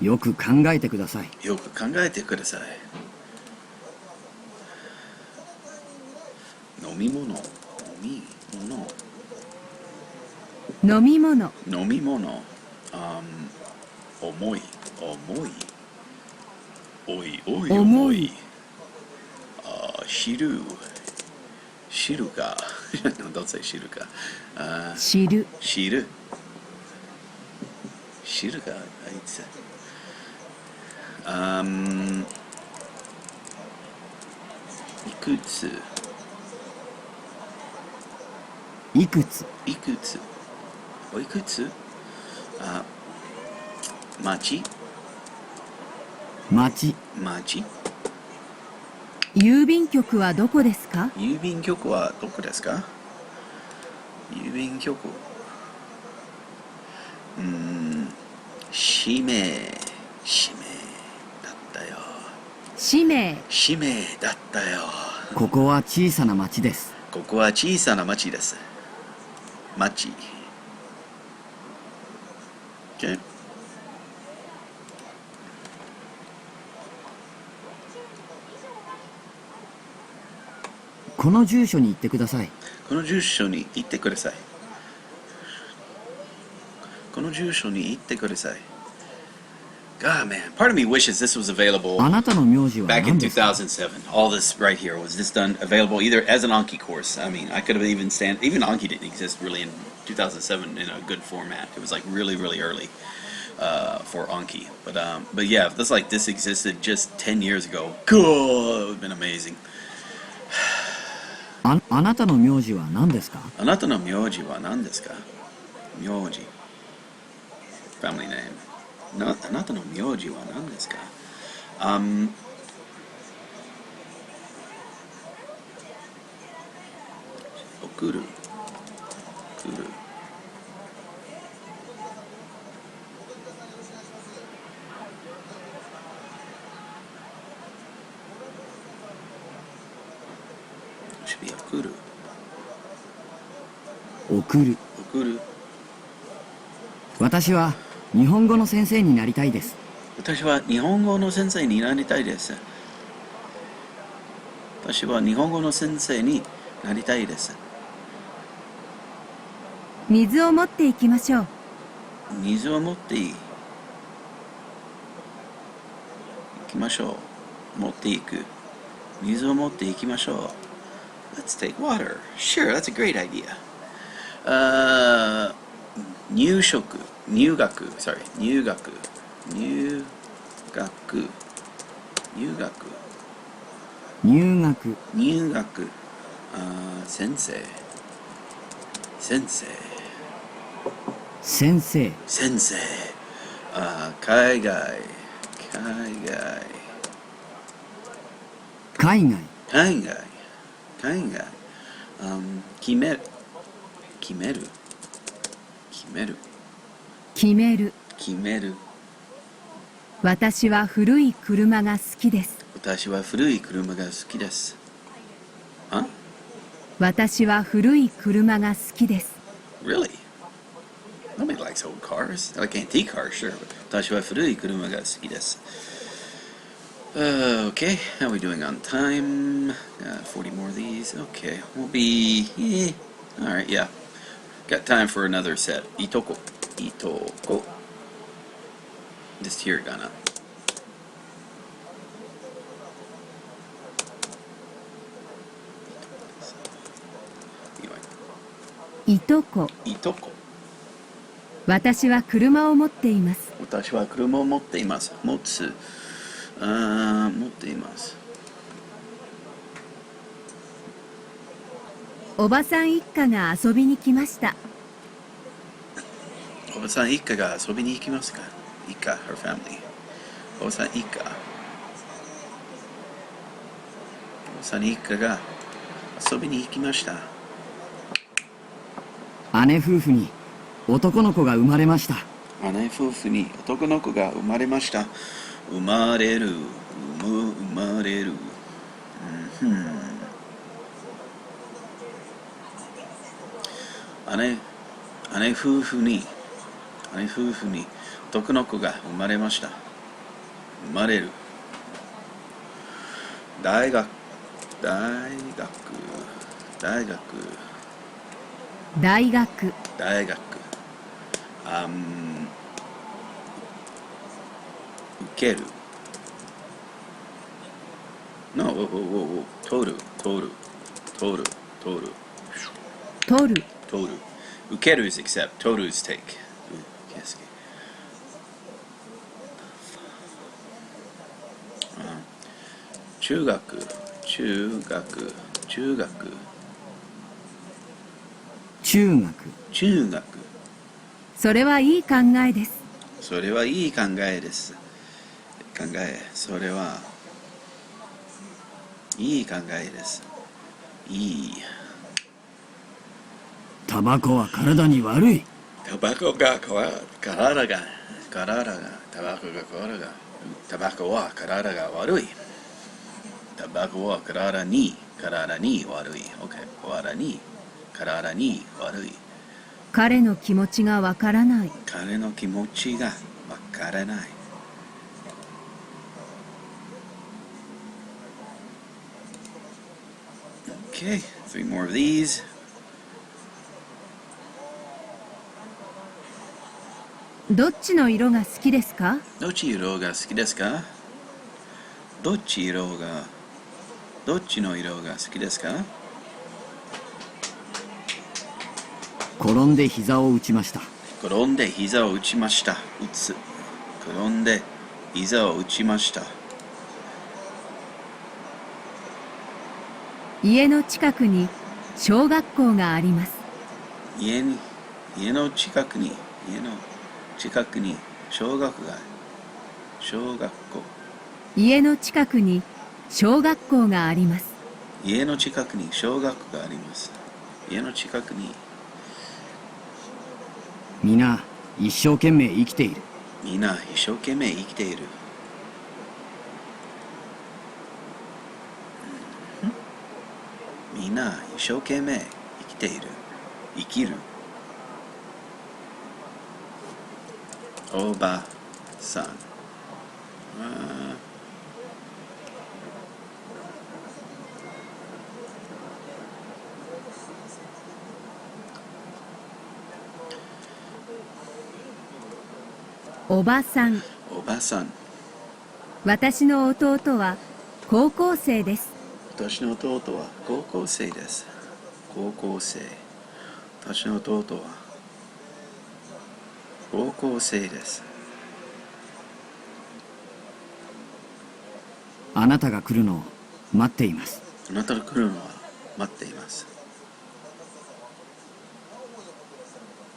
E: よく考えてください。
A: よく考えてください。飲み物。重い。おい。汁か。Don't say 汁か。汁があいつ。いくつ。おいくつ。町。
C: 郵便局はどこですか？
A: 郵便局はどこですか？氏名だったよ。
C: 氏名
A: だったよ。
E: ここは小さな町です。
A: Machi. Okay.
E: この住所に行ってください。
A: この住所に行ってください。この住所に行ってください。God, man, part of me wishes this was available
E: あなたの名字は
A: back
E: 何
A: in
E: ですか？
A: 2007. All this right here was this done available either as an Anki course. I mean, I could have even even Anki didn't exist really in 2007 in a good format. It was like really early for Anki. But yeah, if this existed just 10 years ago, cool, it would have been amazing.
E: あなたの名字は何ですか？
A: あなたの名字は何ですか？名字 family name. あなたの名字は何ですか？送る。送る。送る。
E: 私は日本語の先生になりたいです。
A: 私は日本語の先生になりたいです。私は日本語の先生になりたいです。
C: 水を持っていきましょう。
A: 水を持っていきましょう。持っていく。水を持っていきましょう。Let's take water. Sure, that's a great idea. 入学。入学。先生。海外。決める。
C: 私は古い車が好きです。
A: 私は古い車が好きです。
C: 私は古い車が好きです。
A: Really? Nobody likes old cars. Like antique cars, sure. But 私は古い車が好きです。Okay, how are we doing on time? 40 more of these. Okay, we'll be... Alright, yeah. Got time for another set. Itoko. Just hiragana. Anyway.
C: いとこ。
A: Itoko.
C: 私は車を持っています。
A: 私は車を持っています。持っています。
C: おばさん一家が遊びに来ました。
A: おばさん一家が遊びに行きますか？一家 her family。おばさん一家。おばさん一家が遊びに行きました。
E: 姉夫婦に男の子が生まれました。
A: 姉夫婦に男の子が生まれました。生まれる。姉夫婦に男の子が生まれました。生まれる。大学。受ける。No, whoa. 取る。受ける is accept. 取る is take. Yes. 中学。
C: それはいい考えです。
A: それはいい考えです。それはいい考えです。
E: タバコは体に悪い。
A: タバコは体が悪い。タバコは体に悪い。OK。体に悪い。
C: 彼の気持ちがわからない。
A: 彼の気持ちがわからない。Okay, 3 more of these.
C: どっちの色が好きですか？
A: どっち色が好きですか？どっちの色が好きですか？
E: 転んで膝を打ちました。
A: 転んで膝を打ちました。転んで膝を打ちました。
C: 家の近くに小学校があります。
A: 家の近くに小学校。
C: 家の近くに小学校があります。
A: 家の近くに小学校があります。家の近くに。
E: 皆一生懸命生きている。
A: みんな一生懸命生きている。みんな一生懸命生きている。生きる。おばさん。
C: おばさん。
A: おばさん。
C: 私の弟は高校生です。
A: 私の弟は高校生です。高校生。私の弟は高校生です。
E: あなたが来るのを待っています。
A: あなたが来るのは待っています。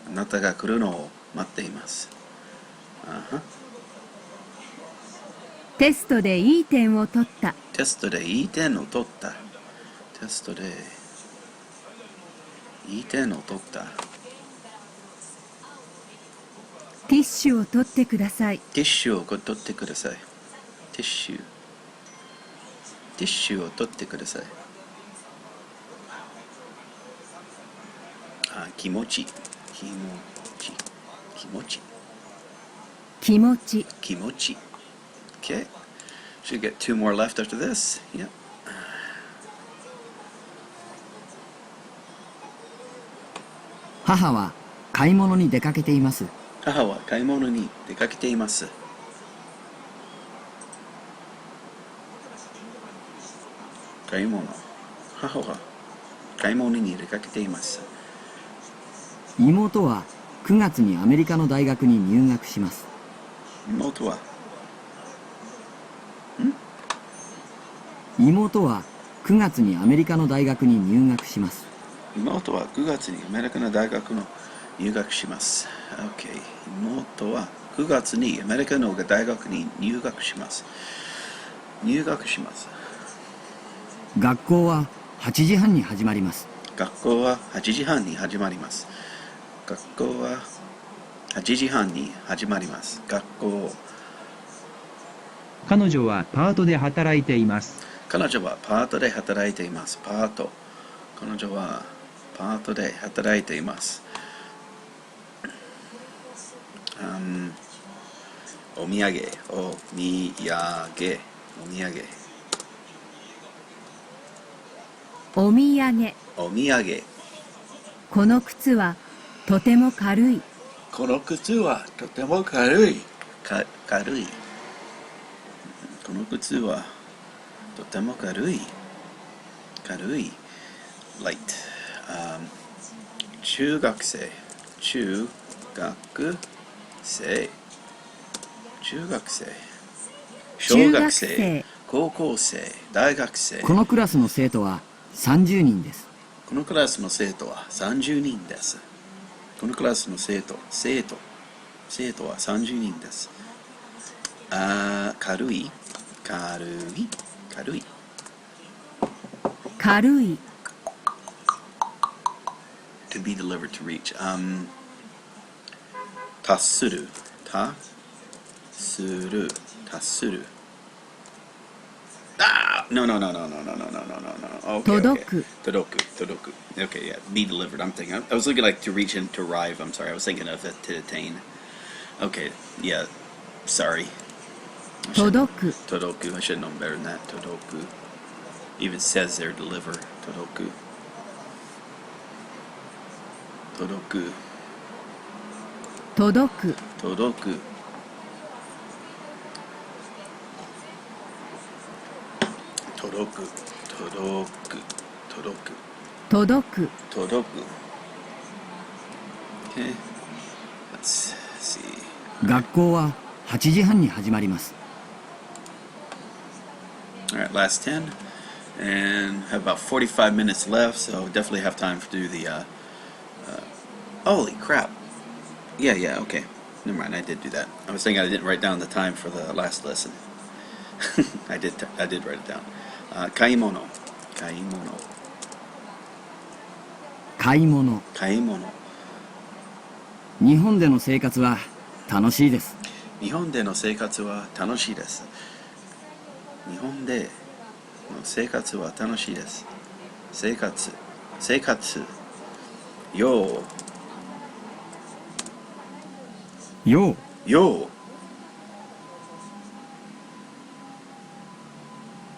A: あなたが来るのを待っています。
C: テストでいい点を取った。
A: テストでいい点を取った。テストでいい点を取った。
C: ティッシュを取ってください。
A: ティッシュを取ってください。ティッシュを取ってください。気持ち。
C: 気持ち。
A: Okay. Should get 2 more left after this. Yep.
E: 母は買い物に出かけています。
A: 母は買い物に出かけています。買い物。母は買い物に出かけています。
E: 妹は9月にアメリカの大学に入学します。
A: 妹は
E: 9月にアメリカの大学に入学します。
A: 妹は9月にアメリカの大学の入学します。OK。妹は9月にアメリカの大学に入学します。
E: 学校は8時半に始まります。
A: 学校は8時半に始まります。学校は8時半に始まります。学校。
F: 彼女はパートで働いています。
A: 彼女はパートで働いています。パート。彼女はパートで働いています。お土産。
C: この靴はとても軽い。
A: この靴はとても軽い。この靴はとても軽い。light。中学生。小学生。高校生。大学生。
E: このクラスの生徒は30人です。
A: このクラスの生徒は30人です。このクラスの生徒は30人です。軽い。To be delivered, to reach. 達する。No. Okay.
E: 届く
A: Todoku. Okay, yeah. Be delivered. I'm thinking. I was looking like to reach and to arrive. I'm sorry. I was thinking of it to attain. Okay. Yeah. Sorry.
E: 届く
A: Todoku. I should have known better than that. Todoku. Even says there deliver. Todoku. Todoku.
E: 届く
A: Todoku. Todoku. Todoku.
E: 届く
A: Todoku. Okay. Let's see.
E: 学校は8時半に始まります
A: Alright, last 10. And have about 45 minutes left, so definitely have time to do the, holy crap. Yeah, okay. Never mind, I did do that. I was thinking I didn't write down the time for the last lesson. I did write it down. Kaimono.
E: 買い物
A: Kaimono.
E: 日本での生活は楽しいです
A: 日本での生活は楽しいです。日本での生活は楽しいです。生活。よう。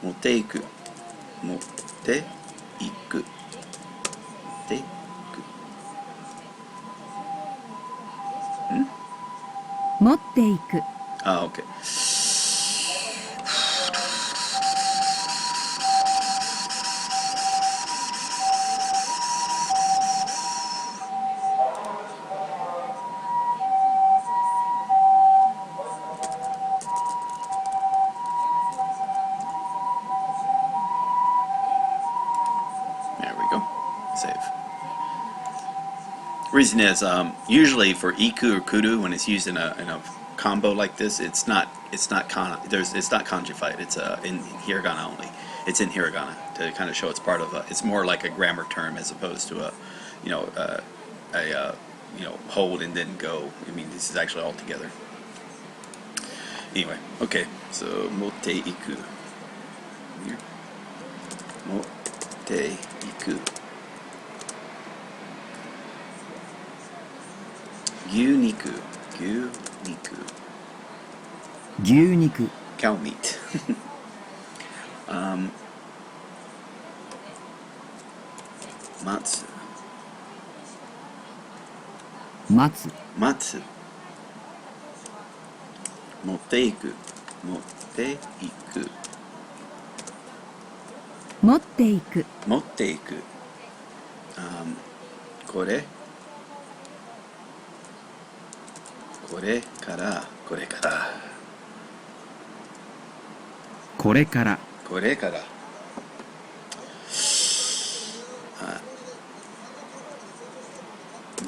A: 持っていく。持っていく。
G: 持っていく
A: Ah, okay. There we go. Save. Reason is, usually for iku or kudu, when it's used in a combo like this, it's not conjugified. It's in hiragana only. It's in hiragana to kind of show it's part of it's more like a grammar term as opposed to a hold and then go. I mean, this is actually all together. Anyway, okay. So motte iku. Here. Motte iku. 牛肉 cow meat 待つ持っていく
G: 持っていく
A: これから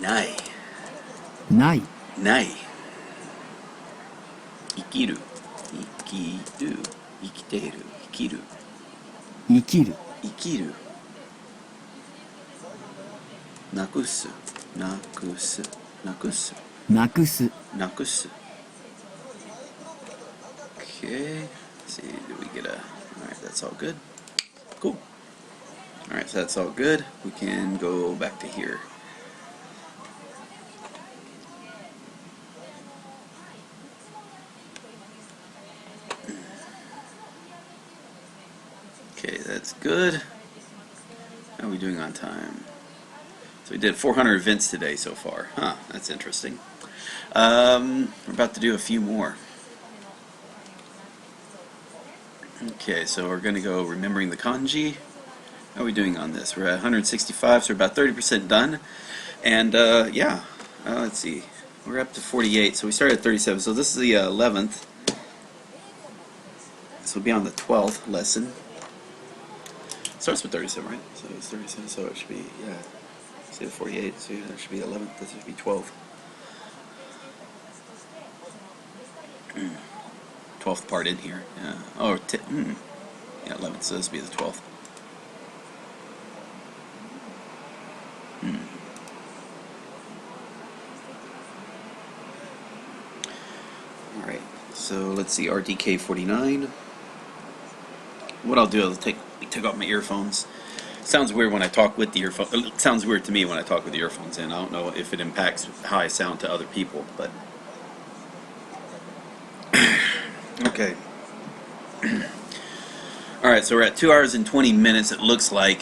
A: ない生きる生きている生きるなくす Okay, let's see, did we get alright, that's all good. Cool. Alright, so that's all good. We can go back to here. Okay, that's good. How are we doing on time? So we did 400 events today so far. Huh, that's interesting. We're about to do a few more. Okay, so we're going to go remembering the kanji. How are we doing on this? We're at 165, so we're about 30% done. And let's see. We're up to 48, so we started at 37. So this is the 11th. This will be on the 12th lesson. It starts with 37, right? So it's 37, so it should be, yeah. Say 48, so that should be 11th, this should be 12th. 12th part in here, yeah. Oh, yeah, 11th, so this would be the 12th. Alright, so let's see, RDK 49. what I'll do is take off my earphones. Sounds weird when I talk with the earphones. It sounds weird to me when I talk with the earphones in. I don't know if it impacts how I sound to other people, but okay. All right, so we're at 2 hours and 20 minutes. It looks like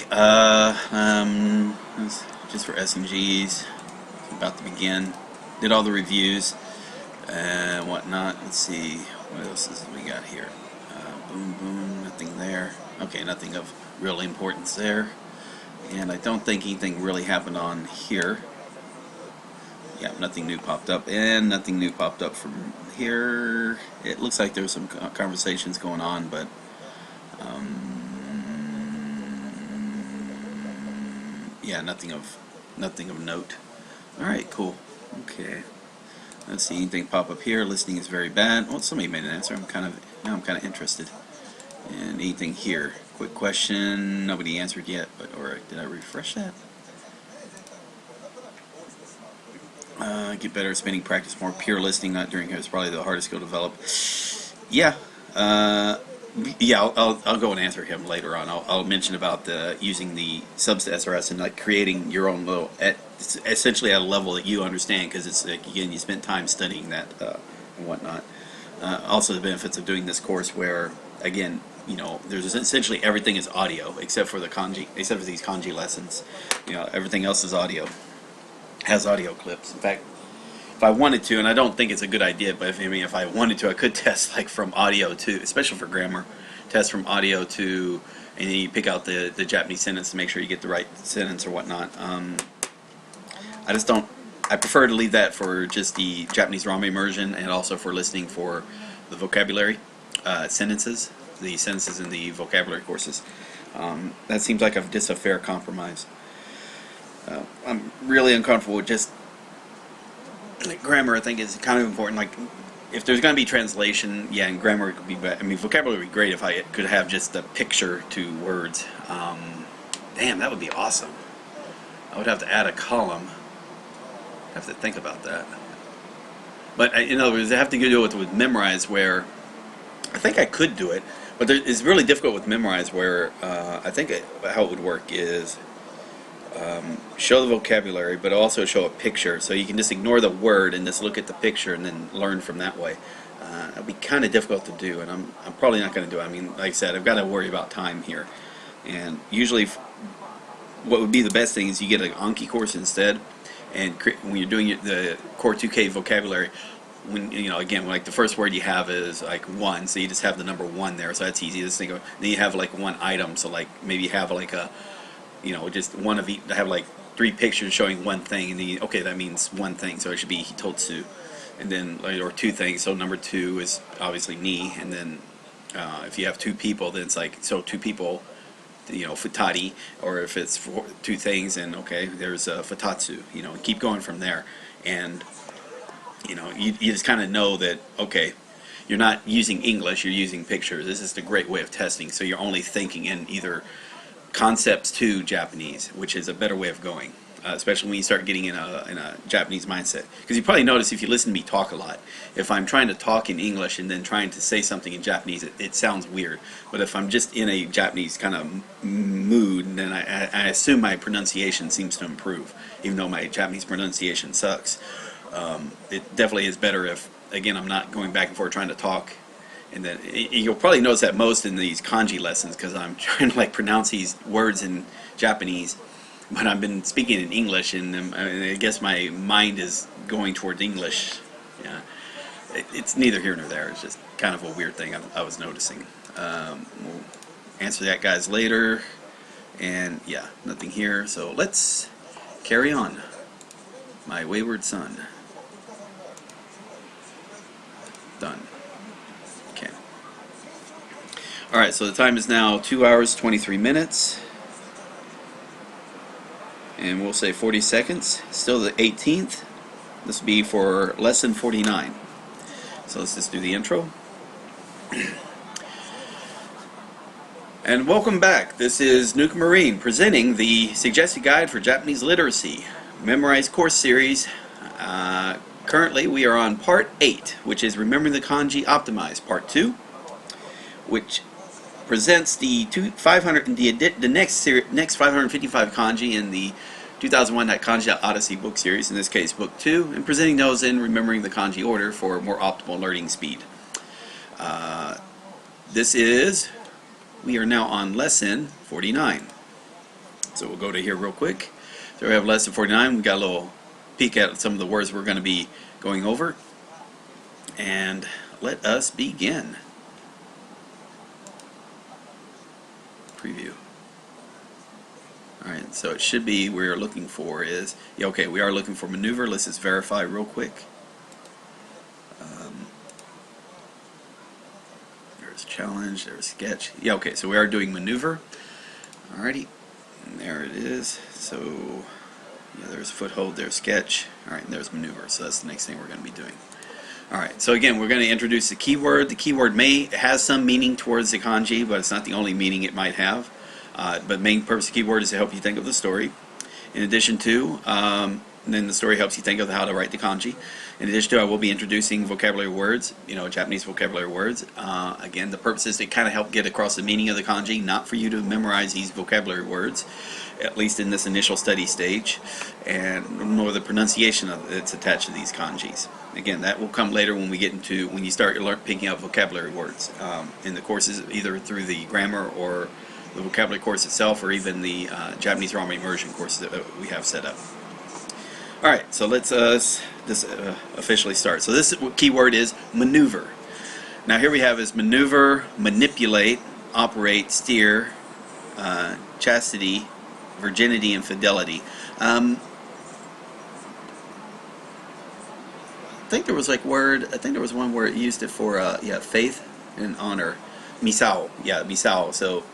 A: just for SGJL. About to begin. Did all the reviews and whatnot. Let's see what else is we got here. Boom, boom. Nothing there. Okay, nothing of real importance there. And I don't think anything really happened on here. Yeah, nothing new popped up, and nothing new popped up from here. It looks like there was some conversations going on, but yeah, nothing of note. All right, cool. Okay, let's see anything pop up here. Listening is very bad. Well, somebody made an answer. I'm kind of interested. And anything here? Quick question. Nobody answered yet, but or did I refresh that? Get better at spinning, practice more. Pure listening, not during here, is probably the hardest skill to develop. Yeah, yeah. I'll go and answer him later on. I'll mention about using the subs to SRS and like creating your own little, essentially at a level that you understand, because it's like, again, you spent time studying that and whatnot. Also, the benefits of doing this course, where again, you know, there's essentially everything is audio except for the kanji, except for these kanji lessons. You know, everything else is audio. Has audio clips. In fact, if I wanted to, and I don't think it's a good idea, but if I wanted to, I could test like from audio to, especially for grammar, test from audio to, and then you pick out the Japanese sentence to make sure you get the right sentence or whatnot. I just don't. I prefer to leave that for just the Japanese ROM immersion, and also for listening for the vocabulary sentences, the sentences in the vocabulary courses. That seems like just a fair compromise. I'm really uncomfortable with just like grammar. I think is kind of important. Like, if there's going to be translation, yeah, and grammar could be better. I mean, vocabulary would be great if I could have just a picture to words. Damn, that would be awesome. I would have to add a column. I have to think about that. But in other words, I have to do it with Memorize, where I think I could do it, but it's really difficult with Memorize, where I think how it would work is show the vocabulary, but also show a picture, so you can just ignore the word and just look at the picture and then learn from that way. It'll be kind of difficult to do, and I'm probably not going to do it. I mean, like I said, I've got to worry about time here, and usually what would be the best thing is you get an Anki course instead, and when you're doing the Core 2K vocabulary, when you know, again, like the first word you have is like 1, so you just have the number 1 there, so that's easy. This thing, then you have like one item, so like maybe you have like a, you know, just one of each. I have like 3 pictures showing one thing, and then okay, that means one thing, so it should be hitotsu, and then or 2 things. So number 2 is obviously ni, and then if you have 2 people, then it's like, so 2 people, you know, futari, or if it's 2 things, and okay, there's futatsu, you know, keep going from there, and you know, you just kind of know that okay, you're not using English, you're using pictures. This is a great way of testing, so you're only thinking in either concepts to Japanese, which is a better way of going, especially when you start getting in a Japanese mindset. Because you probably notice if you listen to me talk a lot, if I'm trying to talk in English and then trying to say something in Japanese, it sounds weird. But if I'm just in a Japanese kind of mood, then I assume my pronunciation seems to improve, even though my Japanese pronunciation sucks. It definitely is better if, again, I'm not going back and forth trying to talk. And then you'll probably notice that most in these kanji lessons, because I'm trying to like pronounce these words in Japanese, but I've been speaking in English, and I guess my mind is going toward English. Yeah, it's neither here nor there. It's just kind of a weird thing I was noticing. We'll answer that, guys, later. And yeah, nothing here. So let's carry on. My wayward son. Done. Alright, so the time is now 2 hours 23 minutes, and we'll say 40 seconds. Still the 18th. This will be for lesson 49. So let's just do the intro. And welcome back. This is Nuke Marine presenting the Suggested Guide for Japanese Literacy Memorize Course Series. Currently we are on Part 8, which is Remembering the Kanji Optimized. Part 2, which presents the 500 the next 555 kanji in the 2001 Kanji Odyssey book series, in this case book 2, and presenting those in remembering the kanji order for more optimal learning speed. We are now on lesson 49. So we'll go to here real quick. So we have lesson 49. We got a little peek at some of the words we're going to be going over. And let us begin. Preview. Alright, so it should be we're looking for is, yeah, okay, we are looking for maneuver. Let's just verify real quick. There's challenge, there's sketch. Yeah, okay, so we are doing maneuver. Alrighty, and there it is. So, yeah, there's foothold, there's sketch. Alright, and there's maneuver. So that's the next thing we're going to be doing. Alright, so again, we're going to introduce the keyword. The keyword has some meaning towards the kanji, but it's not the only meaning it might have. But main purpose of the keyword is to help you think of the story. In addition to, then the story helps you think of how to write the kanji. In addition to, I will be introducing vocabulary words, Japanese vocabulary words. Again, the purpose is to kind of help get across the meaning of the kanji, not for you to memorize these vocabulary words, at least in this initial study stage, and nor the pronunciation that's attached to these kanjis. Again, that will come later when you start picking up vocabulary words in the courses, either through the grammar or the vocabulary course itself, or even the Japanese Ramen immersion courses that we have set up. Alright, so let's officially start. So this keyword is maneuver. Now here we have is maneuver, manipulate, operate, steer, chastity, virginity, and fidelity. I think there was one word used it for faith and honor. Misao, yeah, misao. So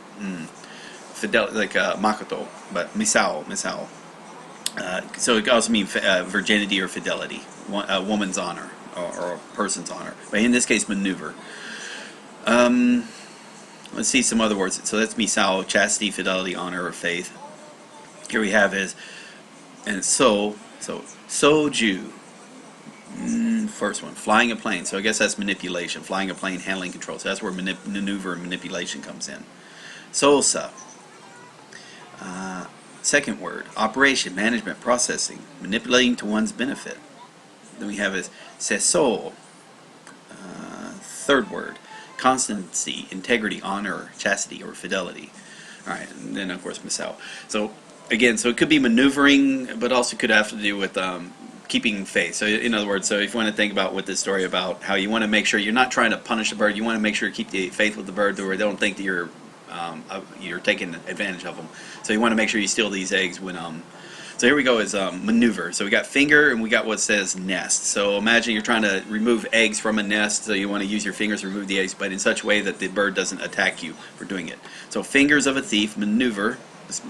A: fidelity, like makoto, but misao. So it could also mean virginity or fidelity, a woman's honor or a person's honor. But in this case, maneuver. Let's see some other words. So that's misao, chastity, fidelity, honor, or faith. Here we have soju. First one, flying a plane. So I guess that's manipulation. Flying a plane, handling control. So that's where maneuver and manipulation comes in. Sosa. Second word, operation, management, processing, manipulating to one's benefit. Then we have is seso. Third word, constancy, integrity, honor, chastity, or fidelity. Alright, and then of course misao. So again, so it could be maneuvering, but also could have to do with keeping faith. So in other words, so if you want to think about what this story about, how you want to make sure you're not trying to punish the bird, you want to make sure you keep the faith with the bird where they don't think that you're taking advantage of them. So you want to make sure you steal these eggs when so here we go is maneuver. So we got finger and we got what says nest. So imagine you're trying to remove eggs from a nest, so you want to use your fingers to remove the eggs, but in such a way that the bird doesn't attack you for doing it. So fingers of a thief, maneuver,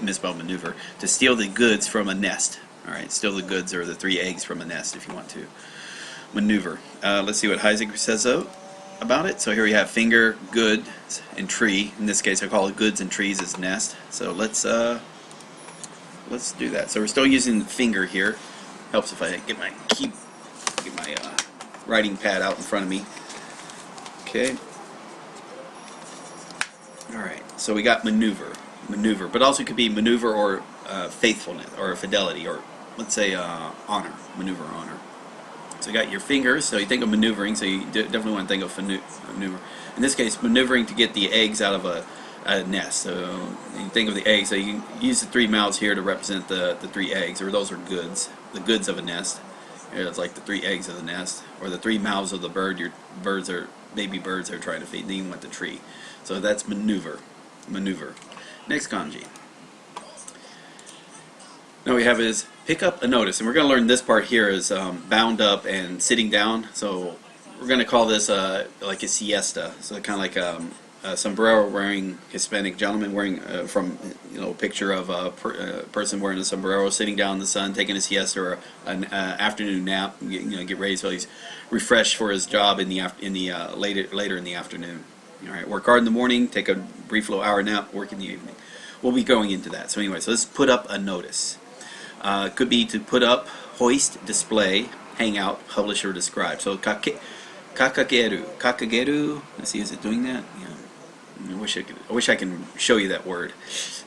A: misspelled maneuver, to steal the goods from a nest. Alright, steal the goods or the 3 eggs from a nest if you want to. Maneuver. Let's see what Heisig says about it. So here we have finger, goods, and tree. In this case I call it goods and trees as nest. So let's do that. So we're still using the finger here. Helps if I get my writing pad out in front of me. Okay. Alright, so we got maneuver, but also could be maneuver or faithfulness or fidelity, or let's say honor, maneuver, honor. So you got your fingers, so you think of maneuvering, so you definitely want to think of maneuver. In this case, maneuvering to get the eggs out of a nest. So you think of the eggs, so you can use the 3 mouths here to represent the 3 eggs, or those are goods, the goods of a nest. It's like the 3 eggs of the nest, or the 3 mouths of the bird. Your birds are baby birds are trying to feed. Then you want the tree. So that's maneuver. Next kanji. Now we have is pick up a notice, and we're going to learn this part here is bound up and sitting down. So we're going to call this like a siesta. So kind of like a sombrero wearing Hispanic gentleman wearing from a picture of a person wearing a sombrero sitting down in the sun taking a siesta or an afternoon nap. Get ready so he's refreshed for his job in the later in the afternoon. All right, work hard in the morning, take a brief little hour nap, work in the evening. We'll be going into that. So anyway, so let's put up a notice. Could be to put up, hoist, display, hang out, publish, or describe. So kakageru. Let's see, is it doing that? Yeah. I wish I can show you that word.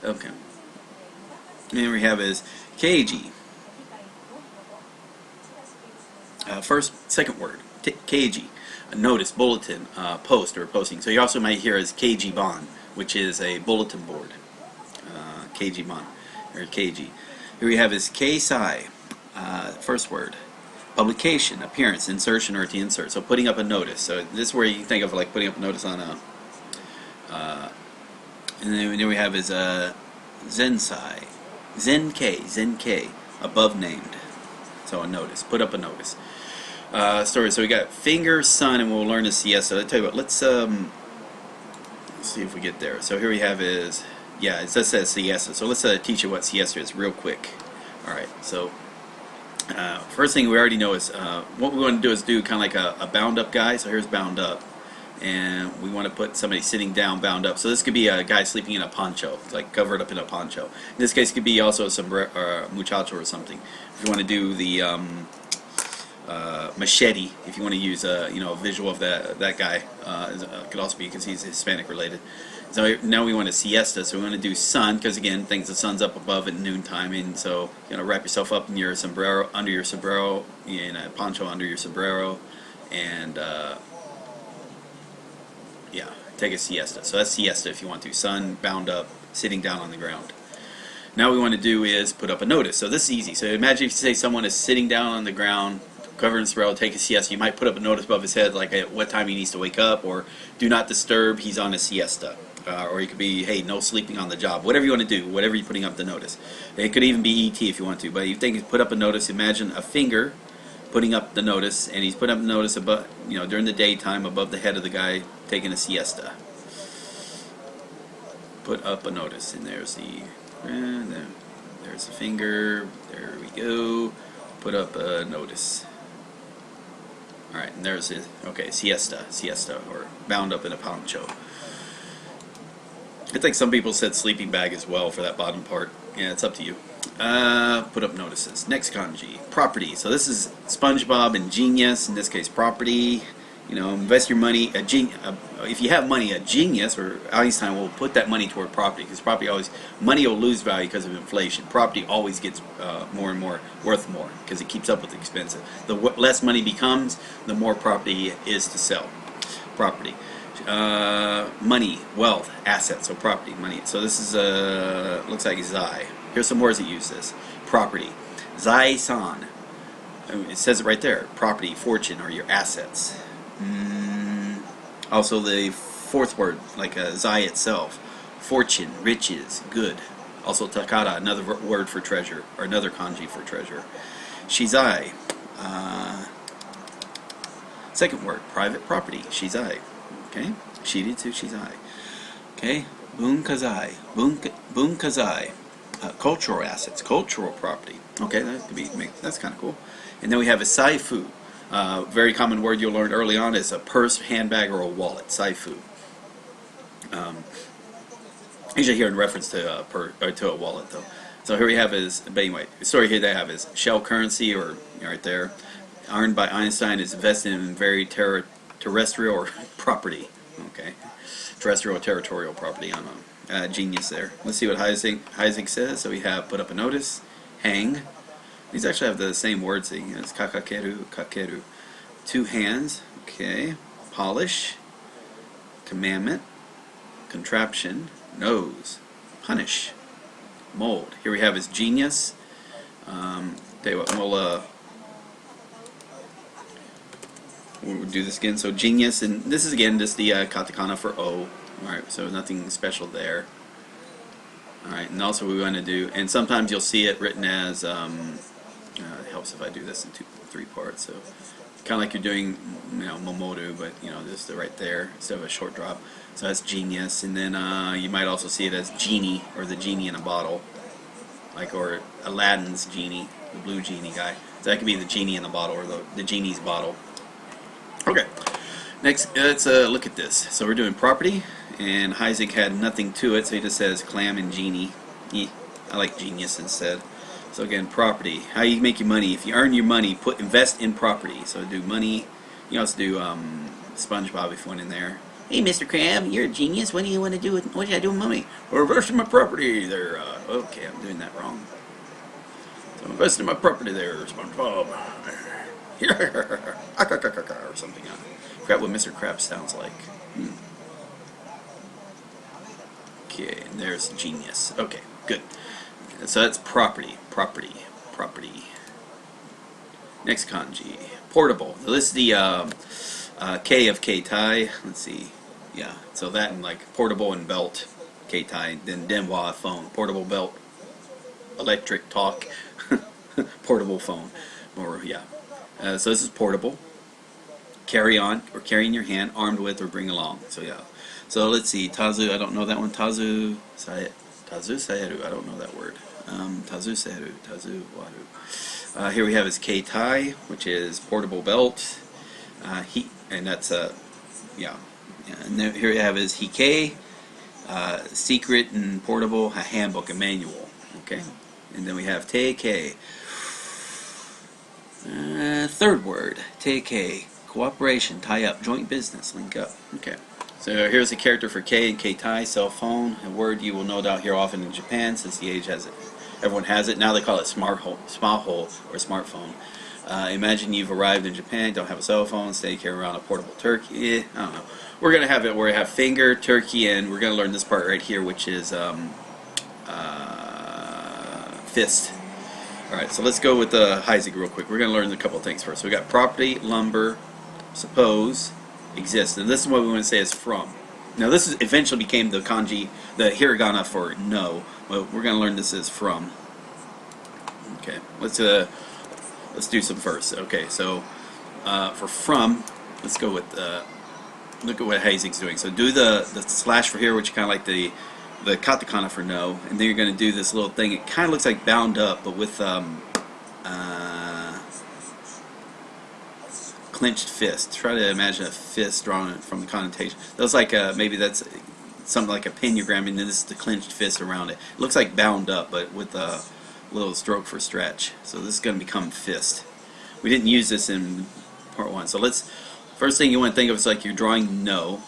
A: Okay. And then we have is keiji. Second word, keiji. A notice, bulletin, post or posting. So you also might hear as keijiban, which is a bulletin board. Keijiban or keiji. Here we have is keisai. First word. Publication, appearance, insertion, or to insert. So putting up a notice. So this is where you think of like putting up a notice on a. And then we have is zensai, zenkei, above named. So a notice. Put up a notice. Story. So we got finger, sun, and we'll learn the siesta. I'll tell you what. Let's see if we get there. So here we have is it just says siesta. So let's teach you what siesta is real quick. All right. So. First thing we already know is what we want to do is do kind of like a bound up guy. So here's bound up, and we want to put somebody sitting down bound up. So this could be a guy sleeping in a poncho, like covered up in a poncho. In this case, it could be also a muchacho or something. If you want to do the machete, if you want to use a visual of that guy, it could also be because he's Hispanic related. So now we want a siesta, so we want to do sun, because again, the sun's up above at noontime, and so wrap yourself up in your sombrero, under your sombrero, in a poncho under your sombrero, and take a siesta. So that's siesta if you want to. Sun, bound up, sitting down on the ground. Now what we want to do is put up a notice. So this is easy. So imagine if you say someone is sitting down on the ground, covered in sombrero, take a siesta. You might put up a notice above his head, like at what time he needs to wake up, or do not disturb, he's on a siesta. Or it could be, hey, no sleeping on the job. Whatever you want to do, whatever you're putting up the notice. It could even be ET if you want to. But you think put up a notice, imagine a finger putting up the notice, and he's putting up the notice above, during the daytime above the head of the guy taking a siesta. Put up a notice, and there's the finger. There we go. Put up a notice. All right, and there's his, siesta, or bound up in a poncho. I think some people said sleeping bag as well for that bottom part. Yeah, it's up to you. Put up notices. Next kanji, property. So this is SpongeBob and Genius. In this case, property. Invest your money. If you have money, a genius or Einstein will put that money toward property, because money will lose value because of inflation. Property always gets more and more worth more because it keeps up with the expenses. The less money becomes, the more property is to sell. Property. Money, wealth, assets, so property, money. So this is looks like zai. Here's some words that use this. Property, zai-san. It says it right there. Property, fortune, or your assets. Also the fourth word, like zai itself. Fortune, riches, good. Also takara, another word for treasure, or another kanji for treasure. Shizai. Second word, private property. Shizai. Okay, shiritsu shizai. Okay, bunkazai, bunkazai, cultural assets, cultural property. Okay, that could be, that's kind of cool. And then we have a saifu. Very common word you'll learn early on is a purse, handbag, or a wallet. Saifu. Usually here in reference to a wallet though. So here we have but anyway, the story here they have is shell currency, or right there, earned by Einstein, is invested in very terrestrial or property. Okay, terrestrial or territorial property. I'm a genius there. Let's see what Heisig says. So we have put up a notice, hang. These actually have the same word thing. It's kakakeru, kakeru. Two hands. Okay, polish, commandment, contraption, nose, punish, mold. Here we have his genius. Tell you what, we'll do this again. So genius, and this is again just the katakana for O. Alright, so nothing special there. Alright, and also we want to do, and sometimes you'll see it written as, it helps if I do this in 3 parts. So kind of like you're doing, momoru, but just right there instead of a short drop. So that's genius, and then you might also see it as genie, or the genie in a bottle, or Aladdin's genie, the blue genie guy. So that could be the genie in the bottle, or the genie's bottle. Okay, next let's look at this. So we're doing property, and Heisig had nothing to it, so he just says clam and genie. I like genius instead. So again, property. How you make your money? If you earn your money, invest in property. So do money. You also do SpongeBob if you went in there. Hey, Mr. Crab, you're a genius. What do you want to do with, what should I do with money? Or invest in my property there. Okay, I'm doing that wrong. So invest in my property there, SpongeBob. Or something. I forgot what Mr. Crab sounds like. Okay, and there's genius. Okay, good. So that's property. Next kanji. Portable. So this is the K of K-Tai. Let's see. Yeah, so that and like portable and belt. K-Tai. Then denwa, phone. Portable belt. Electric talk. Portable phone. Or, yeah. So this is portable. Carry on, or carry in your hand, armed with, or bring along. So, yeah. So let's see. Tazu, I don't know that one. Tazu saeru. I don't know that word. Tazu saeru. Tazu waru. Here we have is K-Tai, which is portable belt. And that's yeah. And then here we have is Hike, secret and portable, a handbook, a manual. Okay. And then we have Teike. Third word, Teike, cooperation, tie up, joint business, link up. Okay. So here's a character for K and K-Tai, cell phone, a word you will no doubt hear often in Japan since the age has it. Everyone has it. Now they call it smartphone or smartphone. Imagine you've arrived in Japan, don't have a cell phone, stay carry around a portable turkey. I don't know. We're going to have it where we have finger, turkey, and we're going to learn this part right here, which is fist. Alright, so let's go with the Heisig real quick. We're going to learn a couple of things first. So we got property, lumber, suppose, exist. And this is what we want to say is from. Now this is eventually became the kanji, the hiragana for no. But we're going to learn this as from. Okay, let's do some first. Okay, so for from, let's go with look at what Heisig's doing. So do the slash for here, which is kind of like the katakana for no, and then you're going to do this little thing. It kind of looks like bound up, but with clenched fist. Try to imagine a fist drawn from the connotation. That's like maybe that's something like a pentagram, and then this is the clenched fist around it. It looks like bound up, but with a little stroke for stretch. So this is going to become fist. We didn't use this in part one. So let's. First thing you want to think of is like you're drawing no.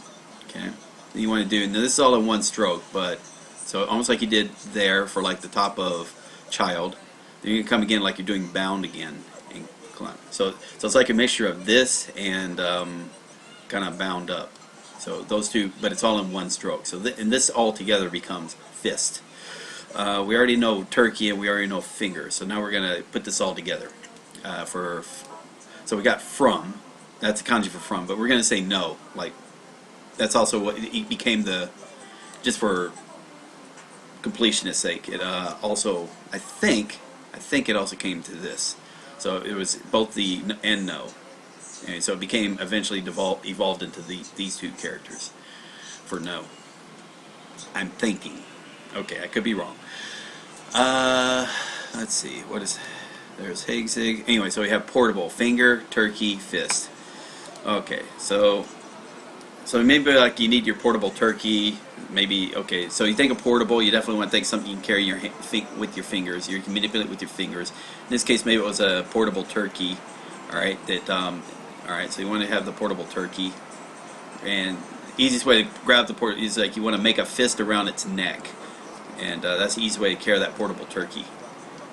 A: Okay. Then you want to do. Now this is all in one stroke, but so almost like you did there for like the top of child. Then you can come again like you're doing bound again. And climb. So it's like a mixture of this and kind of bound up. So those two, but it's all in one stroke. So and this all together becomes fist. We already know turkey and we already know finger. So now we're gonna put this all together. So we got from. That's a kanji for from, but we're gonna say no. Like that's also what it became the. Just for completionist sake, it also I think it also came to this. So it was both the and no. And so it became eventually evolved into these two characters for no. I'm thinking. Okay, I could be wrong. Let's see. What is? There's Heigsig. Anyway, so we have portable, finger, turkey, fist. Okay, so maybe like you need your portable turkey. Maybe okay. So you think of portable, you definitely want to think something you can carry with your fingers. You can manipulate with your fingers. In this case, maybe it was a portable turkey. All right, that. All right, so you want to have the portable turkey, and easiest way to grab the port is like you want to make a fist around its neck, and that's the easy way to carry that portable turkey.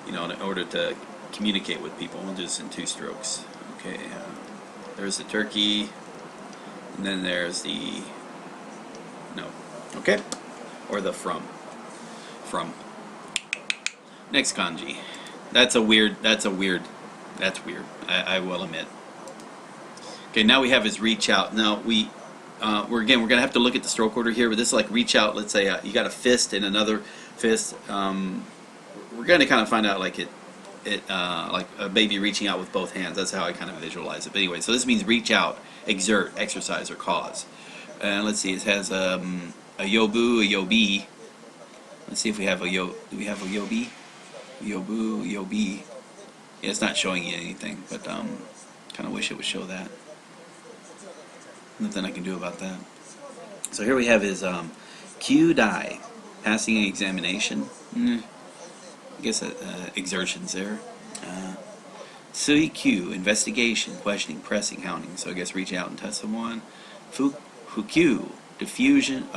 A: You know, in order to communicate with people. We'll do this in two strokes. Okay, there's the turkey, and then there's the no. Okay, or the from. Next kanji. That's weird. That's weird. I will admit. Okay, now we have his reach out. Now we're gonna have to look at the stroke order here, but this is like reach out. Let's say you got a fist and another fist. We're gonna kind of find out like like a baby reaching out with both hands. That's how I kind of visualize it. But anyway, so this means reach out, exert, exercise, or cause. And let's see, it has a yobu, a yobi. Let's see if we have a do we have a yobi? Yobu, yobi. Yeah, it's not showing you anything, but kind of wish it would show that. Nothing I can do about that. So here we have his Q-dai, passing an examination. I guess exertions there. Sui-Q, investigation, questioning, pressing, hounding. So I guess reaching out and touch someone. Fukyu, diffusion,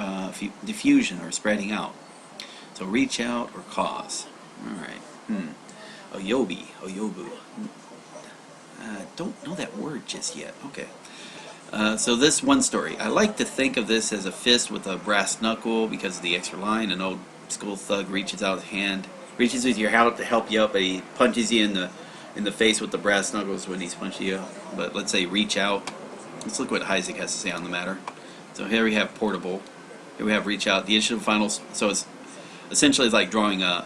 A: diffusion or spreading out. So reach out or cause. All right. Oyobi, oyobu. Don't know that word just yet. Okay. So this one story. I like to think of this as a fist with a brass knuckle because of the extra line. An old school thug reaches out his hand, reaches with your hand to help you up, but he punches you in the face with the brass knuckles when he's punching you. But let's say reach out. Let's look what Isaac has to say on the matter. So here we have portable. Here we have reach out. The initial finals. So it's essentially like drawing a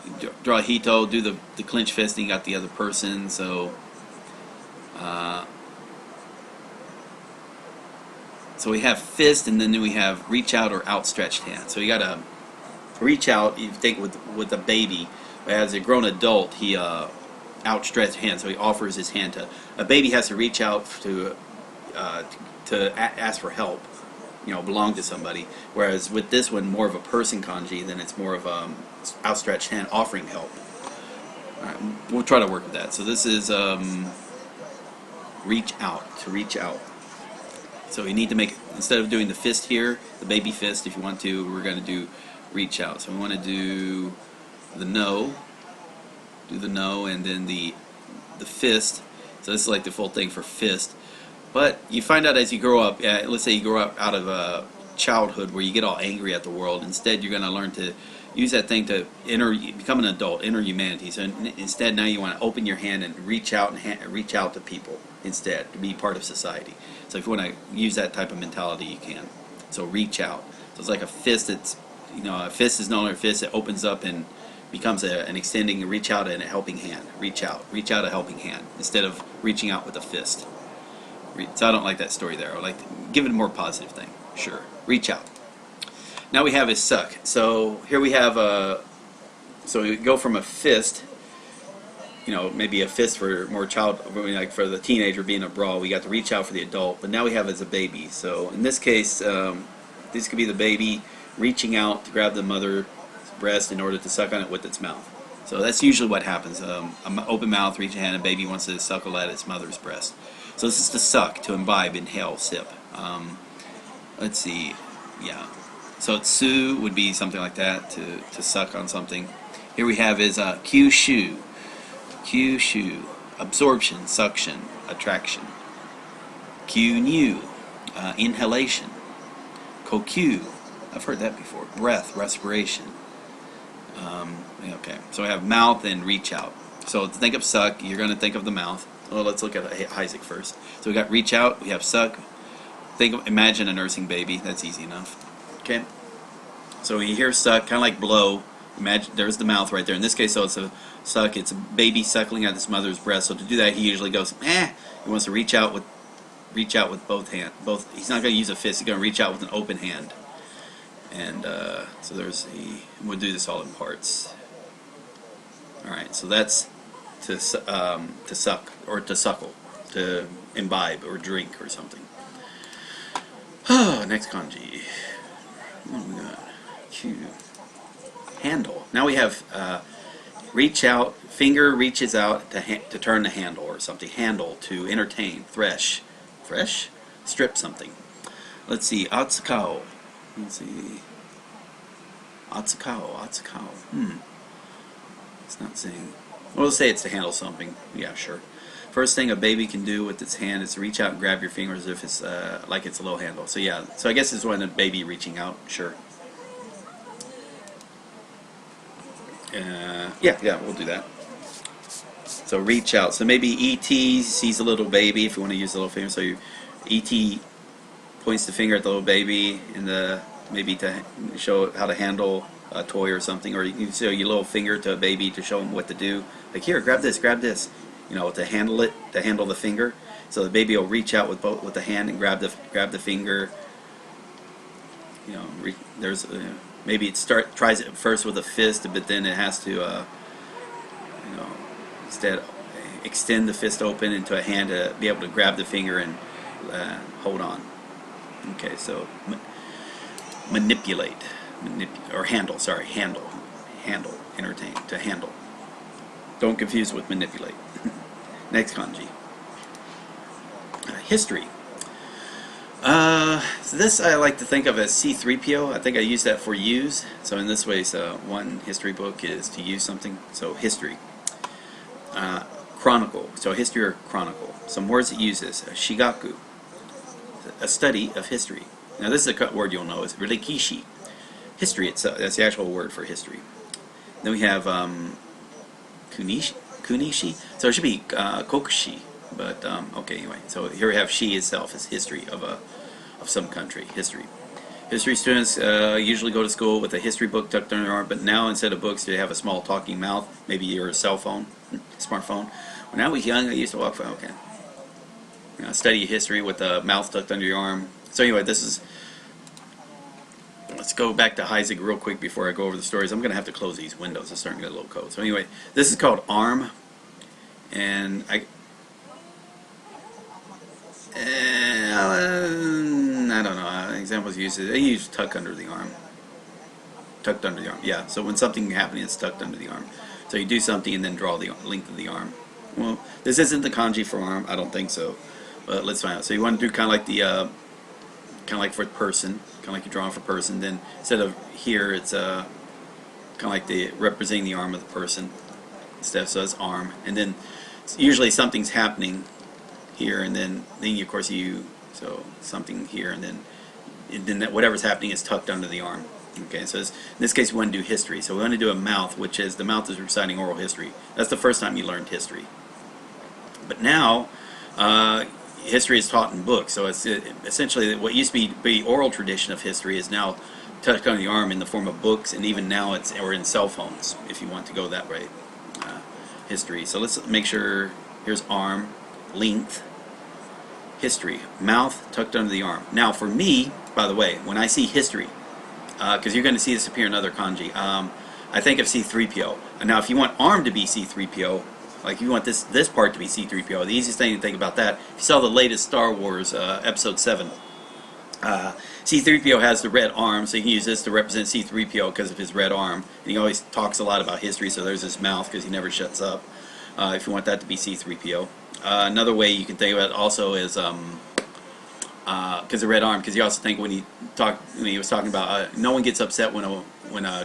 A: hito. Do the clinch fisting. Got the other person. So. So we have fist, and then we have reach out or outstretched hand. So you gotta reach out. You think with a baby, as a grown adult, he outstretched hand. So he offers his hand to a baby. Has to reach out to ask for help. You know, belong to somebody. Whereas with this one, more of a person kanji, then it's more of outstretched hand offering help. All right, we'll try to work with that. So this is reach out, to reach out. So you need to make, instead of doing the fist here, the baby fist, if you want to, we're going to do reach out. So we want to do the no, and then the fist. So this is like the full thing for fist. But you find out as you grow up, let's say you grow up out of childhood where you get all angry at the world. Instead, you're going to learn to use that thing to become an adult, enter humanity. So instead, now you want to open your hand and reach out to people instead, to be part of society. So if you want to use that type of mentality, you can. So reach out. So it's like a fist. That's, you know, a fist is no longer a fist. It opens up and becomes an extending, reach out and a helping hand. Reach out a helping hand instead of reaching out with a fist. So I don't like that story there. I like to give it a more positive thing. Sure. Reach out. Now we have is suck. So here we have so we go from a fist, you know, maybe a fist for more like for the teenager being a brawl. We got to reach out for the adult, but now we have as a baby. So in this case, this could be the baby reaching out to grab the mother's breast in order to suck on it with its mouth. So that's usually what happens. Open mouth, reach a hand, a baby wants to suckle at its mother's breast. So this is to suck, to imbibe, inhale, sip. Let's see, yeah. So tsu would be something like that, to suck on something. Here we have is kyushu. Kyushu, absorption, suction, attraction. Kyunyu, inhalation. Kokyu, I've heard that before. Breath, respiration. Okay, so we have mouth and reach out. So to think of suck, you're going to think of the mouth. Well, let's look at Isaac first. So we got reach out, we have suck. Imagine a nursing baby. That's easy enough. Okay. So when you hear suck, kind of like blow. Imagine there's the mouth right there. In this case, so it's a suck. It's a baby suckling at its mother's breast. So to do that, he usually goes, eh. He wants to reach out with both hands. He's not going to use a fist. He's going to reach out with an open hand. And so we'll do this all in parts. All right. So that's to suck or to suckle, to imbibe or drink or something. Next kanji. What do we got? Q. Handle. Now we have reach out. Finger reaches out to turn the handle or something. Handle, to entertain. Thresh. Fresh? Strip something. Let's see. Atsukao. Let's see. Atsukao. It's not saying. Well, let's say it's to handle something. Yeah, sure. First thing a baby can do with its hand is reach out and grab your fingers if it's like it's a low handle. So yeah, so I guess it's when a baby reaching out. Sure. Yeah, we'll do that. So reach out. So maybe E.T. sees a little baby, if you want to use the little finger. So E.T. points the finger at the little baby, and maybe to show how to handle a toy or something, or you can show your little finger to a baby to show him what to do. Like, here, grab this. You know, to handle the finger. So the baby will reach out with the hand and grab the finger. You know, maybe it tries it first with a fist, but then it has to, you know, instead extend the fist open into a hand to be able to grab the finger and hold on. Okay, so manipulate, or handle. Sorry, handle, entertain, to handle. Don't confuse with manipulate. Next kanji. History. So this I like to think of as C3PO. I think I use that for use. So in this way, one history book is to use something. So history. Chronicle. So history or chronicle. Some words that use this. Shigaku. A study of history. Now this is a word you'll know. It's rikishi. History itself. That's the actual word for history. Then we have kunishi. So it should be kokushi. But okay, anyway. So here we have shi itself as history of some country. History. History students usually go to school with a history book tucked under their arm, but now instead of books they have a small talking mouth, maybe your cell phone, smartphone. When I was young, I used to walk. Okay. Study history with a mouth tucked under your arm. So anyway, this is. Let's go back to Heisig real quick before I go over the stories. I'm going to have to close these windows. It's starting to get a little cold. So anyway, this is called arm, and I don't know. Examples use it. They use tuck under the arm. Tucked under the arm. Yeah. So when something happening, it's tucked under the arm. So you do something and then draw the length of the arm. Well, this isn't the kanji for arm. I don't think so. But let's find out. So you want to do kind of like the kind of like for person, kind of like you're drawing for person. Then instead of here, it's kind of like the representing the arm of the person. Instead, so it's arm, and then usually something's happening here, and then of course so something here, and then whatever's happening is tucked under the arm. Okay, so in this case we want to do history. So we want to do a mouth, which is the mouth is reciting oral history. That's the first time you learned history. But now history is taught in books. So it's essentially what used to be oral tradition of history is now tucked under the arm in the form of books, and even now or in cell phones if you want to go that way. History. So let's make sure. Here's arm, length. History, mouth tucked under the arm. Now for me, by the way, when I see history, because you're going to see this appear in other kanji, I think of C3PO. Now if you want arm to be C3PO, like if you want this part to be C3PO, the easiest thing to think about that, if you saw the latest Star Wars Episode 7, C3PO has the red arm, so you can use this to represent C3PO because of his red arm. And he always talks a lot about history, so there's his mouth because he never shuts up. If you want that to be C3PO. Another way you can think about it also is because the red arm, because you also think when he was talking about no one gets upset when a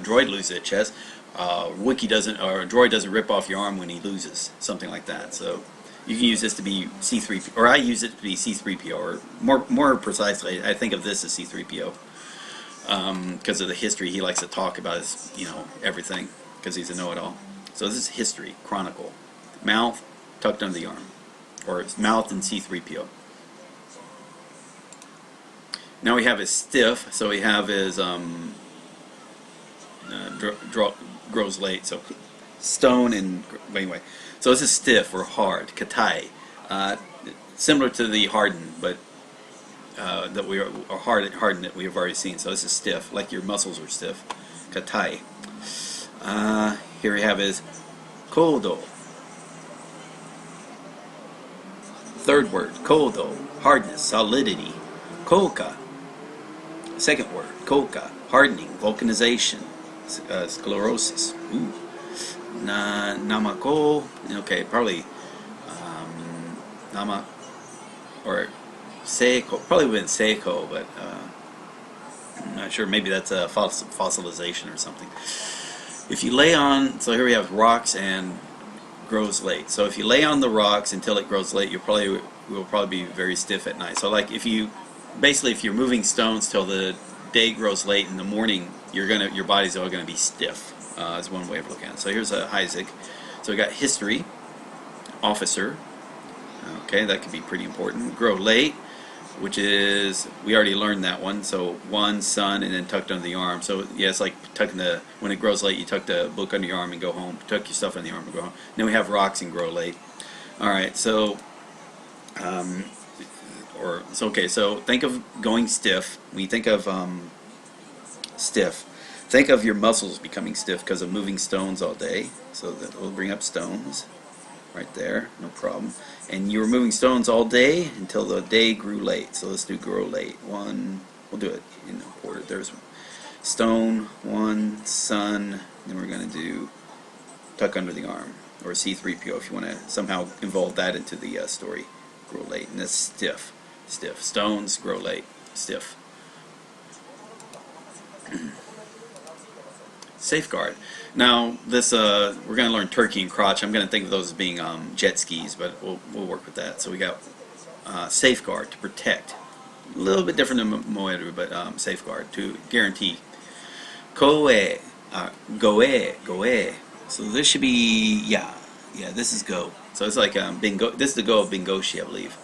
A: droid loses a chest. A droid doesn't rip off your arm when he loses, something like that. So you can use this to be C3PO, or I use it to be C3PO, or more precisely, I think of this as C3PO because of the history he likes to talk about. His, everything, because he's a know-it-all. So this is history, chronicle, mouth tucked under the arm, or it's mouth and C3PO. Now we have his stiff, so we have his grows late, so stone and anyway. So this is stiff or hard, katai, similar to the hardened, but that we are hardened that we have already seen. So this is stiff, like your muscles are stiff, katai. Here we have his kodo. Third word, kodo, hardness, solidity. Koka, second word, koka, hardening, vulcanization, sclerosis. Ooh. Namako, okay, probably nama or seiko, probably been seiko, but I'm not sure. Maybe that's a fossilization or something. If you lay on, so here we have rocks and grows late. So if you lay on the rocks until it grows late, will probably be very stiff at night. So like if you're moving stones till the day grows late in the morning, your body's all gonna be stiff. Is one way of looking at it. So here's a Heisig. So we got history, officer. Okay, that could be pretty important. Grow late, which is, we already learned that one. So one, sun, and then tucked under the arm. So yeah, it's like when it grows late, you tuck the book under your arm and go home. Tuck your stuff under the arm and go home. Then we have rocks and grow late. All right, so okay. So think of going stiff. When you think of stiff, think of your muscles becoming stiff because of moving stones all day. So that will bring up stones right there, no problem. And you were moving stones all day until the day grew late. So let's do grow late. One, we'll do it in order. There's stone, one, sun, then we're going to do tuck under the arm, or C3PO if you want to somehow involve that into the story. Grow late, and that's stiff. stiff. Stones grow late, stiff. Safeguard. Now this we're going to learn turkey and crotch. I'm going to think of those as being jet skis, but we'll work with that. So we got safeguard, to protect. A little bit different than moeru, but safeguard, to guarantee. Koe, goe. So this should be this is go. So it's like bingo. This is the go of bingoshi, I believe,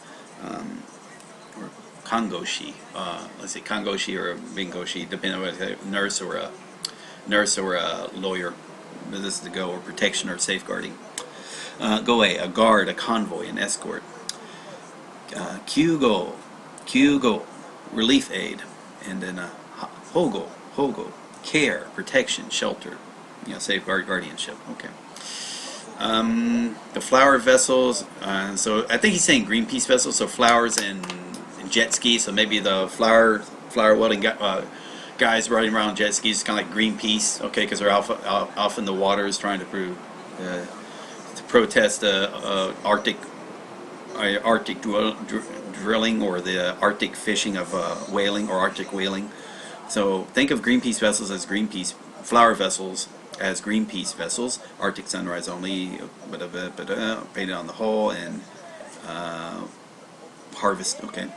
A: or kangoshi. Let's say kangoshi or bingoshi, depending on whether it's a nurse or a lawyer. This is the go, or protection or safeguarding. Goe, a guard, a convoy, an escort. Kyugo, relief aid, and then hogo, care, protection, shelter, safeguard, guardianship. Okay. The flower vessels. So I think he's saying Greenpeace vessels. So flowers and jet skis. So maybe the flower welding guys riding around jet skis, kind of like Greenpeace. Okay, because they're off in the waters trying to protest Arctic drilling, or the Arctic fishing of whaling, or Arctic whaling. So think of Greenpeace vessels as Greenpeace, flower vessels as Greenpeace vessels. Arctic sunrise only, painted on the hull, and harvest. Okay,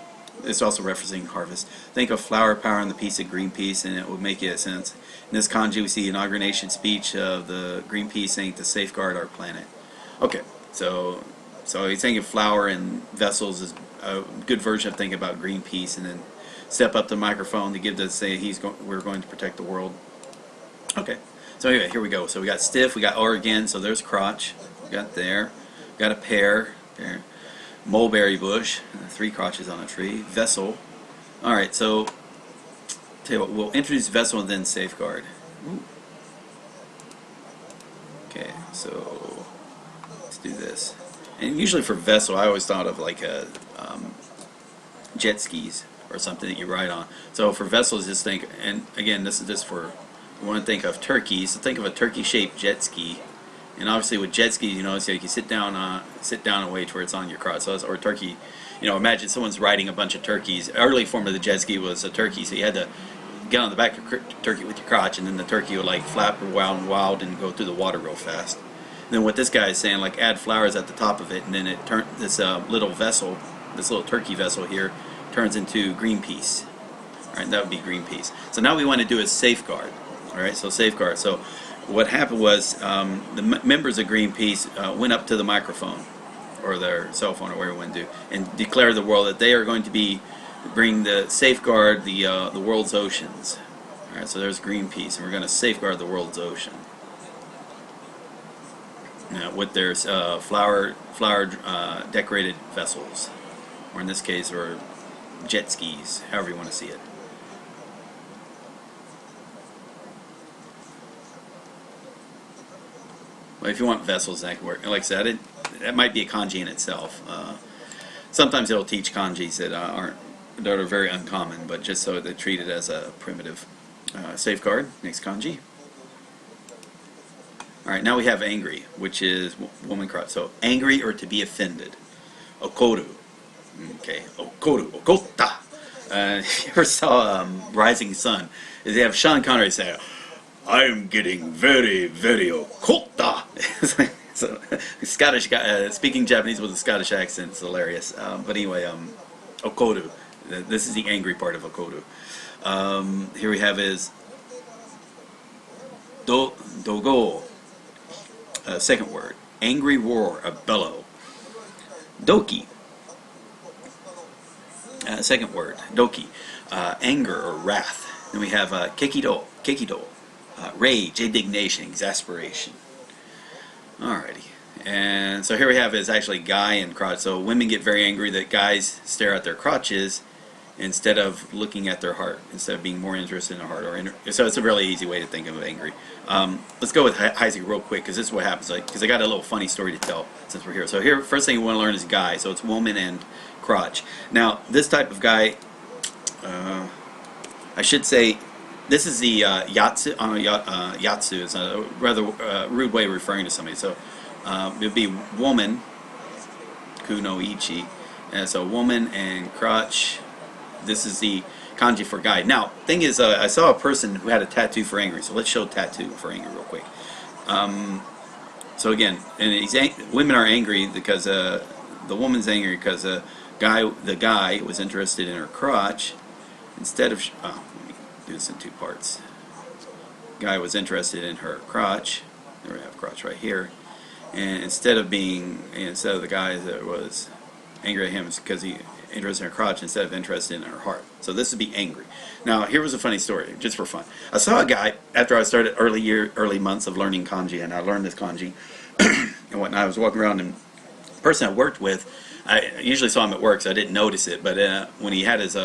A: it's also referencing harvest. Think of flower power on the piece of Greenpeace, and it will make it sense. In this kanji, we see inauguration speech of the Greenpeace saying to safeguard our planet. Okay, so he's thinking flower and vessels is a good version of thinking about Greenpeace, and then step up the microphone to give we're going to protect the world. Okay, so anyway, here we go. So we got stiff, we got or again, so there's crotch, we got there, we got a pear, mulberry bush, 3 crotches on a tree, vessel. Alright, so tell you what, we'll introduce vessel and then safeguard. Ooh. Okay, so let's do this. And usually for vessel, I always thought of like a jet skis or something that you ride on. So for vessels, just think, and again, this is just for, you want to think of turkeys. So think of a turkey-shaped jet ski. And obviously with jet skis, so you can sit down and wait where it's on your crotch. So or turkey, imagine someone's riding a bunch of turkeys. Early form of the jet ski was a turkey, so you had to get on the back of the turkey with your crotch, and then the turkey would like flap wild and go through the water real fast. And then what this guy is saying, like add flowers at the top of it, and then it turn this little vessel, this little turkey vessel here, turns into Greenpeace. All right, that would be Greenpeace. So now we want to do is safeguard. All right, so safeguard. So what happened was the members of Greenpeace went up to the microphone or their cell phone or whatever they went to do, and declared to the world that they are going to bring the safeguard the world's oceans. All right, so there's Greenpeace, and we're going to safeguard the world's ocean. With their flower decorated vessels, or in this case, or jet skis, however you want to see it. Well, if you want vessels, that can work. Like I said, that might be a kanji in itself. Sometimes it'll teach kanjis that are very uncommon, but just so they treat it as a primitive. Safeguard, next kanji. Alright, now we have angry, which is woman crotch. So, angry or to be offended. Okoru. Okay, okoru, okota. You ever saw Rising Sun? They have Sean Connery say, I am getting very, very okota. So, Scottish guy, speaking Japanese with a Scottish accent, it's hilarious. But anyway, okoru. This is the angry part of okoru. Here we have is dogo. Second word, angry roar, a bellow. Doki. Second word, doki, anger or wrath. Then we have kekido, rage, indignation, exasperation. Alrighty. And so here we have is actually guy and crotch. So women get very angry that guys stare at their crotches instead of looking at their heart, instead of being more interested in their heart. So it's a really easy way to think of angry. Let's go with Heisey real quick, because this is what happens. Because I got a little funny story to tell since we're here. So here, first thing you want to learn is guy. So it's woman and crotch. Now, this type of guy, I should say, this is the yatsu. Yatsu is a rather rude way of referring to somebody. So it would be woman, ku no ichi, And so woman and crotch. This is the kanji for guy. Now, thing is, I saw a person who had a tattoo for angry. So let's show tattoo for angry real quick. So again, and women are angry because the woman's angry because the guy was interested in her crotch instead of. Oh, let me do this in two parts. Guy was interested in her crotch. There we have crotch right here, and instead of the guy that was angry at him because he interested in her crotch instead of interested in her heart. So this would be angry. Now here was a funny story, just for fun. I saw a guy after I started early months of learning kanji, and I learned this kanji and whatnot. I was walking around, and the person I worked with, I usually saw him at work, so I didn't notice it. But when he had his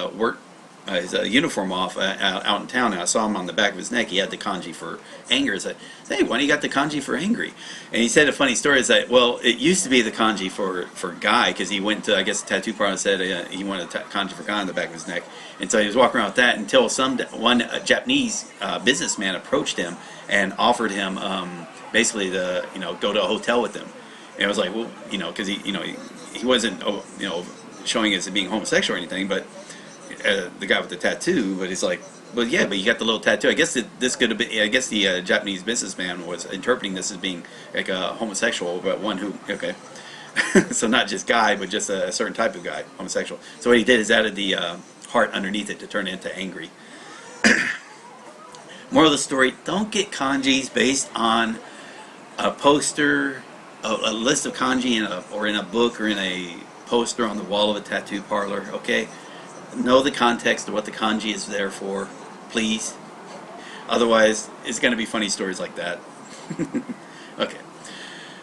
A: uniform off out in town, and I saw him on the back of his neck, he had the kanji for anger. I said, "Hey, why do you got the kanji for angry?" And he said a funny story. Is that, well, it used to be the kanji for guy, because he went to, I guess, a tattoo parlor and said he wanted a kanji for guy on the back of his neck. And so he was walking around with that until one Japanese businessman approached him and offered him basically to go to a hotel with him. And I was like, well, because he wasn't showing us as being homosexual or anything, but the guy with the tattoo, but he's like, well, yeah, but you got the little tattoo. I guess this could have been. I guess the Japanese businessman was interpreting this as being like a homosexual, but one who, okay, so not just guy, but just a certain type of guy, homosexual. So what he did is added the heart underneath it to turn it into angry. Moral of the story: don't get kanjis based on a poster, a list of kanji or in a book or in a poster on the wall of a tattoo parlor. Okay. Know the context of what the kanji is there for, please. Otherwise, it's going to be funny stories like that. Okay.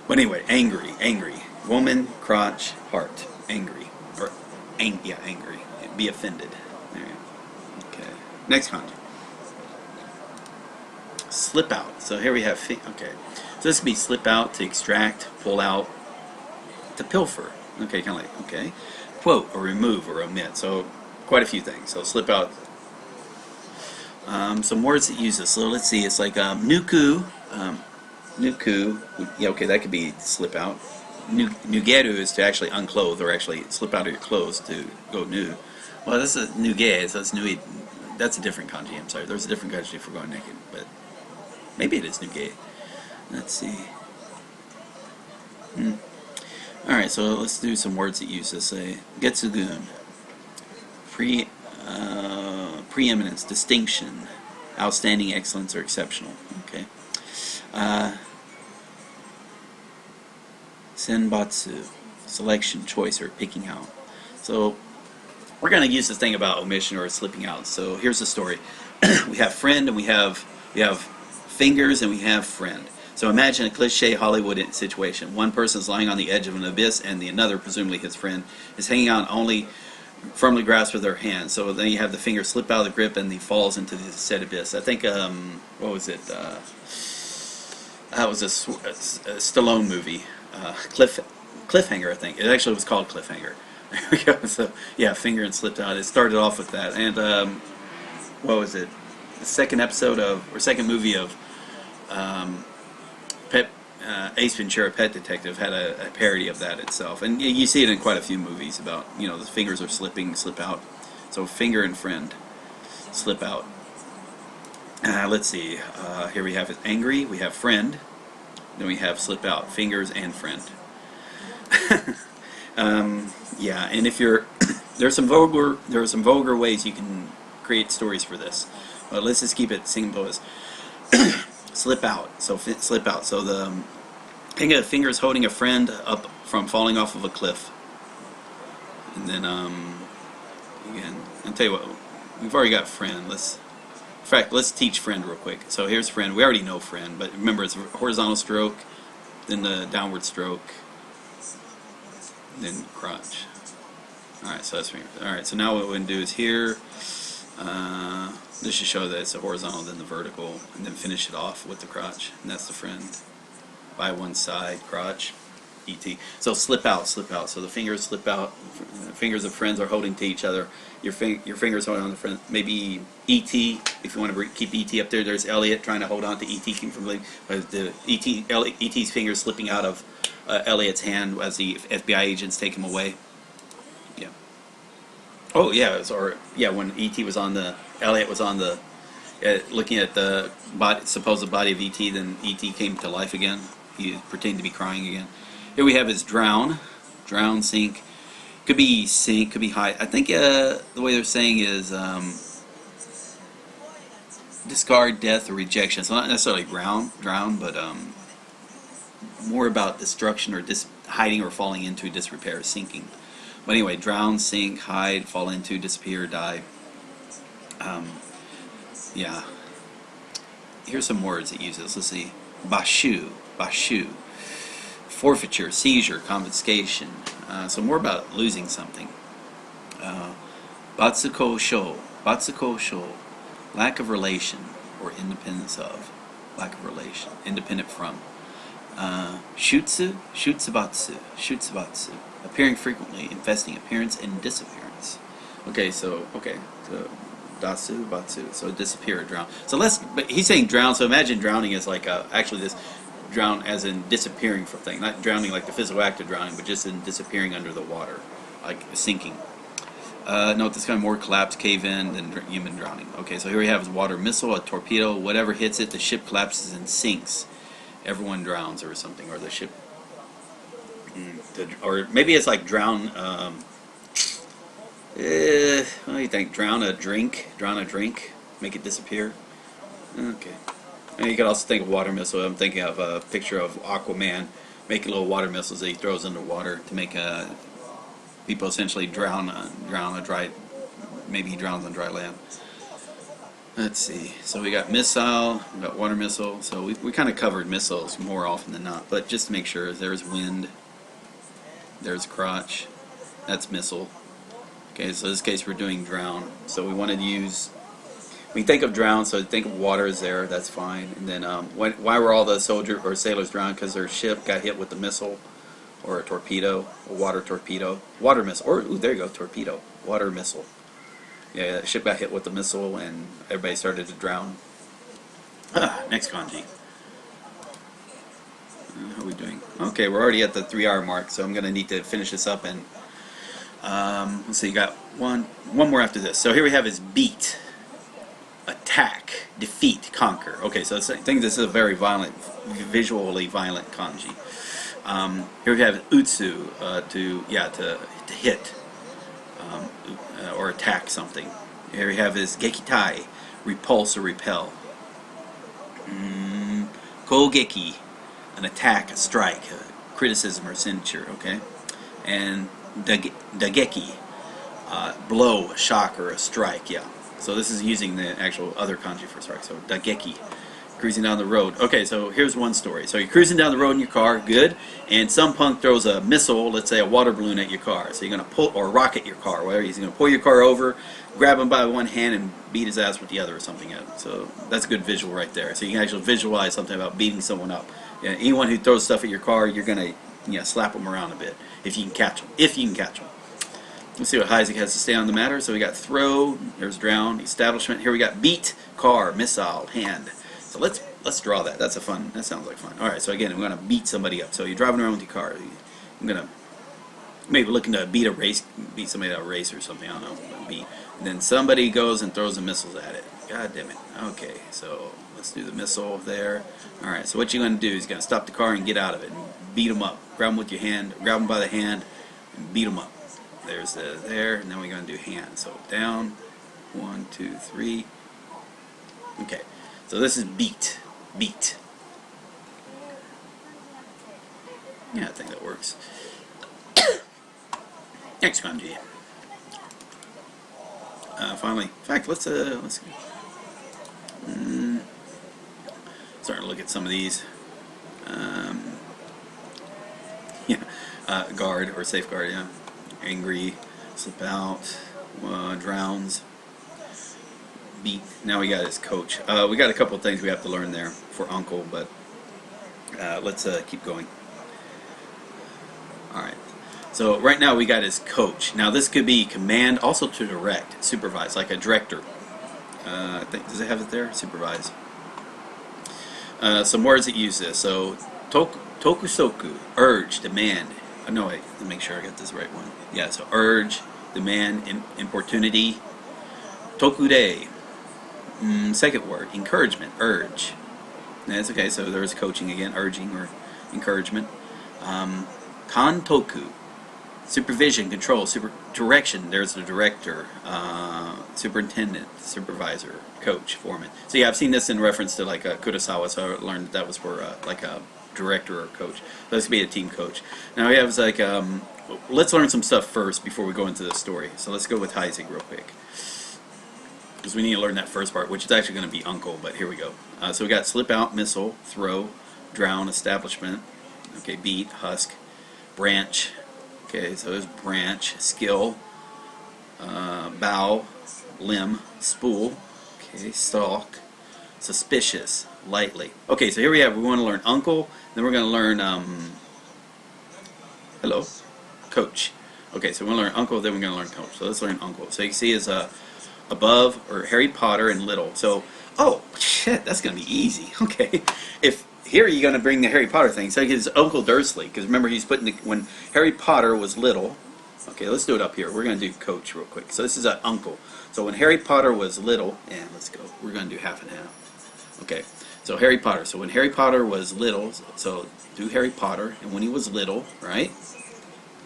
A: But anyway, angry. Woman, crotch, heart. Angry. Or, angry. Be offended. There you go. Okay. Next kanji. Slip out. So here we have, okay. So this could be slip out, to extract, pull out, to pilfer. Okay, kind of like, okay. Quote, or remove, or omit. So, quite a few things. So slip out. Some words that use this. So let's see. It's like nuku. Nuku. Yeah, okay, that could be slip out. Nugeru is to actually unclothe or actually slip out of your clothes to go nude. Well, this is nuge. So it's nui. That's a different kanji. I'm sorry. There's a different kanji for going naked, but maybe it is nuge. Let's see. Alright, so let's do some words that use this. Say getsugun. Preeminence, distinction, outstanding, excellence, or exceptional. Okay. Senbatsu, selection, choice, or picking out. So we're going to use this thing about omission or slipping out. So here's the story. We have friend, and we have fingers, and we have friend. So imagine a cliche Hollywood situation. One person is lying on the edge of an abyss, and the another, presumably his friend, is hanging on only firmly grasped with their hand. So then you have the finger slip out of the grip, and he falls into the said abyss. I think, what was it? That was a Stallone movie, Cliffhanger, I think. It actually was called Cliffhanger. There we go. So yeah, finger and slipped out. It started off with that, and what was it? The second movie of Ace Ventura: Pet Detective had a parody of that itself, and you see it in quite a few movies about the fingers are slip out. So finger and friend, slip out. Let's see. Here we have angry. We have friend. Then we have slip out. Fingers and friend. Yeah, and if you're there are some vulgar ways you can create stories for this. But let's just keep it simple as slip out. So slip out. So think of fingers holding a friend up from falling off of a cliff. And then again, I'll tell you what, we've already got friend. In fact, let's teach friend real quick. So here's friend. We already know friend, but remember it's horizontal stroke, then the downward stroke, then crotch. Alright, so that's finger. Alright, so now what we're going to do is here, this should show that it's a horizontal, then the vertical, and then finish it off with the crotch. And that's the friend. By one side, crotch, ET. So slip out. So the fingers slip out. Fingers of friends are holding to each other. Your fingers holding on to friend. Maybe ET, if you want to keep ET up there. There's Elliot trying to hold on to ET, keep from leaving. But the ET's fingers slipping out of Elliot's hand as the FBI agents take him away. Oh yeah, or yeah, when E.T. was on the Elliot was on the looking at the supposed body of E.T., then E.T. came to life again. He pretended to be crying again. Here we have his drown, sink. Could be sink, could be hide. I think the way they're saying is discard, death, or rejection. So not necessarily drown, but more about destruction or hiding or falling into disrepair, sinking. But anyway, drown, sink, hide, fall into, disappear, die. Yeah. Here's some words it uses. Let's see. Bashu, forfeiture, seizure, confiscation. So more about losing something. Batsuko sho, lack of relation or independence of, lack of relation, independent from. Shutsubatsu, appearing frequently, infesting appearance and disappearance. So dasu, batsu, so disappear or drown. So but he's saying drown, so imagine drowning as like actually this drown as in disappearing from things, not drowning like the physical act of drowning, but just in disappearing under the water, like sinking. Note this kind of more collapse, cave in than human drowning. Okay, so here we have a water missile, a torpedo, whatever hits it, the ship collapses and sinks. Everyone drowns or something, or the ship, or maybe it's like drown. What do you think? Drown a drink, make it disappear. Okay. And you could also think of water missile. I'm thinking of a picture of Aquaman making little water missiles that he throws underwater to make people essentially drown a dry. Maybe he drowns on dry land. Let's see. So we got missile, we got water missile. So we kind of covered missiles more often than not. But just to make sure, there's wind. There's crotch. That's missile. Okay, so in this case we're doing drown. So we wanted to use. We think of drown, so think of water is there. That's fine. And then why were all the soldiers or sailors drowned? Because their ship got hit with a missile or a torpedo, a water torpedo, water missile. Or ooh, there you go, torpedo, water missile. Yeah, the ship got hit with a missile and everybody started to drown. Next kanji. How are we doing? Okay, we're already at the 3-hour mark, so I'm going to need to finish this up. And let's see, you got one more after this. So here we have is beat, attack, defeat, conquer. Okay, so I think this is a very violent, visually violent kanji. Here we have utsu, to hit. Or attack something. Here we have is gekitai, repulse or repel. Kogeki, an attack, a strike, a criticism or censure. Okay, and dageki, blow, a shock or a strike. Yeah. So this is using the actual other kanji for strike. So dageki. Cruising down the road. Okay, so here's one story. So you're cruising down the road in your car, good, and some punk throws a missile, let's say a water balloon at your car. So you're going to pull, or rocket your car, whatever. He's going to pull your car over, grab him by one hand, and beat his ass with the other or something. So that's a good visual right there. So you can actually visualize something about beating someone up. Yeah, anyone who throws stuff at your car, you're going to slap them around a bit, if you can catch them. Let's see what Isaac has to say on the matter. So we got throw, there's drown, establishment. Here we got beat, car, missile, hand. So let's draw that. That sounds like fun. All right. So again, I'm gonna beat somebody up. So you're driving around with your car. I'm gonna maybe looking to beat somebody at a race or something. I don't know. And then somebody goes and throws the missiles at it. God damn it. Okay. So let's do the missile there. All right. So what you're gonna do is you're gonna stop the car and get out of it and beat them up. Grab them with your hand. Grab them by the hand and beat them up. There's there, and then we're gonna do hand. So down. 1, 2, 3. Okay. So this is beat. Yeah, I think that works. Next kanji. Finally, in fact, let's starting to look at some of these. Guard or safeguard. Yeah, angry, slip out, drowns. Beat. Now we got his coach. We got a couple of things we have to learn there for uncle, but let's keep going. Alright. So right now we got his coach. Now this could be command, also to direct, supervise, like a director. I think, does it have it there? Supervise. Some words that use this. So tokusoku, urge, demand. No, wait, let me make sure I got this right one. Yeah, so urge, demand, importunity. Tokude. Second word, encouragement, urge. That's okay, so there's coaching again, urging or encouragement. Kantoku, supervision, control, direction. There's the director, superintendent, supervisor, coach, foreman. So yeah, I've seen this in reference to like Kurosawa, so I learned that was for like a director or coach. So this could be a team coach. Now we have like, let's learn some stuff first before we go into the story. So let's go with Heisig real quick, because we need to learn that first part, which is actually going to be uncle, but here we go. So we got slip out, missile, throw, drown, establishment, okay, beat, husk, branch, okay, so there's branch, skill, bow, limb, spool, okay, stalk, suspicious, lightly. Okay, so here we want to learn uncle, then we're going to learn, hello, coach. Okay, so we're going to learn uncle, then we're going to learn coach. So let's learn uncle. So you can see is above, or Harry Potter and little. So, oh, shit, that's going to be easy. Okay, if here you're going to bring the Harry Potter thing. So it's Uncle Dursley, because remember he's putting when Harry Potter was little. Okay, let's do it up here. We're going to do coach real quick. So this is uncle. So when Harry Potter was little, and let's go. We're going to do half and half. Okay, so Harry Potter. So when Harry Potter was little, so do Harry Potter, and when he was little, right?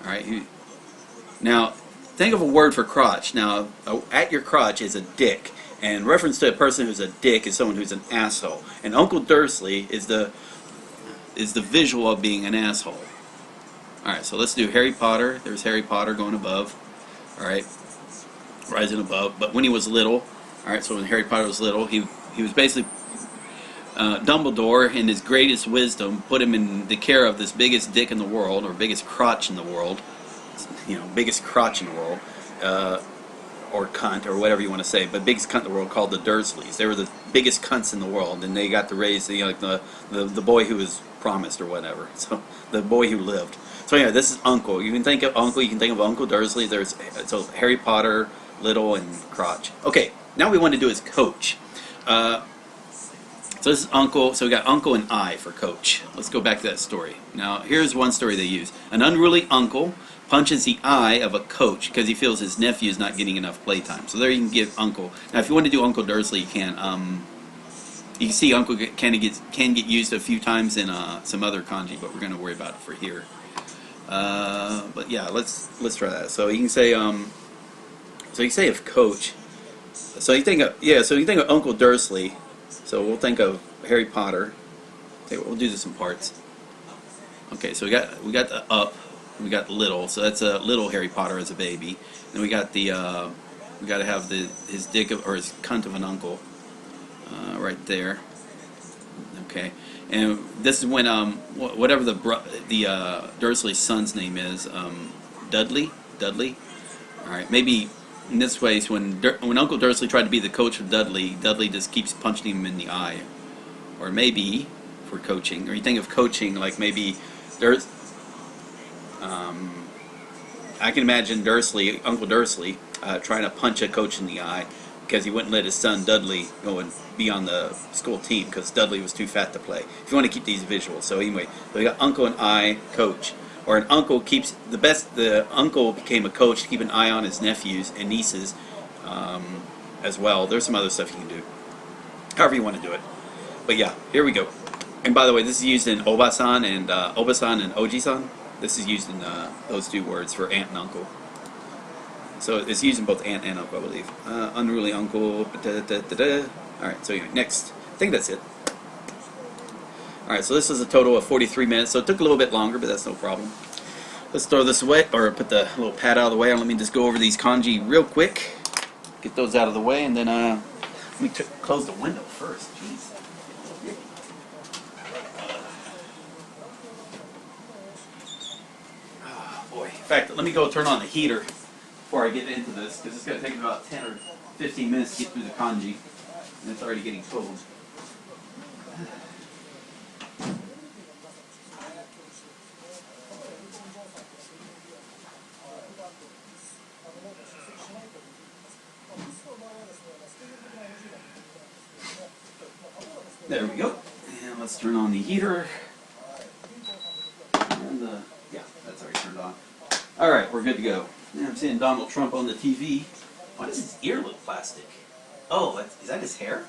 A: All right. Now, think of a word for crotch. Now, at your crotch is a dick. And reference to a person who's a dick is someone who's an asshole. And Uncle Dursley is the visual of being an asshole. Alright, so let's do Harry Potter. There's Harry Potter going above. Alright, rising above. But when he was little, alright, so when Harry Potter was little, he was basically, Dumbledore, in his greatest wisdom, put him in the care of this biggest dick in the world, or biggest crotch in the world. You know, biggest crotch in the world. Or cunt, or whatever you want to say, but biggest cunt in the world, called the Dursleys. They were the biggest cunts in the world, and they got to raise like the boy who was promised or whatever. So the boy who lived. So yeah, this is uncle. You can think of uncle. You can think of Uncle Dursley. There's so Harry Potter, little, and crotch. Okay, now we want to do is coach. So this is uncle. So we got uncle and I for coach. Let's go back to that story. Now here's one story they use. An unruly uncle punches the eye of a coach because he feels his nephew is not getting enough playtime. So there you can give uncle. Now if you want to do Uncle Dursley, you can. You can see uncle can get used a few times in some other kanji, but we're going to worry about it for here. But yeah, let's try that. So you can say so you say of coach. So you think of So you think of Uncle Dursley. So we'll think of Harry Potter. Okay, we'll do this in parts. Okay, so we got the up. We got little, so that's a little Harry Potter as a baby. Then we got the we got to have his dick or his cunt of an uncle right there. Okay, and this is when whatever the Dursley son's name is, Dudley. All right, maybe in this way, so when Uncle Dursley tried to be the coach of Dudley, Dudley just keeps punching him in the eye. Or maybe for coaching, or you think of coaching like maybe there's. I can imagine Uncle Dursley, trying to punch a coach in the eye because he wouldn't let his son Dudley go and be on the school team because Dudley was too fat to play. If you want to keep these visuals. So anyway, we got uncle and I, coach. Or an uncle keeps the uncle became a coach to keep an eye on his nephews and nieces as well. There's some other stuff you can do. However you want to do it. But yeah, here we go. And by the way, this is used in Obasan and Oji-san. This is used in those two words for aunt and uncle. So it's used in both aunt and uncle, I believe. Unruly uncle. Alright, so anyway, next. I think that's it. Alright, so this is a total of 43 minutes. So it took a little bit longer, but that's no problem. Let's throw this away, or put the little pad out of the way. Let me just go over these kanji real quick. Get those out of the way, and then let me close the window first. Jeez. In fact, let me go turn on the heater before I get into this, because it's going to take about 10 or 15 minutes to get through the kanji, and it's already getting cold. There we go. And let's turn on the heater. And yeah, that's already turned on. Alright, we're good to go. Yeah, I'm seeing Donald Trump on the TV. Why does his ear look plastic? Oh, is that his hair?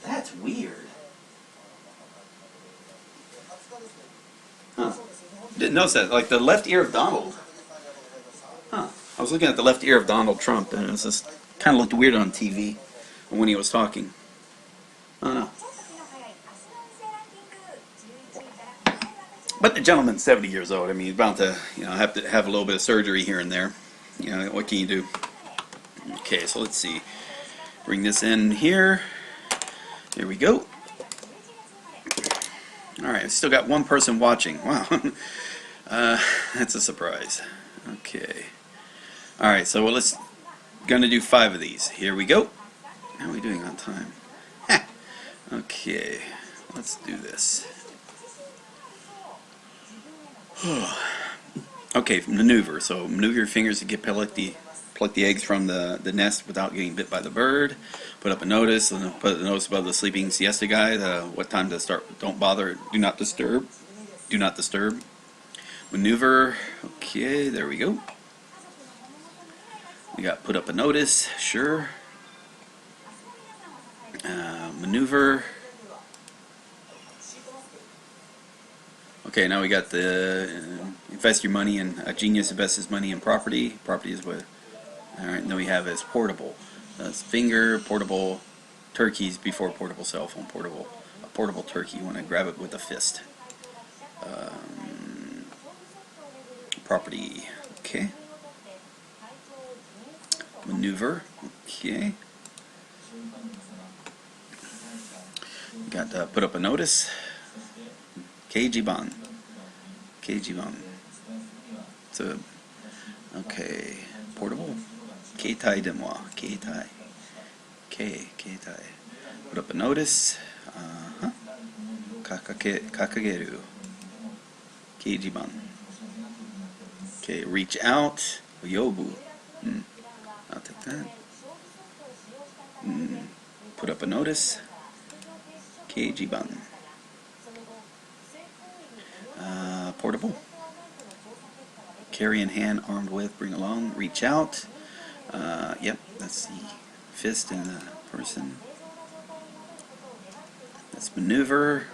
A: That's weird. Huh. Didn't notice that. Like the left ear of Donald. Huh. I was looking at the left ear of Donald Trump, and it was just kind of looked weird on TV when he was talking. I don't know. But the gentleman's 70 years old. I mean, he's bound to, have to have a little bit of surgery here and there. What can you do? Okay, so let's see. Bring this in here. Here we go. All right, still got one person watching. Wow. That's a surprise. Okay. All right, so let's gonna do 5 of these. Here we go. How are we doing on time? Okay, let's do this. Okay, maneuver. So maneuver your fingers to get pluck the eggs from the nest without getting bit by the bird. Put up a notice, and put a notice above the sleeping siesta guy. What time to start? Don't bother. Do not disturb. Do not disturb. Maneuver. Okay, there we go. We got put up a notice. Sure. Maneuver. Okay, now we got the invest your money in a genius invests his money in property. Property is what. All right, and then we have is portable. That's finger, portable, turkeys before portable cell phone, a portable turkey. You want to grab it with a fist. Property. Okay. Maneuver. Okay. Got put up a notice. Keijiban. So, okay. Portable. Keitai denwa. Keitai. Put up a notice. Kakageru. Keijiban. Okay, reach out. Yobu. I'll take that. Put up a notice. Keijiban. Portable. Carry in hand, armed with, bring along, reach out. Yep, that's the fist in the person. That's maneuver.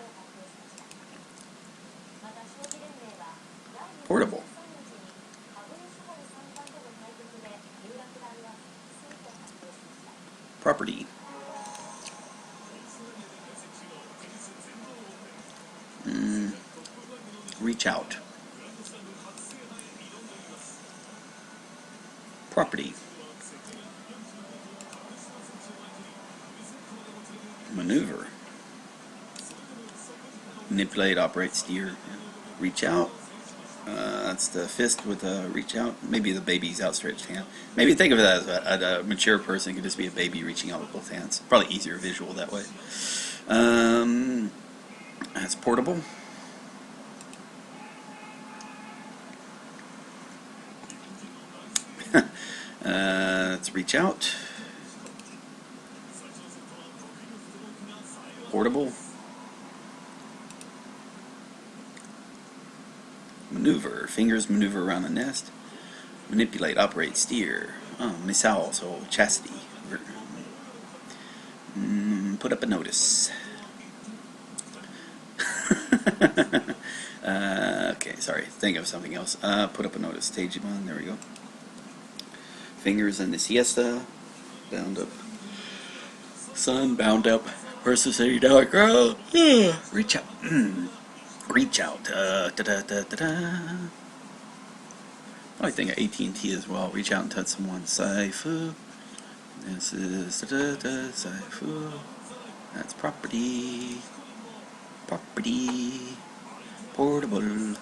A: Portable. Property. Reach out. Property. Maneuver. Manipulate, operate, steer. Reach out. That's the fist with a reach out. Maybe the baby's outstretched hand. Maybe think of it as a mature person. It could just be a baby reaching out with both hands. Probably easier visual that way. That's portable. Let's reach out. Portable. Maneuver. Fingers maneuver around the nest. Manipulate, operate, steer. Missile, so chastity. Put up a notice. Okay, sorry. Think of something else. Put up a notice. Tejibon. There we go. Fingers in the siesta. Bound up. Sun bound up. Versus $80 girl. Reach out. Reach out. I think of AT&T as well. Reach out and touch someone. Saifu. This is Saifu. That's property. Property. Portable.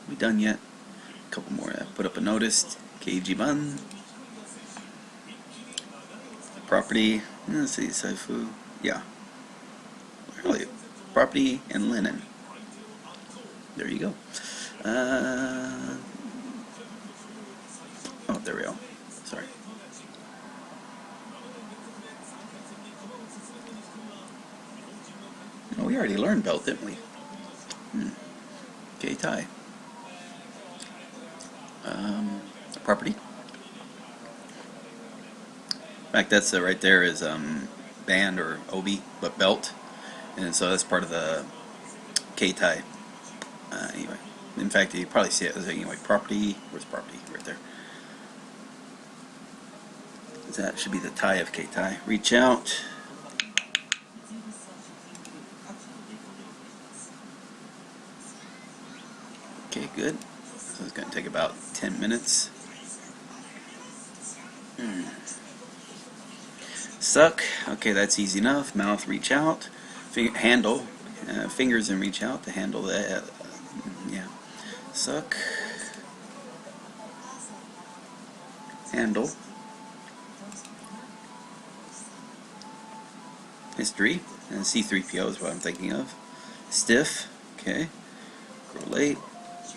A: We done yet? A couple more. Put up a notice. Keijiban. Property. Let's see. Saifu. Yeah. Really? Property and linen. There you go. Oh, there we go. Sorry. Oh, we already learned belt, didn't we? Keitai. Property. In fact, that's right there is band or obi, but belt, and so that's part of the keitai. Anyway, in fact, you probably see it as anyway. Property. Where's property? Right there. That should be the tie of keitai. Reach out. Okay, good. So it's going to take about 10 minutes. Suck. Okay, that's easy enough. Mouth, reach out. Handle. Fingers and reach out to handle that. Yeah. Suck. Handle. History. And C3PO is what I'm thinking of. Stiff. Okay. Relate.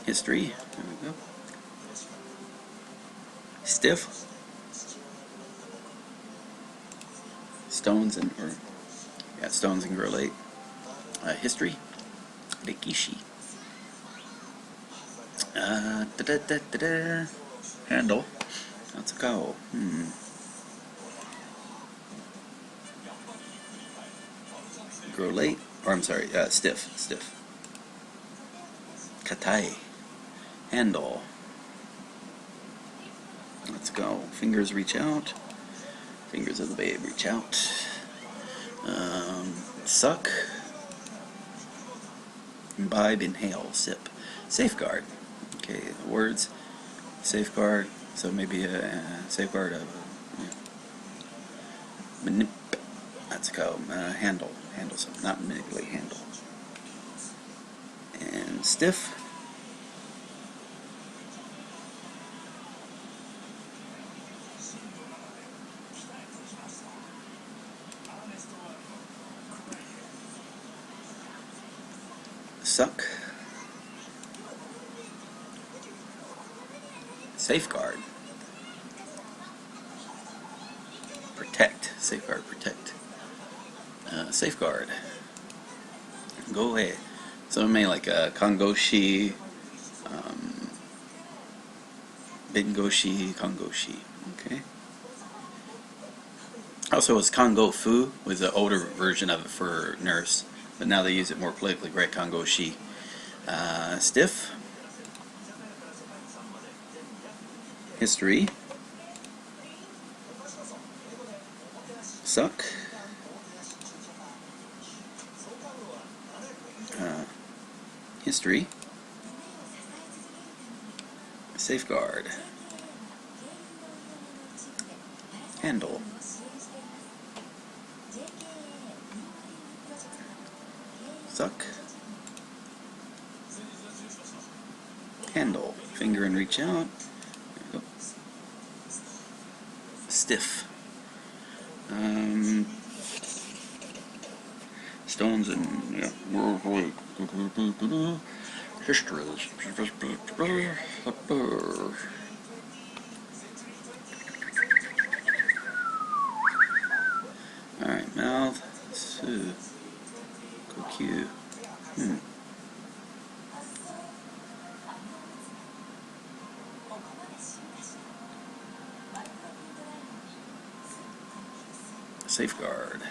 A: History. There we go. Stiff. Stones and stones and relate. History. Rikishi. Handle. Let's go. Grow late. Or I'm sorry, stiff. Katai. Handle. Let's go. Fingers reach out. Fingers of the babe reach out. Suck. Imbibe, inhale, sip. Safeguard. Okay, words. Safeguard. So maybe a safeguard of let's go. Handle. Handle something. Not manipulate, handle. And stiff. Suck. Safeguard. Protect. Safeguard, protect. Safeguard. Go away. So maybe like Kongoshi, Bengoshi, Kongoshi. Okay. Also, was Kongo Fu was the older version of it for nurse, but now they use it more politically. Right, Kongoshi. Stiff. History. Suck. History. Safeguard. Handle. Suck. Handle. Finger and reach out. There we go. Stiff. Stones and history. Alright, mouth. Q. Safeguard.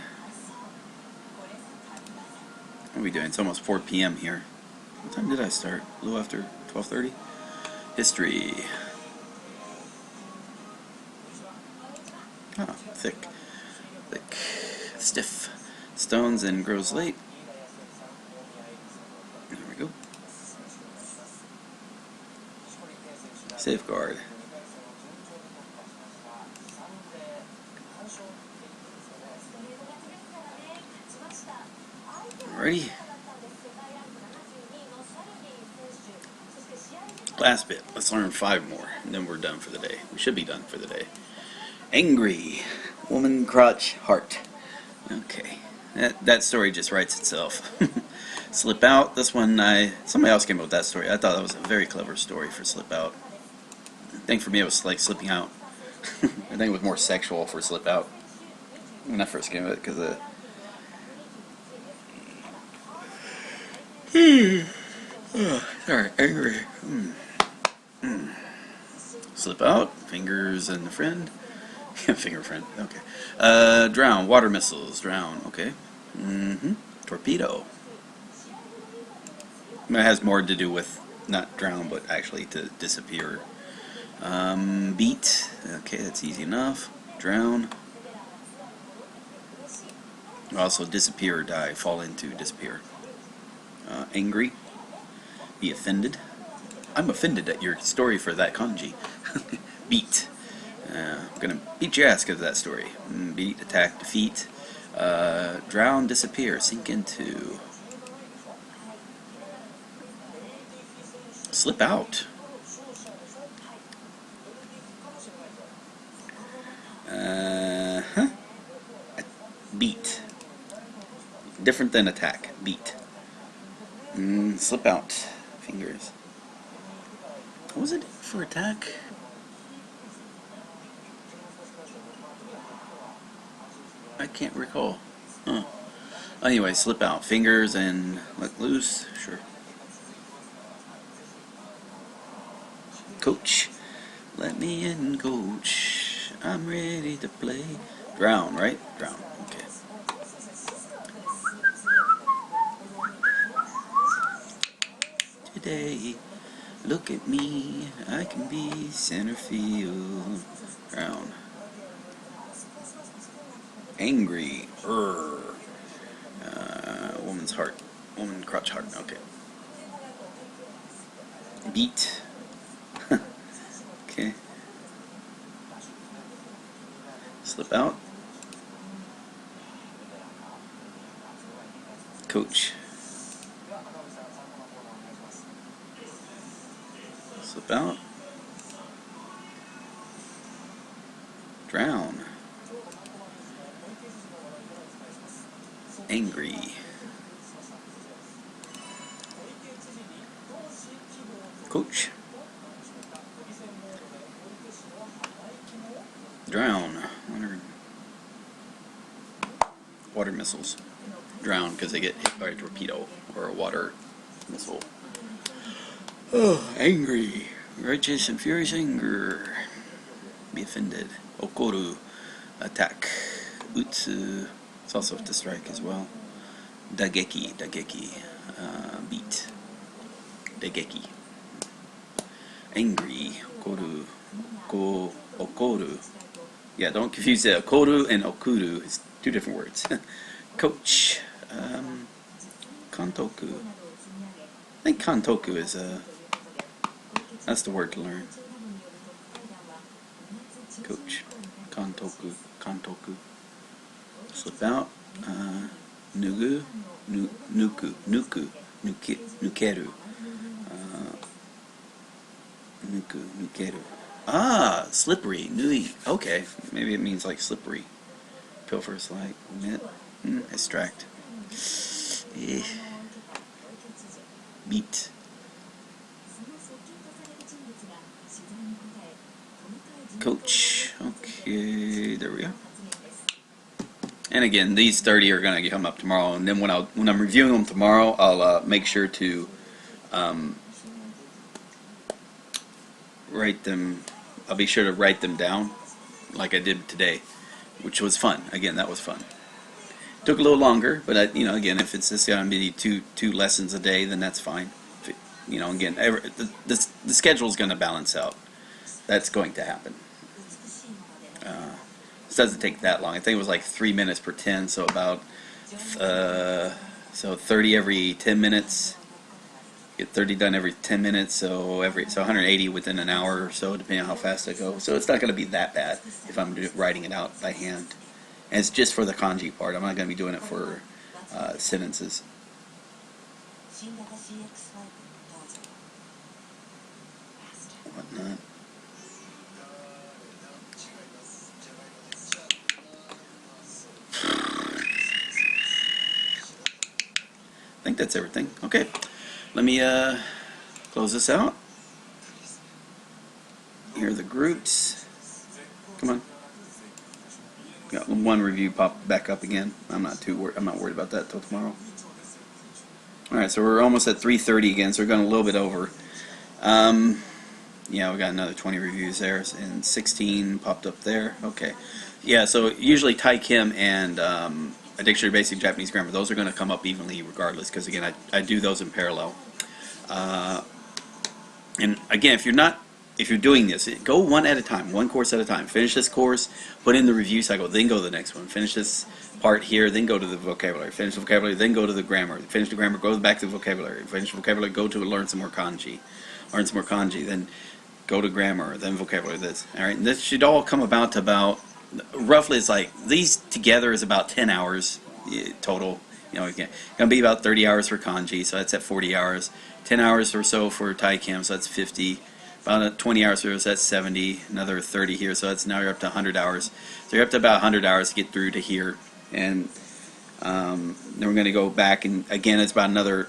A: What are we doing? It's almost 4 p.m. here. What time did I start? A little after 12:30? History. Ah, thick. Stiff. Stones and grows late. There we go. Safeguard. Alrighty. Last bit. Let's learn 5 more, and then we're done for the day. We should be done for the day. Angry. Woman, crotch, heart. Okay. That story just writes itself. Slip out. This one, somebody else came up with that story. I thought that was a very clever story for Slip Out. I think for me it was like slipping out. I think it was more sexual for Slip Out when I first came up with it, because Sorry, angry. Slip out, fingers and a friend. Finger friend, okay. Drown, water missiles, drown, okay. Torpedo. It has more to do with not drown, but actually to disappear. Beat, okay, that's easy enough. Drown. Also disappear or die, fall into, disappear. Angry. Be offended. I'm offended at your story for that kanji. Beat. I'm gonna beat your ass because of that story. Beat, attack, defeat. Drown, disappear, sink into. Slip out. Beat. Different than attack. Beat. Slip out. Fingers. What was it for attack? I can't recall. Huh. Anyway, slip out. Fingers and let loose. Sure. Coach. Let me in, coach. I'm ready to play. Drown, right? Drown. Okay. Today, look at me. I can be center field. Drown. Angry. Woman's heart. Woman crotch heart. Okay. Beat. Okay. Slip out. Coach. Slip out. Drown. Angry. Coach. Drown. Water missiles. Drown because they get hit by a torpedo or a water missile. Oh, angry. Righteous and furious anger. Be offended. Okoru. Attack. Utsu. It's also to strike as well. Dageki. Beat. Dageki. Angry. Okoru. Okoru. Yeah, don't confuse the okoru and okuru. It's two different words. Coach. Kantoku. I think kantoku is that's the word to learn. Coach. Kantoku. Slip out. Nukeru. Nukeru. Ah, slippery. Nui. Okay, maybe it means like slippery. Pilfer, slide, knit, extract. Beat. Coach. Okay, there we go. And again, these 30 are going to come up tomorrow, and then when I'm reviewing them tomorrow, I'll make sure to write them. I'll be sure to write them down, like I did today, which was fun. Again, that was fun. Took a little longer, but again, if it's just going to be two lessons a day, then that's fine. Again, the schedule is going to balance out. That's going to happen. This doesn't take that long. I think it was like 3 minutes per 10, so about 30 every 10 minutes. Get 30 done every 10 minutes, so 180 within an hour or so, depending on how fast I go. So it's not going to be that bad if I'm writing it out by hand. And it's just for the kanji part. I'm not going to be doing it for sentences. Whatnot. I think that's everything. Okay, let me close this out. Here are the groups. Come on. Got one review pop back up again. I'm not worried about that till tomorrow. Alright, so we're almost at 3:30 again, so we're going a little bit over. Yeah, we got another 20 reviews there, and 16 popped up there. Okay. Yeah, so usually Tai Kim and a Dictionary of Basic Japanese Grammar, those are going to come up evenly regardless, because again, I do those in parallel. And again, if you're doing this, go one at a time, one course at a time. Finish this course, put in the review cycle, then go to the next one. Finish this part here, then go to the vocabulary. Finish the vocabulary, then go to the grammar. Finish the grammar, go back to the vocabulary. Finish the vocabulary, go to learn some more kanji. Learn some more kanji, then go to grammar, then vocabulary. This, all right. And this should all come about to about, roughly, it's like these together is about 10 hours total. You know, it's gonna be about 30 hours for kanji, so that's at 40 hours. 10 hours or so for Tai Kim, so that's 50. About 20 hours here, so that's 70. Another 30 here, so that's now you're up to 100 hours. So you're up to about 100 hours to get through to here, and then we're going to go back, and again it's about another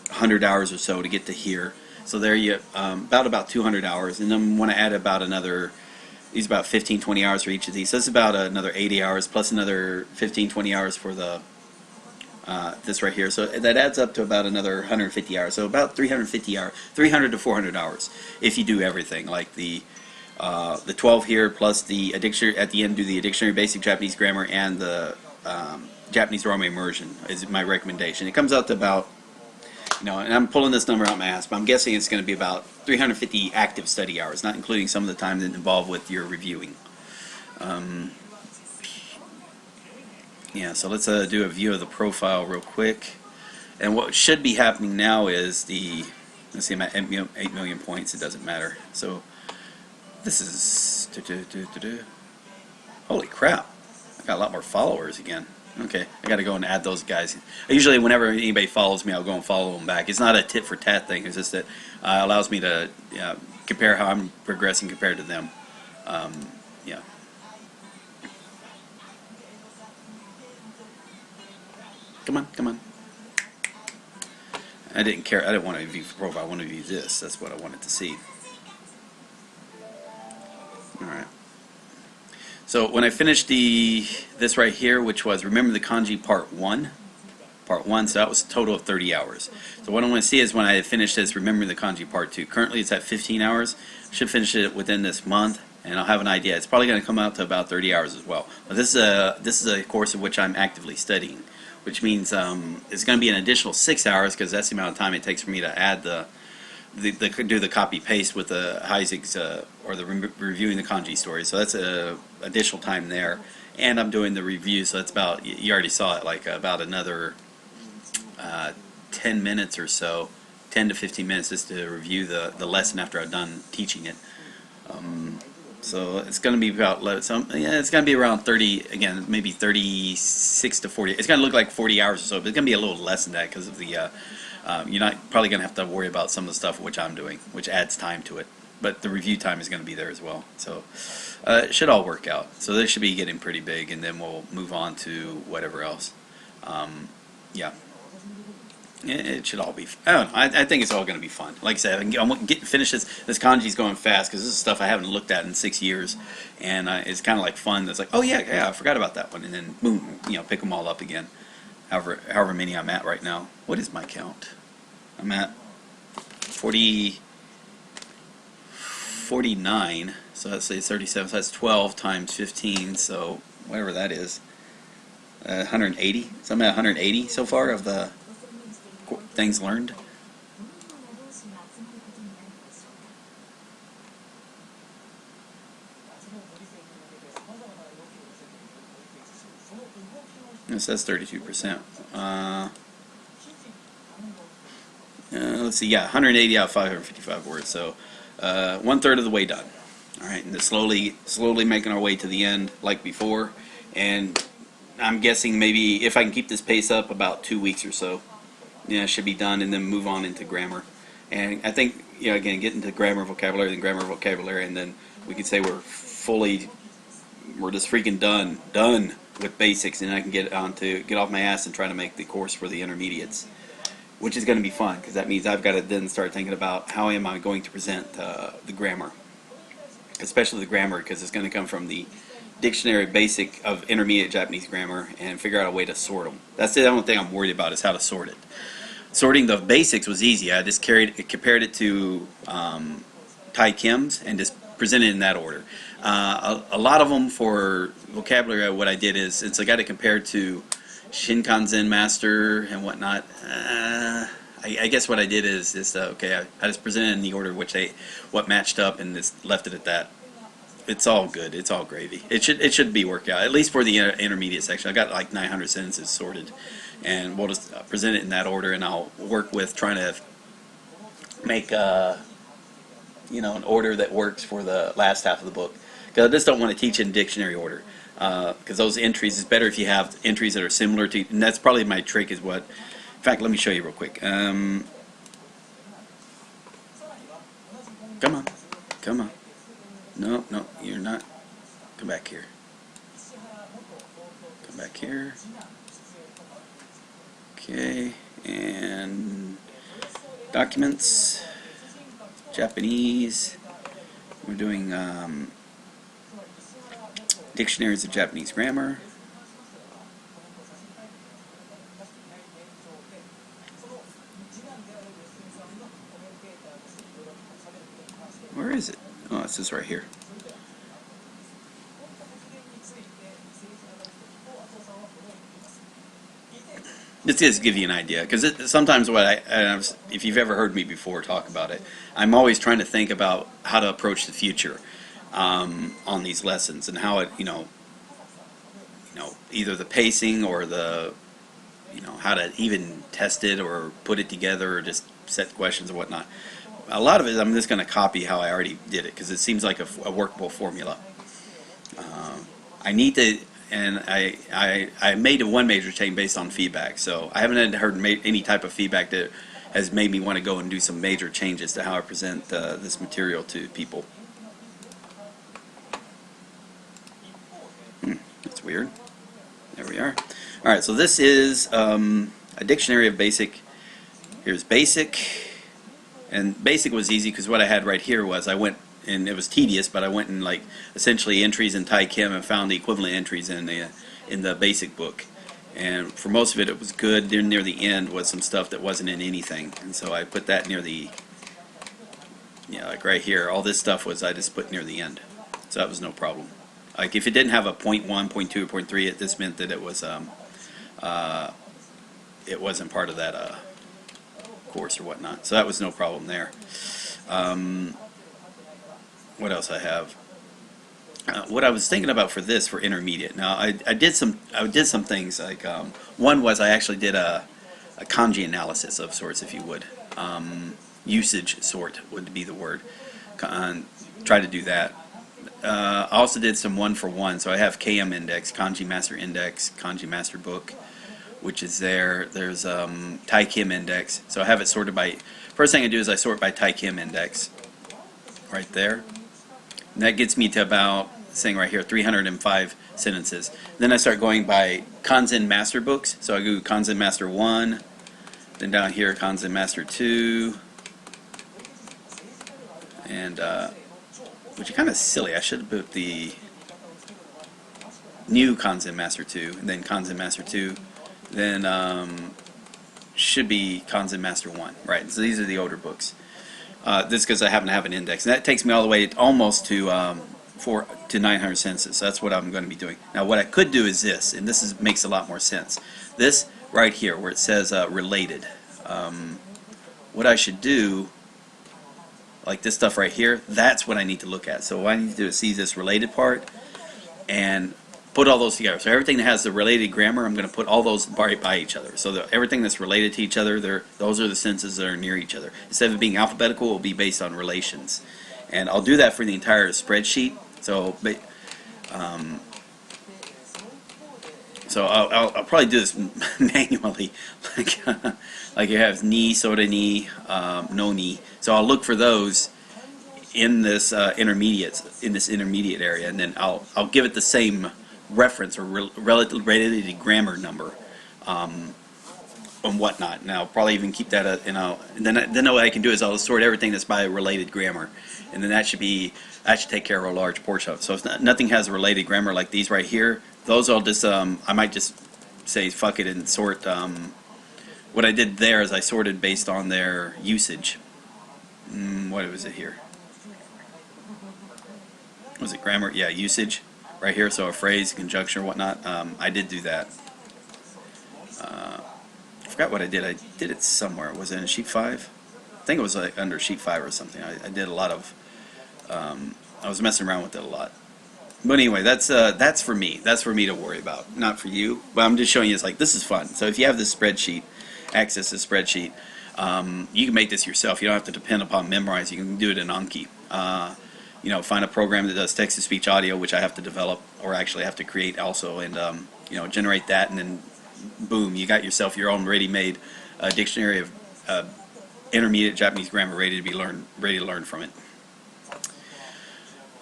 A: 100 hours or so to get to here. So there you about 200 hours, and then we want to add about another. These about 15-20 hours for each of these. So that's about another 80 hours plus another 15-20 hours for the this right here. So that adds up to about another 150 hours. So about 350 hours, 300 to 400 hours if you do everything. Like the 12 here plus the dictionary at the end. Do the Dictionary of Basic Japanese Grammar and the Japanese Rome Immersion is my recommendation. It comes out to about, you know, and I'm pulling this number out my ass, but I'm guessing it's going to be about 350 active study hours, not including some of the time that involved with your reviewing. Yeah, so let's do a view of the profile real quick. And what should be happening now is the, let's see, I'm at 8 million points, it doesn't matter. So this is, holy crap, I got a lot more followers again. Okay, I got to go and add those guys. Usually whenever anybody follows me, I'll go and follow them back. It's not a tit for tat thing, it's just that allows me to compare how I'm progressing compared to them. Yeah. Come on, come on. I didn't care. I didn't want to view profile. I wanted to view this. That's what I wanted to see. All right. So when I finished this right here, which was Remember the Kanji Part 1. So that was a total of 30 hours. So what I want to see is when I finish this Remember the Kanji Part 2. Currently it's at 15 hours. Should finish it within this month, and I'll have an idea. It's probably going to come out to about 30 hours as well. But this is a course of which I'm actively studying, which means it's going to be an additional 6 hours because that's the amount of time it takes for me to add do the copy paste with the Heisig's or the reviewing the kanji story. So that's a additional time there, and I'm doing the review. So that's about, you already saw it, like about another 10 minutes or so, 10 to 15 minutes just to review the lesson after I'm done teaching it. So it's going to be about, it's going to be around 30, again, maybe 36 to 40. It's going to look like 40 hours or so, but it's going to be a little less than that because of the, you're not probably going to have to worry about some of the stuff which I'm doing, which adds time to it. But the review time is going to be there as well. So it should all work out. So this should be getting pretty big, and then we'll move on to whatever else. Yeah. It should all be. I don't know. I think it's all going to be fun. Like I said, I'm finish this. This kanji's going fast because this is stuff I haven't looked at in 6 years, and it's kind of like fun. It's like, oh yeah, I forgot about that one, and then boom, pick them all up again. However many I'm at right now. What is my count? I'm at 49. So let's say 37. So that's 12 times 15. So whatever that is, 180. So I'm at 180 so far of the things learned. Yes, that's 32%. Let's see, yeah, 180 out of 555 words, so 1/3 of the way done. All right, and slowly making our way to the end like before, and I'm guessing maybe if I can keep this pace up, about 2 weeks or so. Yeah, should be done, and then move on into grammar. And I think, again, get into grammar, vocabulary, and then we could say we're just freaking done with basics, and I can get off my ass and try to make the course for the intermediates, which is going to be fun because that means I've got to then start thinking about how am I going to present the grammar, especially the grammar, because it's going to come from the Dictionary Basic of Intermediate Japanese Grammar, and figure out a way to sort them. That's the only thing I'm worried about, is how to sort it. sorting the basics was easy. I just compared it to Thai Kim's and just presented in that order. A lot of them for vocabulary, what I did is, since I got to compare to Shinkansen Master and whatnot, I guess what I did is okay, I just presented in the order which what matched up and just left it at that. It's all good. It's all gravy. It should be worked out, at least for the intermediate section. I got like 900 sentences sorted, and we'll just present it in that order, and I'll work with trying to make an order that works for the last half of the book. Because I just don't want to teach in dictionary order. Because those entries, it's better if you have entries that are similar to, and that's probably my trick is what, in fact, let me show you real quick. Come on. Come on. No, you're not. Come back here. Come back here. Okay, and documents, Japanese. We're doing dictionaries of Japanese grammar. Where is it? Oh, it's this right here. This is give you an idea, because sometimes what if you've ever heard me before talk about it, I'm always trying to think about how to approach the future on these lessons, and how it, either the pacing or the, how to even test it or put it together or just set questions or whatnot. A lot of it, I'm just going to copy how I already did it, because it seems like a workable formula. I need to, and I made a one major change based on feedback, so I haven't heard any type of feedback that has made me want to go and do some major changes to how I present this material to people. That's weird. There we are. Alright, so this is a dictionary of basic. Here's basic. And basic was easy because what I had right here was I went, and it was tedious, but I went and like essentially entries in Thai Kim and found the equivalent entries in the basic book. And for most of it, it was good. Then near the end was some stuff that wasn't in anything, and so I put that near the, like right here. All this stuff was I just put near the end, so that was no problem. Like if it didn't have a 0.1, 0.2, or 0.3, it just meant that it was it wasn't part of that course or whatnot. So that was no problem there. What else I have? What I was thinking about for this, for intermediate. Now I did some things like one was I actually did a kanji analysis of sorts, if you would. Usage sort would be the word. Try to do that. I also did some one-for-one, so I have KM Index, Kanji Master Index, Kanji Master Book, which is there. There's Thai Kim Index, so I have it sorted by, first thing I do is I sort by Thai Kim Index, right there. And that gets me to about, saying right here, 305 sentences. Then I start going by Kanzen Master Books, so I go Kanzen Master 1, then down here Kanzen Master 2, and which is kind of silly. I should have put the new Kanzen Master 2, and then Kanzen Master 2, then should be Kanzen Master 1, right? So these are the older books. This is because I happen to have an index, and that takes me all the way almost to 900 sentences. So that's what I'm going to be doing. Now, what I could do is this, and this makes a lot more sense. This right here, where it says related. What I should do, like this stuff right here, that's what I need to look at. So what I need to do is see this related part and put all those together. So everything that has the related grammar, I'm going to put all those right by each other. So everything that's related to each other, those are the sentences that are near each other. Instead of being alphabetical, it will be based on relations. And I'll do that for the entire spreadsheet. So I'll probably do this manually, like you have ni, soda ni, no ni. So I'll look for those in this intermediate area, and then I'll give it the same reference or related grammar number, and whatnot. And I'll probably even keep that, and then what I can do is I'll sort everything that's by related grammar, and then that should take care of a large portion of it. So if nothing has a related grammar like these right here, those I'll just I might just say fuck it and sort what I did there is I sorted based on their usage. What was it here? Was it grammar? Yeah, usage right here. So a phrase, conjunction, or whatnot. I did do that. I forgot what I did. I did it somewhere. Was it in sheet 5? I think it was like under sheet 5 or something. I did a lot of. I was messing around with it a lot. But anyway, that's for me. That's for me to worry about, not for you. But I'm just showing you. It's like this is fun. So if you have this spreadsheet, access this spreadsheet, you can make this yourself. You don't have to depend upon memorize. You can do it in Anki. You know, find a program that does text-to-speech audio, which I have to develop, or actually have to create also, and you know, generate that, and then boom, you got yourself your own ready-made dictionary of intermediate Japanese grammar ready to learn from it.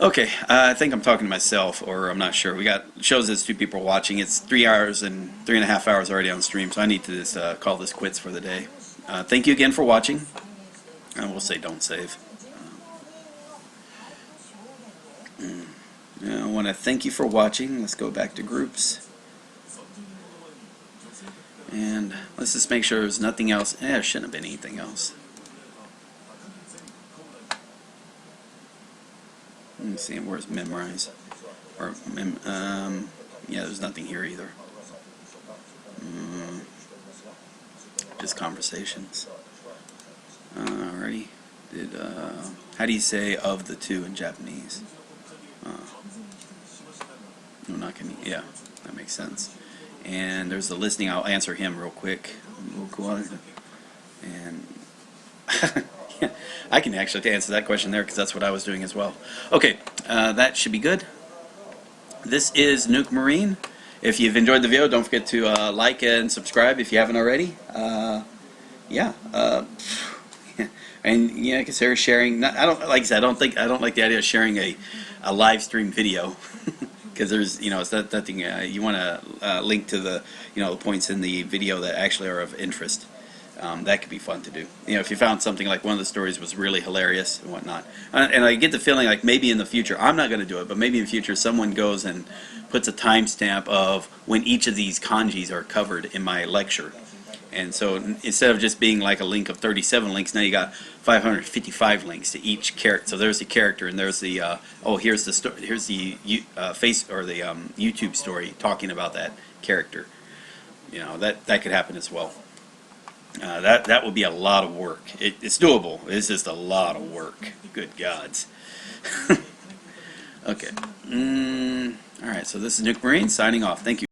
A: Okay, I think I'm talking to myself, or I'm not sure. We got shows as 2 people watching. It's 3 hours and 3.5 hours already on stream, so I need to just call this quits for the day. Thank you again for watching. I will say don't save. I want to thank you for watching. Let's go back to groups. And let's just make sure there's nothing else. There shouldn't have been anything else. Let me see, where's memorize? Or yeah, there's nothing here either. Just conversations. Alrighty. How do you say of the two in Japanese? No, not gonna. Yeah, that makes sense. And there's the listening. I'll answer him real quick. And yeah, I can actually answer that question there because that's what I was doing as well. Okay, that should be good. This is Nuke Marine. If you've enjoyed the video, don't forget to like and subscribe if you haven't already. Yeah. And yeah, consider sharing. I don't like I said. I don't like the idea of sharing a live stream video. Because there's, you know, it's that thing. You want to link to the, you know, the points in the video that actually are of interest. That could be fun to do. You know, if you found something like one of the stories was really hilarious and whatnot. And I get the feeling like maybe in the future, I'm not going to do it, but maybe in the future someone goes and puts a timestamp of when each of these kanjis are covered in my lecture. And so instead of just being like a link of 37 links, now you got 555 links to each character. So there's the character, and there's the here's the face or the YouTube story talking about that character. You know, that could happen as well. That would be a lot of work. It's doable. It's just a lot of work. Good gods. Okay. All right. So this is Nuke Marine signing off. Thank you.